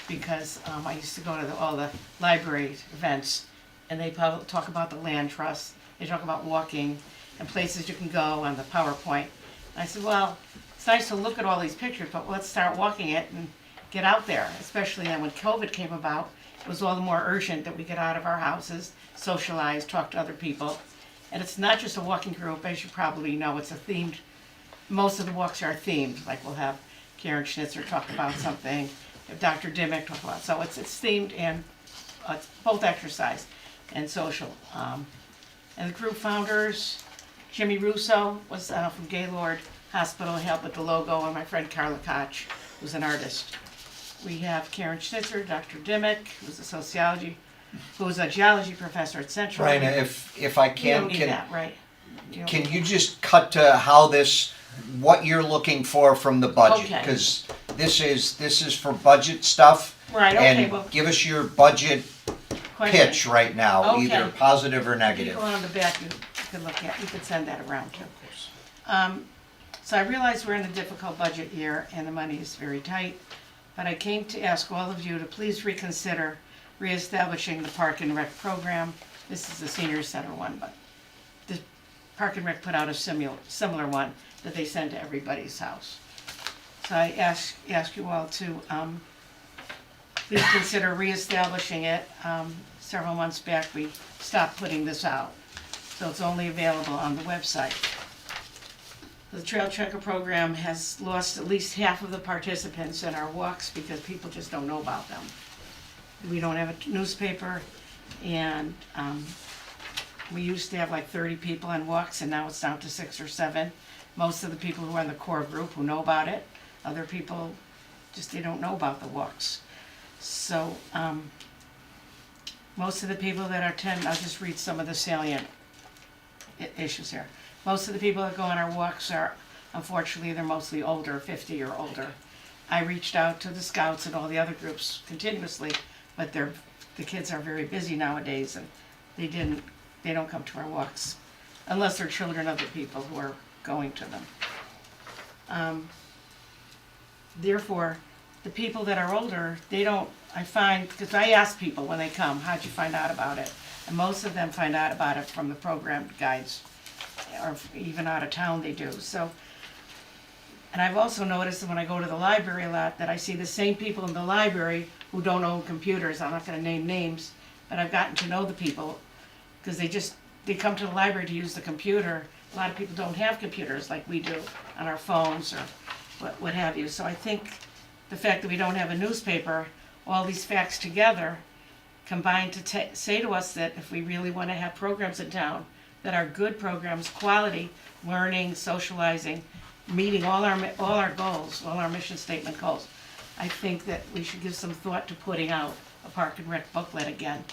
because I used to go to all the library events, and they talk about the land trust, they talk about walking and places you can go on the PowerPoint. And I said, well, it's nice to look at all these pictures, but let's start walking it and get out there, especially then when COVID came about. It was all the more urgent that we get out of our houses, socialize, talk to other people. And it's not just a walking group, as you probably know, it's a themed, most of the walks are themed, like we'll have Karen Schnitzer talk about something, Dr. Dimmick talk about, so it's themed and it's both exercise and social. And the group founders, Jimmy Russo was from Gaylord Hospital, helped with the logo, and my friend Carla Koch, who's an artist. We have Karen Schnitzer, Dr. Dimmick, who's who's a geology professor at Central. Bryna, if I You can, don't need that, right? can you just cut to what you're looking for from the budget? Okay. Because this is for budget stuff. Right, okay, And well, give us your budget question. pitch right now, Okay. either positive or You negative. go on the back, you can look at, you can send that around too. So I realize we're in a difficult budget year and the money is very tight, but I came to ask all of you to please reconsider reestablishing the Park and Rec program. This is the senior center one, but the Park and Rec put out a similar one that they send to everybody's house. So I ask you all to please consider reestablishing it. Several months back, we stopped putting this out, so it's only available on the website. The Trail Trekker program has lost at least half of the participants in our walks because people just don't know about them. We don't have a newspaper, and we used to have like 30 people on walks, and now it's down to 6 or 7. Most of the people who are in the core group who know about it, other people just they don't know about the walks. So most of the people that attend, I'll just read some of the salient issues here. Most of the people that go on our walks are, unfortunately, they're mostly older, 50 or older. I reached out to the scouts and all the other groups continuously, but the kids are very busy nowadays, and they don't come to our walks unless they're children of the people who are going to them. Therefore, the people that are older, I find, because I ask people when they come, how'd you find out about it? And most of them find out about it from the program guides, or even out of town they do. So, and I've also noticed that when I go to the library a lot, that I see the same people in the library who don't own computers. I'm not gonna name names, but I've gotten to know the people, because they come to the library to use the computer. A lot of people don't have computers like we do on our phones or what have you. So I think the fact that we don't have a newspaper, all these facts together combine to say to us that if we really want to have programs in town that are good programs, quality, learning, socializing, meeting all our goals, all our mission statement goals, I think that we should give some thought to putting out a Park and Rec booklet again.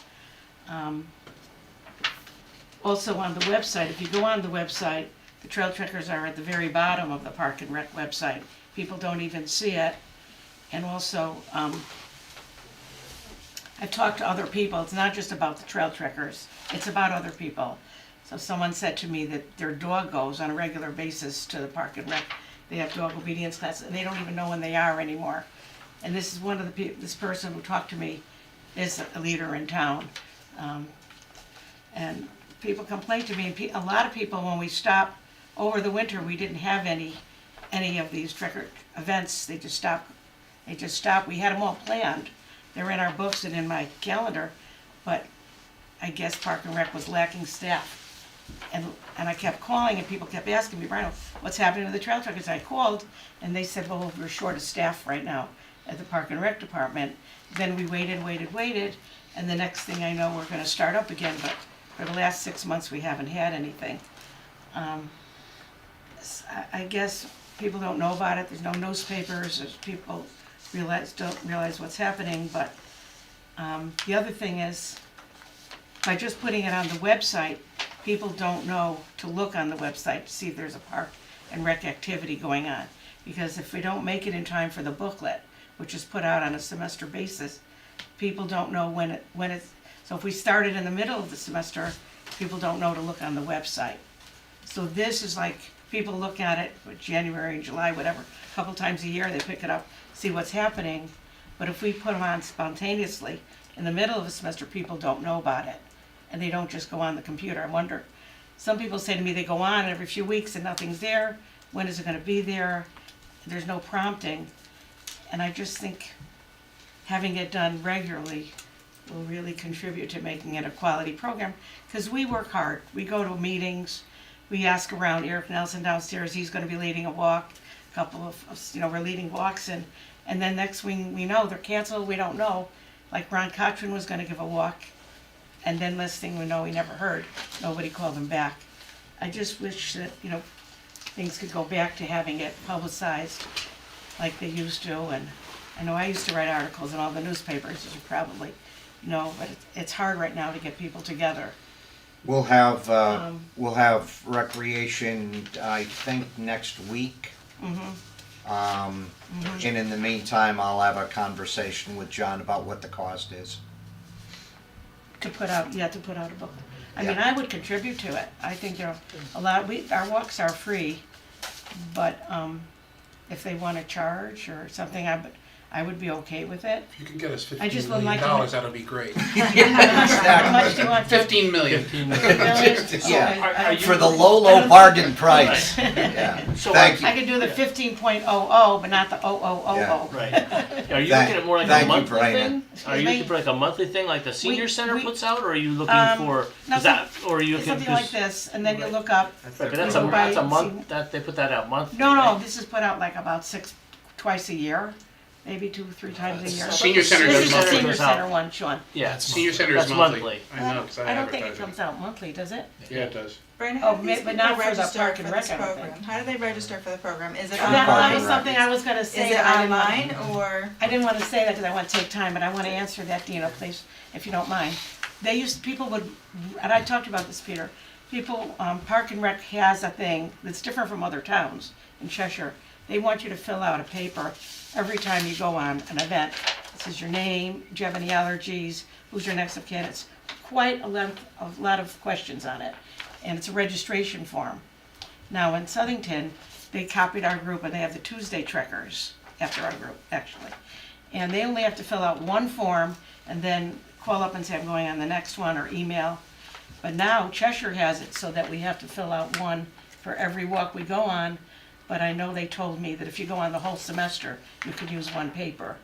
Also on the website, if you go on the website, the Trail Trekkers are at the very bottom of the Park and Rec website. People don't even see it. And also, I've talked to other people. It's not just about the Trail Trekkers. It's about other people. So someone said to me that their dog goes on a regular basis to the Park and Rec. They have dog obedience classes, and they don't even know when they are anymore. And this is one of the this person who talked to me is a leader in town. And people complain to me, and a lot of people, when we stopped over the winter, we didn't have any of these trekker events. They just stopped. We had them all planned. They're in our books and in my calendar, but I guess Park and Rec was lacking staff. And I kept calling and people kept asking me, Brian, what's happening to the trail truckers? I called and they said, well, we're short of staff right now at the Park and Rec Department. Then we waited, and the next thing I know, we're gonna start up again, but for the last 6 months, we haven't had anything. I guess people don't know about it, there's no newspapers, people don't realize what's happening, but the other thing is, by just putting it on the website, people don't know to look on the website to see if there's a park and rec activity going on. Because if we don't make it in time for the booklet, which is put out on a semester basis, people don't know when it's, so if we start it in the middle of the semester, people don't know to look on the website. So this is like, people look at it for January, July, whatever, a couple times a year, they pick it up, see what's happening. But if we put them on spontaneously, in the middle of the semester, people don't know about it. And they don't just go on the computer. I wonder, some people say to me they go on every few weeks and nothing's there. When is it gonna be there? There's no prompting. And I just think having it done regularly will really contribute to making it a quality program. Because we work hard. We go to meetings, we ask around. Eric Nelson downstairs, he's gonna be leading a walk. A couple of us, we're leading walks, and then next thing we know, they're canceled, we don't know. Like Ron Cotron was gonna give a walk, and then last thing we know, we never heard. Nobody called him back. I just wish that, things could go back to having it publicized like they used to. And I know I used to write articles in all the newspapers, as you probably know, but it's hard right now to get people together. We'll have recreation, I think, next week. And in the meantime, I'll have a conversation with John about what the cost is. To put out a book. I mean, Yeah. I would contribute to it. I think there are a lot, our walks are free, but, if they wanna charge or something, I would be okay with it. If you can get us I just $15 would million, like to- that'll be great. How much do you want? 15 million. Yeah. Are you- For the low bargain price. Yeah. So Thank I you. could do the 15.00, but not the 0000. Right. Are you Thank- looking at more like thank a you, monthly Brian. thing? Are you looking for like a monthly thing, like the senior center we- puts out, or are you looking for? no, Is that, or are you looking? Something like this, and then you look up, Right, but we that's go by a and month. see- That they put that out monthly. No, right? this is put out like about twice a year, maybe 2-3 times a year. Senior center This does is the monthly. senior center one, Sean. Yeah, Senior center that's is monthly. I know, because I I don't think it advertise comes out monthly, does it? Yeah, it does. Brian, Oh, how do these but people not for the register Park for and Rec, this I don't program? think. How do they register for the program? Is it Park That online? and was Rec. something I was gonna Is say. it that I didn't want- online or? I didn't wanna say that because I wanna take time, but I wanna answer that, Dina, please, if you don't mind. People would, and I talked about this, Peter, Park and Rec has a thing that's different from other towns in Cheshire. They want you to fill out a paper every time you go on an event. This is your name, do you have any allergies, who's your next of kin? It's quite a lot of questions on it, and it's a registration form. Now, in Southington, they copied our group, and they have the Tuesday Trekkers after our group, actually. And they only have to fill out one form, and then call up and say, I'm going on the next one, or email. But now Cheshire has it so that we have to fill out one for every walk we go on. But I know they told me that if you go on the whole semester, you could use one paper.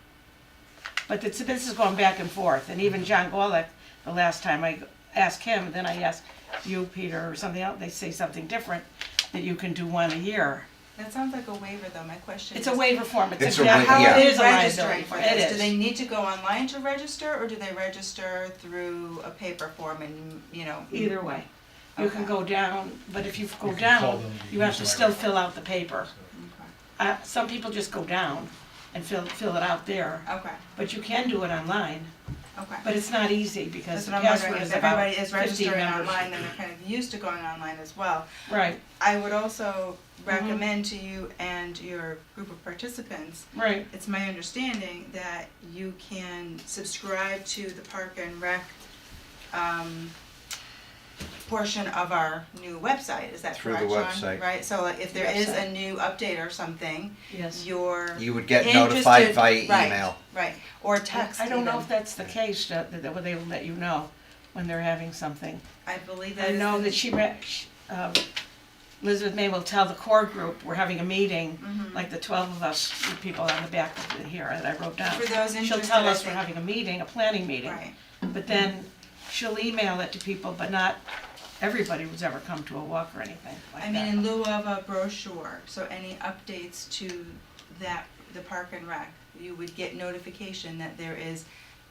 But this is going back and forth, and even John Golick, the last time I asked him, and then I asked you, Peter, or something else, they say something different, that you can do one a year. That sounds like a waiver though, my question is. It's a waiver form, It's a exactly, waiver, How yeah. are it they is a registering liability, for it this? is. Do they need to go online to register, or do they register through a paper form and, Either way. You can Okay. go down, but if you go You can call down, them, you have use to them still every- fill out the paper. Some people just go down and fill it out there, Okay, but you can do it online. okay. But it's not easy because That's the what I'm wondering, password if is about everybody is 15 registering numbers. online, then they're kind of used to going online as well. Right, I would also recommend to you and your group of participants, right. it's my understanding that you can subscribe to the Park and Rec portion of our new website, is that Through the correct, Sean? website. Right, so like if there is a Website. new update or something, Yes. you're You would get notified via right, email. Right, or text I don't know even. if that's the case, that they will let you know when they're having something. I believe that I is know the- that Elizabeth May will tell the core group, we're having a meeting, Mhm. like the 12 of us, the people on the back of here that I wrote down. For those She'll interested, tell I us we're think- having a meeting, a planning meeting. Right, But then she'll email it to people, but not everybody was ever come to a walk or anything like I that. mean, in lieu of a brochure, so any updates to that, the Park and Rec, you would get notification that there is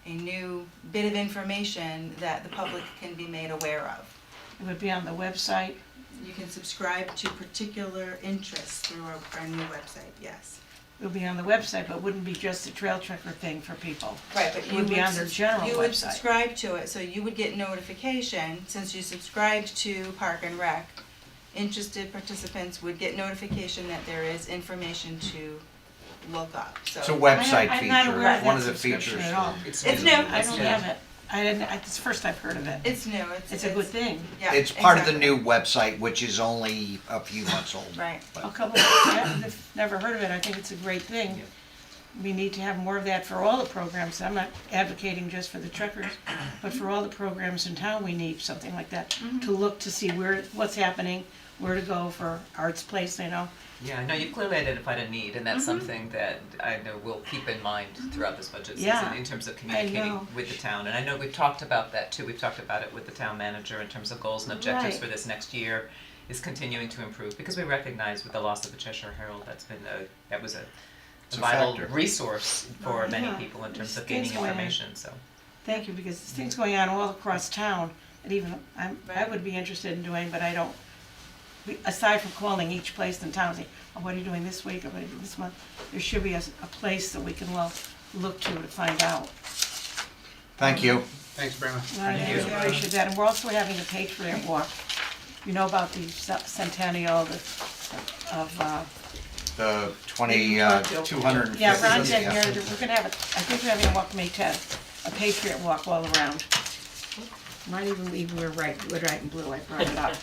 a new bit of information that the public can be made aware of. It would be on the website. You can subscribe to particular interests through our new website, yes. It would be on the website, but it wouldn't be just a trail checker thing for people. Right, but It would be on their general you would website. subscribe to it, so you would get notification, since you subscribed to Park and Rec, interested participants would get notification that there is information to look up, so. It's a website I'm not aware feature, of one that of the subscription features. at all. It's new. I don't have it. It's the first I've heard of it. It's new, It's a good thing. Yeah, It's part of the exactly. new website, which is only a few months old. Right. A couple, I've never heard of it. I think it's a great thing. We need to have more of that for all the programs. I'm not advocating just for the truckers, but for all the programs in town, we need something like that. To look to see what's happening, where to go for Arts Place, Yeah, no, you've clearly identified a need, and that's something that I know we'll keep in mind throughout this budget season Yeah, in terms of I communicating know. with the town. And I know we've talked about that too. We've talked about it with the town manager in terms of goals and objectives Right. for this next year is continuing to improve, because we recognize with the loss of the Cheshire Herald, that was a It's a vital factor. resource for many Yeah. people in terms There's of gaining things going on. information, so. Thank you, because there's things going on all across town that even I Right. would be interested in doing, but I don't. Aside from calling each place in town, saying, "Oh, what are you doing this week? Or what are you doing this month?" There should be a place that we can look to find out. Thank you. Thanks, Brenda. I really appreciate that, and we're also having a Patriot Walk. You know about the centennial of The 250. yeah, Ron said here, we're gonna have it, I think we're having a walk May 10th, a Patriot Walk all around. Might even believe we were right in blue, I brought it up.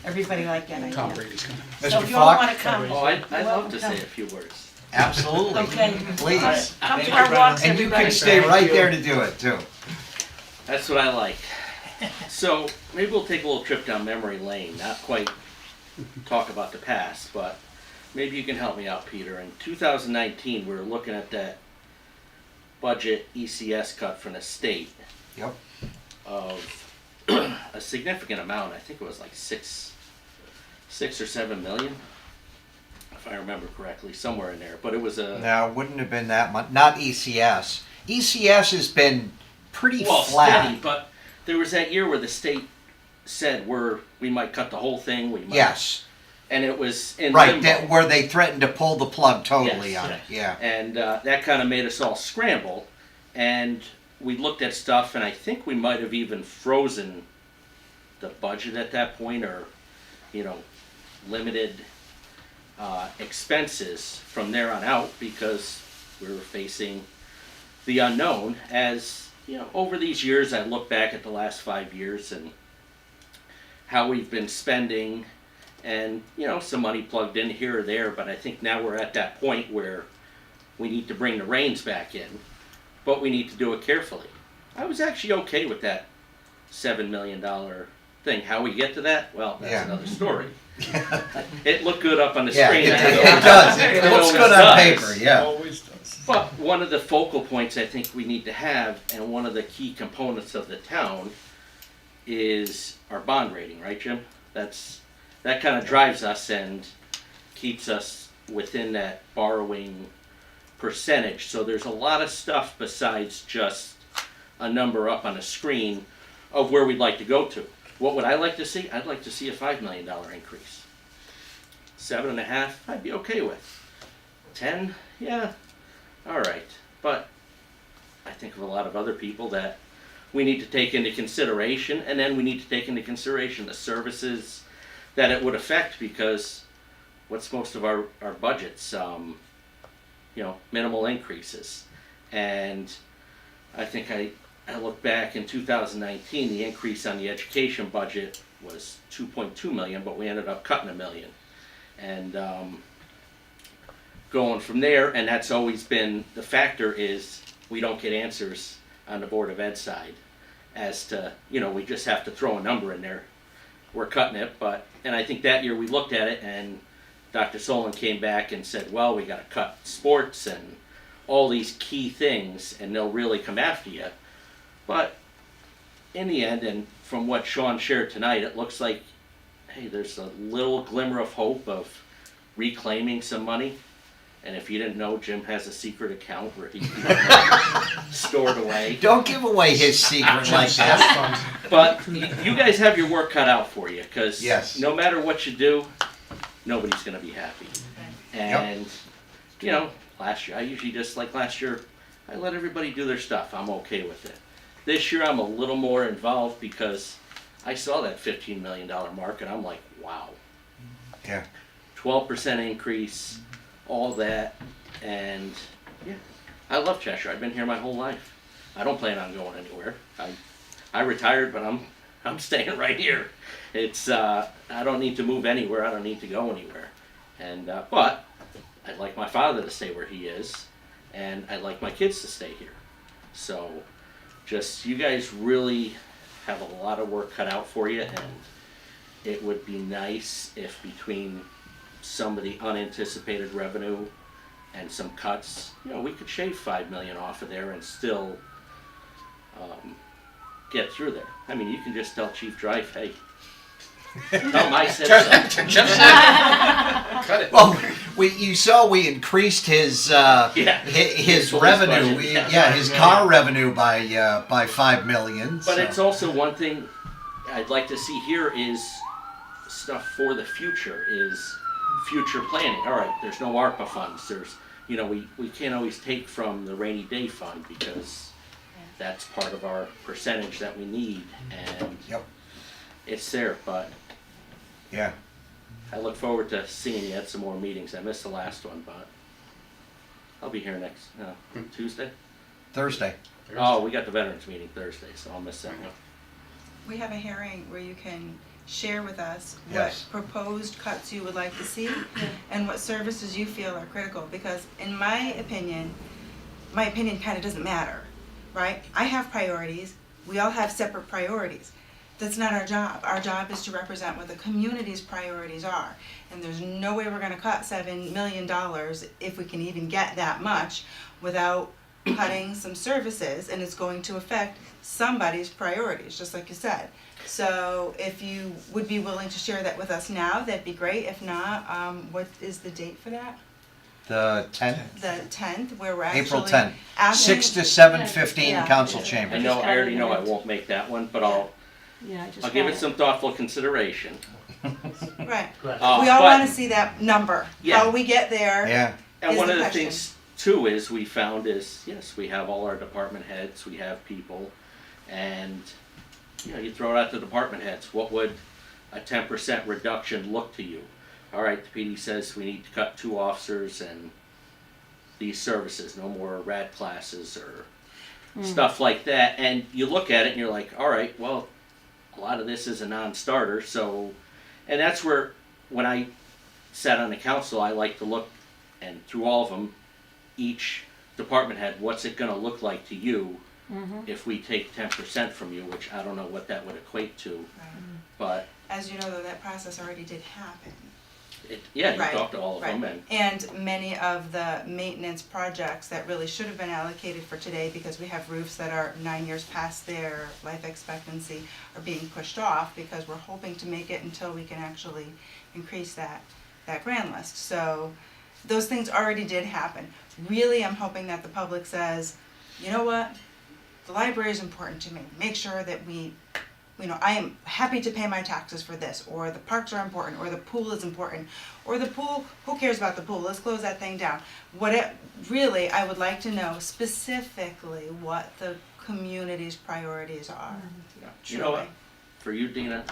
Everybody liked that Tom idea. Brady's coming. So Mr. if you all wanna Falk? come. Oh, I'd you're love welcome to say a few words. Absolutely. Okay. Please. Come to our walks, And you everybody. can stay right there to do it, too. That's what I like. So maybe we'll take a little trip down memory lane, not quite talk about the past, but maybe you can help me out, Peter. In 2019, we were looking at that budget ECS cut from the state Yep. of a significant amount. I think it was like six or 7 million, if I remember correctly, somewhere in there. But it was a No, it wouldn't have been that much. Not ECS. ECS has been pretty well flat. steady. But there was that year where the state said we might cut the whole thing. We might, Yes. and it was in Right, limbo. that, where they threatened to pull the plug totally Yes, on it. Yeah. And that kind of made us all scramble. And we looked at stuff, and I think we might have even frozen the budget at that point, or, limited expenses from there on out, because we were facing the unknown. As, over these years, I look back at the last 5 years and how we've been spending, and, some money plugged in here or there, but I think now we're at that point where we need to bring the reins back in, but we need to do it carefully. I was actually okay with that $7 million thing. How we get to that? Well, that's Yeah. another story. It looked good up on the Yeah, screen. it I know. does. It looks always good on does. paper, yeah. Always does. But one of the focal points I think we need to have, and one of the key components of the town, is our bond rating, right, Jim? That kind of drives us and keeps us within that borrowing percentage. So there's a lot of stuff besides just a number up on a screen of where we'd like to go to. What would I like to see? I'd like to see a $5 million increase. 7.5, I'd be okay with. 10, yeah, all right. But I think of a lot of other people that we need to take into consideration, and then we need to take into consideration the services that it would affect, because what's most of our budgets? Minimal increases. And I think I look back in 2019, the increase on the education budget was 2.2 million, but we ended up cutting $1 million. And going from there, and that's always been the factor, is we don't get answers on the Board of Ed side as to, we just have to throw a number in there. We're cutting it, and I think that year we looked at it, and Dr. Solon came back and said, well, we got to cut sports and all these key things, and they'll really come after you. But, in the end, and from what Sean shared tonight, it looks like, hey, there's a little glimmer of hope of reclaiming some money. And if you didn't know, Jim has a secret account where he's stored away. Don't give away his secret like that. But you guys have your work cut out for you, because Yes. no matter what you do, nobody's going to be happy. And, you know, last year, I usually just, like last year, I let everybody do their stuff. I'm okay with it. This year, I'm a little more involved because I saw that $15 million mark, and I'm like, wow. Yeah. 12% increase, all that, and yeah, I love Cheshire. I've been here my whole life. I don't plan on going anywhere. I retired, but I'm staying right here. It's I don't need to move anywhere. I don't need to go anywhere. And but I'd like my father to stay where he is, and I'd like my kids to stay here. So, just you guys really have a lot of work cut out for you, and it would be nice if between some of the unanticipated revenue and some cuts, you know, we could shave $5 million off of there and still get through there. I mean, you can just tell Chief Drive, hey, tell my said so. Cut it. Well, you saw we increased his his His revenue. budget, His car revenue by $5 million. But it's also one thing I'd like to see here is stuff for the future, is future planning. All right, there's no ARPA funds. There's, you know, we can't always take from the rainy day fund because that's part of our percentage that we need, and it's there. But yeah, I look forward to seeing you at some more meetings. I missed the last one, but I'll be here next Tuesday. Thursday. Oh, we got the veterans meeting Thursday, so I'll miss that one. We have a hearing where you can share with us Yes. what proposed cuts you would like to see and what services you feel are critical, because in my opinion kind of doesn't matter, right? I have priorities, we all have separate priorities. That's not our job. Our job is to represent what the community's priorities are. And there's no way we're gonna cut $7 million, if we can even get that much, without cutting some services, and it's going to affect somebody's priorities, just like you said. So if you would be willing to share that with us now, that'd be great. If not, what is the date for that? The 10th, The 10th, where we're actually April 10th, asking- 6 to 7:15, Yeah. council I chambers. know, I already know I won't make that one, but I'll give it some thoughtful consideration. Right. We Uh, all but- wanna see that number. Yeah. How we get there. Yeah. And is one the of the question. things too is we found is, yes, we have all our department heads, we have people, and you know, you throw it out to department heads, what would a 10% reduction look to you? All right, the PD says we need to cut 2 officers and these services, no more rad classes or stuff like that, and you look at it and you're like, all right, well, a lot of this is a non-starter, so, and that's where, when I sat on the council, I like to look, and through all of them, each department head, what's it gonna look like to you if we take 10% from you, which I don't know what that would equate to, but As you know, though, that process already did happen. you Right, talked to all of them, right. and And many of the maintenance projects that really should have been allocated for today, because we have roofs that are 9 years past their life expectancy, are being pushed off because we're hoping to make it until we can actually increase that grand list. So those things already did happen. Really, I'm hoping that the public says, you know what? The library is important to me. Make sure that we, you know, I am happy to pay my taxes for this, or the parks are important, or the pool is important, or the pool, who cares about the pool? Let's close that thing down. Really, I would like to know specifically what the community's priorities are. you know what, for you, Dina,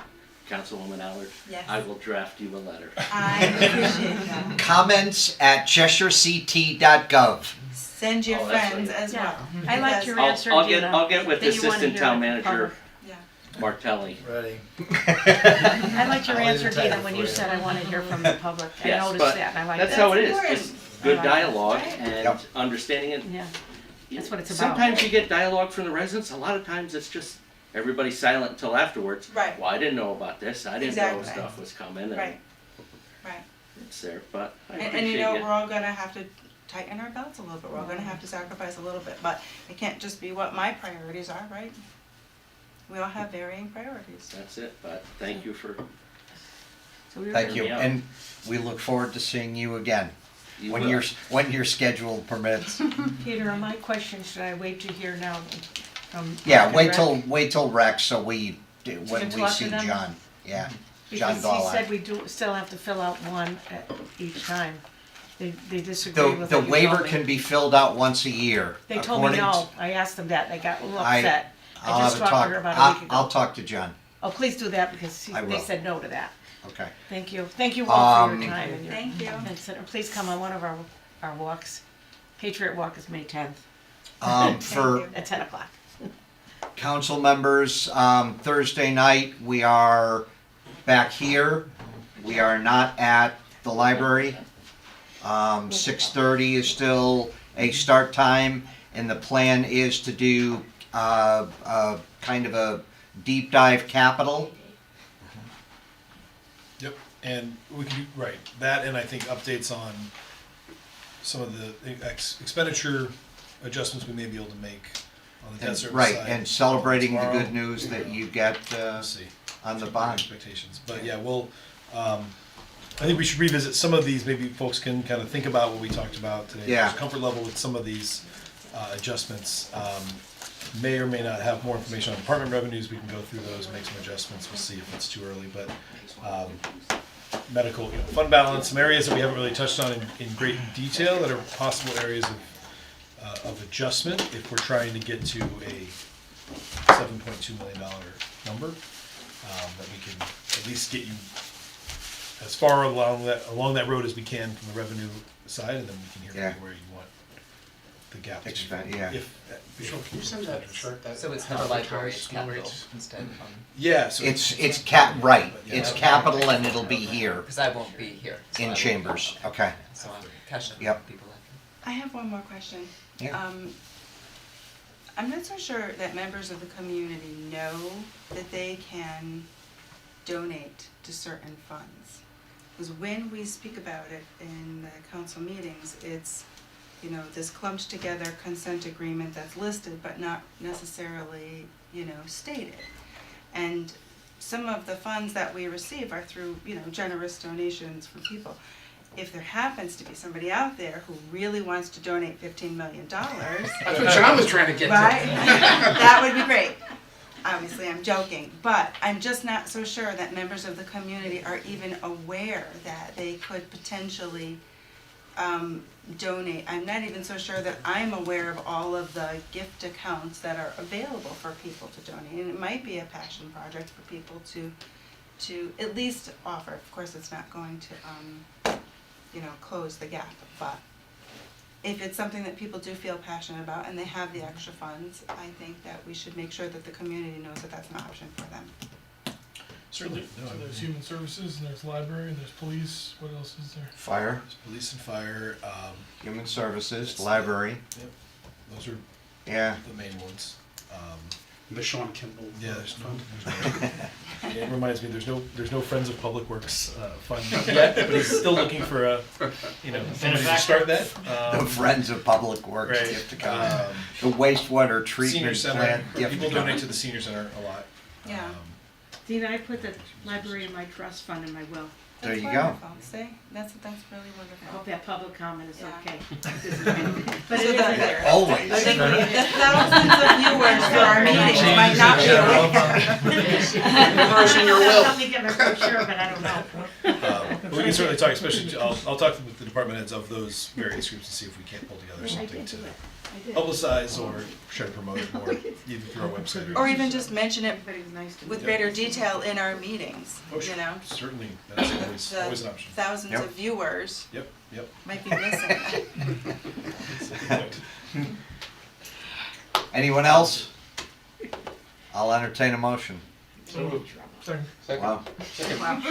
Councilwoman Allard, Yes. I will draft you a letter. I appreciate that. Comments at CheshireCT.gov. Send your Oh, that's friends right. as well. I liked because- your answer, I'll Gina. get with that you wanna Assistant hear Town it Manager Yeah. Martelli. Ready. I liked your I'll answer, even type Gina, it when for you you. said I wanna hear from the public. I Yes, noticed but that, and I like that's that. how it is, important. just good I like that. dialogue Right. and Yep. understanding it. Yeah, that's what it's about. Sometimes you get dialogue from the residents, a lot of times it's just everybody's silent until afterwards. Right. Well, I didn't know about this, I didn't know Exactly. stuff was coming, and Right, right. it's there, but I And you appreciate know, you. we're all gonna have to tighten our belts a little bit, we're all gonna have to sacrifice a little bit, but it can't just be what my priorities are, right? We all have varying priorities. That's it, but thank you for, So we were Thank gonna- you, and we look forward to seeing you again, you when will. when your schedule permits. Peter, on my question, should I wait to hear now from? Yeah, Park and Rec? wait till Rex, so when can we talk see to them? John, yeah. John Because he Gall. said we do, still have to fill out one at each time. They disagree The, with the what you waiver told me. can be filled out once a year. They told me according no, to- I asked them that, they got a little I- upset. I'll I just have a talked to talk, her about a week I'll ago. talk to John, Oh, please do that, because I they will. said no to that. okay. Thank you all for Um, your time and your. Thank you. And so, please come on one of our walks. Patriot Walk is May 10th For at 10 o'clock. council members, Thursday night, we are back here. We are not at the library. 6:30 is still a start time, and the plan is to do kind of a deep dive capital. Yep, and we can do, right, that and I think updates on some of the expenditure adjustments we may be able to make on the debt service Right, side. and celebrating the tomorrow. good news that you get We'll see. on the Our bond. expectations, but yeah, we'll, I think we should revisit some of these, maybe folks can kind of think about what we talked about today. Yeah. There's comfort level with some of these adjustments. May or may not have more information on department revenues, we can go through those, make some adjustments, we'll see if it's too early, but medical, fund balance, some areas that we haven't really touched on in great detail that are possible areas of adjustment if we're trying to get to a $7.2 million number, that we can at least get you as far along that road as we can from the revenue side, and then we can hear Yeah. where you want the gap to be. Yeah. Sean, can you send that chart, that? So it's for the library, it's capital instead of, Yeah, so It's right, it's capital and it'll be here because I won't be here. so I in will- chambers, okay. So I'm catching Yep. up people after. I have one more question. Yeah. I'm not so sure that members of the community know that they can donate to certain funds. Because when we speak about it in the council meetings, it's, this clumped together consent agreement that's listed but not necessarily, stated. And some of the funds that we receive are through, generous donations from people. If there happens to be somebody out there who really wants to donate $15 million, That's what John was trying to get to. right? That would be great. Obviously, I'm joking, but I'm just not so sure that members of the community are even aware that they could potentially donate. I'm not even so sure that I'm aware of all of the gift accounts that are available for people to donate. And it might be a passion project for people to at least offer. Of course, it's not going to, close the gap, but if it's something that people do feel passionate about and they have the extra funds, I think that we should make sure that the community knows that that's an option for them. certainly, no, So there's human services, and there's library, and there's police, what else is there? Fire, police and fire, human services, library, those are yeah. the main ones. The Sean Kimball. Yeah, there's no. Yeah, it reminds me, there's no Friends of Public Works fund yet, but he's still looking for a, somebody to start that. The Friends of Public Works right, gift account, the wastewater Senior treatment center, plant gift people account. donate to the senior center a lot. Yeah. Dina, I put the library in my trust fund in my will. There That's you go. wonderful. See, that's really I wonderful. hope that public comment is Yeah. okay. But So it is the- in there. Always. The thousands of viewers for our meetings might not be aware. Person your will. Let me get my brochure, but I don't know. But we can certainly talk, especially, I'll talk with the department heads of those various groups and see if we can't pull together I something did to do it. I did. publicize or try to promote it more, either through our website Or even just mention it Everybody was nice to me. with greater detail in our meetings, Oh, sure. you know? Certainly, that's The always an option. thousands Yep. of viewers Yep, yep. might be missing that. Anyone else? I'll entertain a motion. Second. Wow, Wow.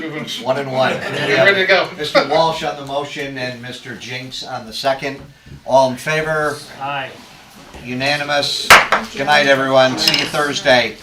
1 and 1. We have Ready to go. Mr. Walsh on the motion and Mr. Jinks on the second. All in favor? Aye. Unanimous. Good night, everyone. See you Thursday.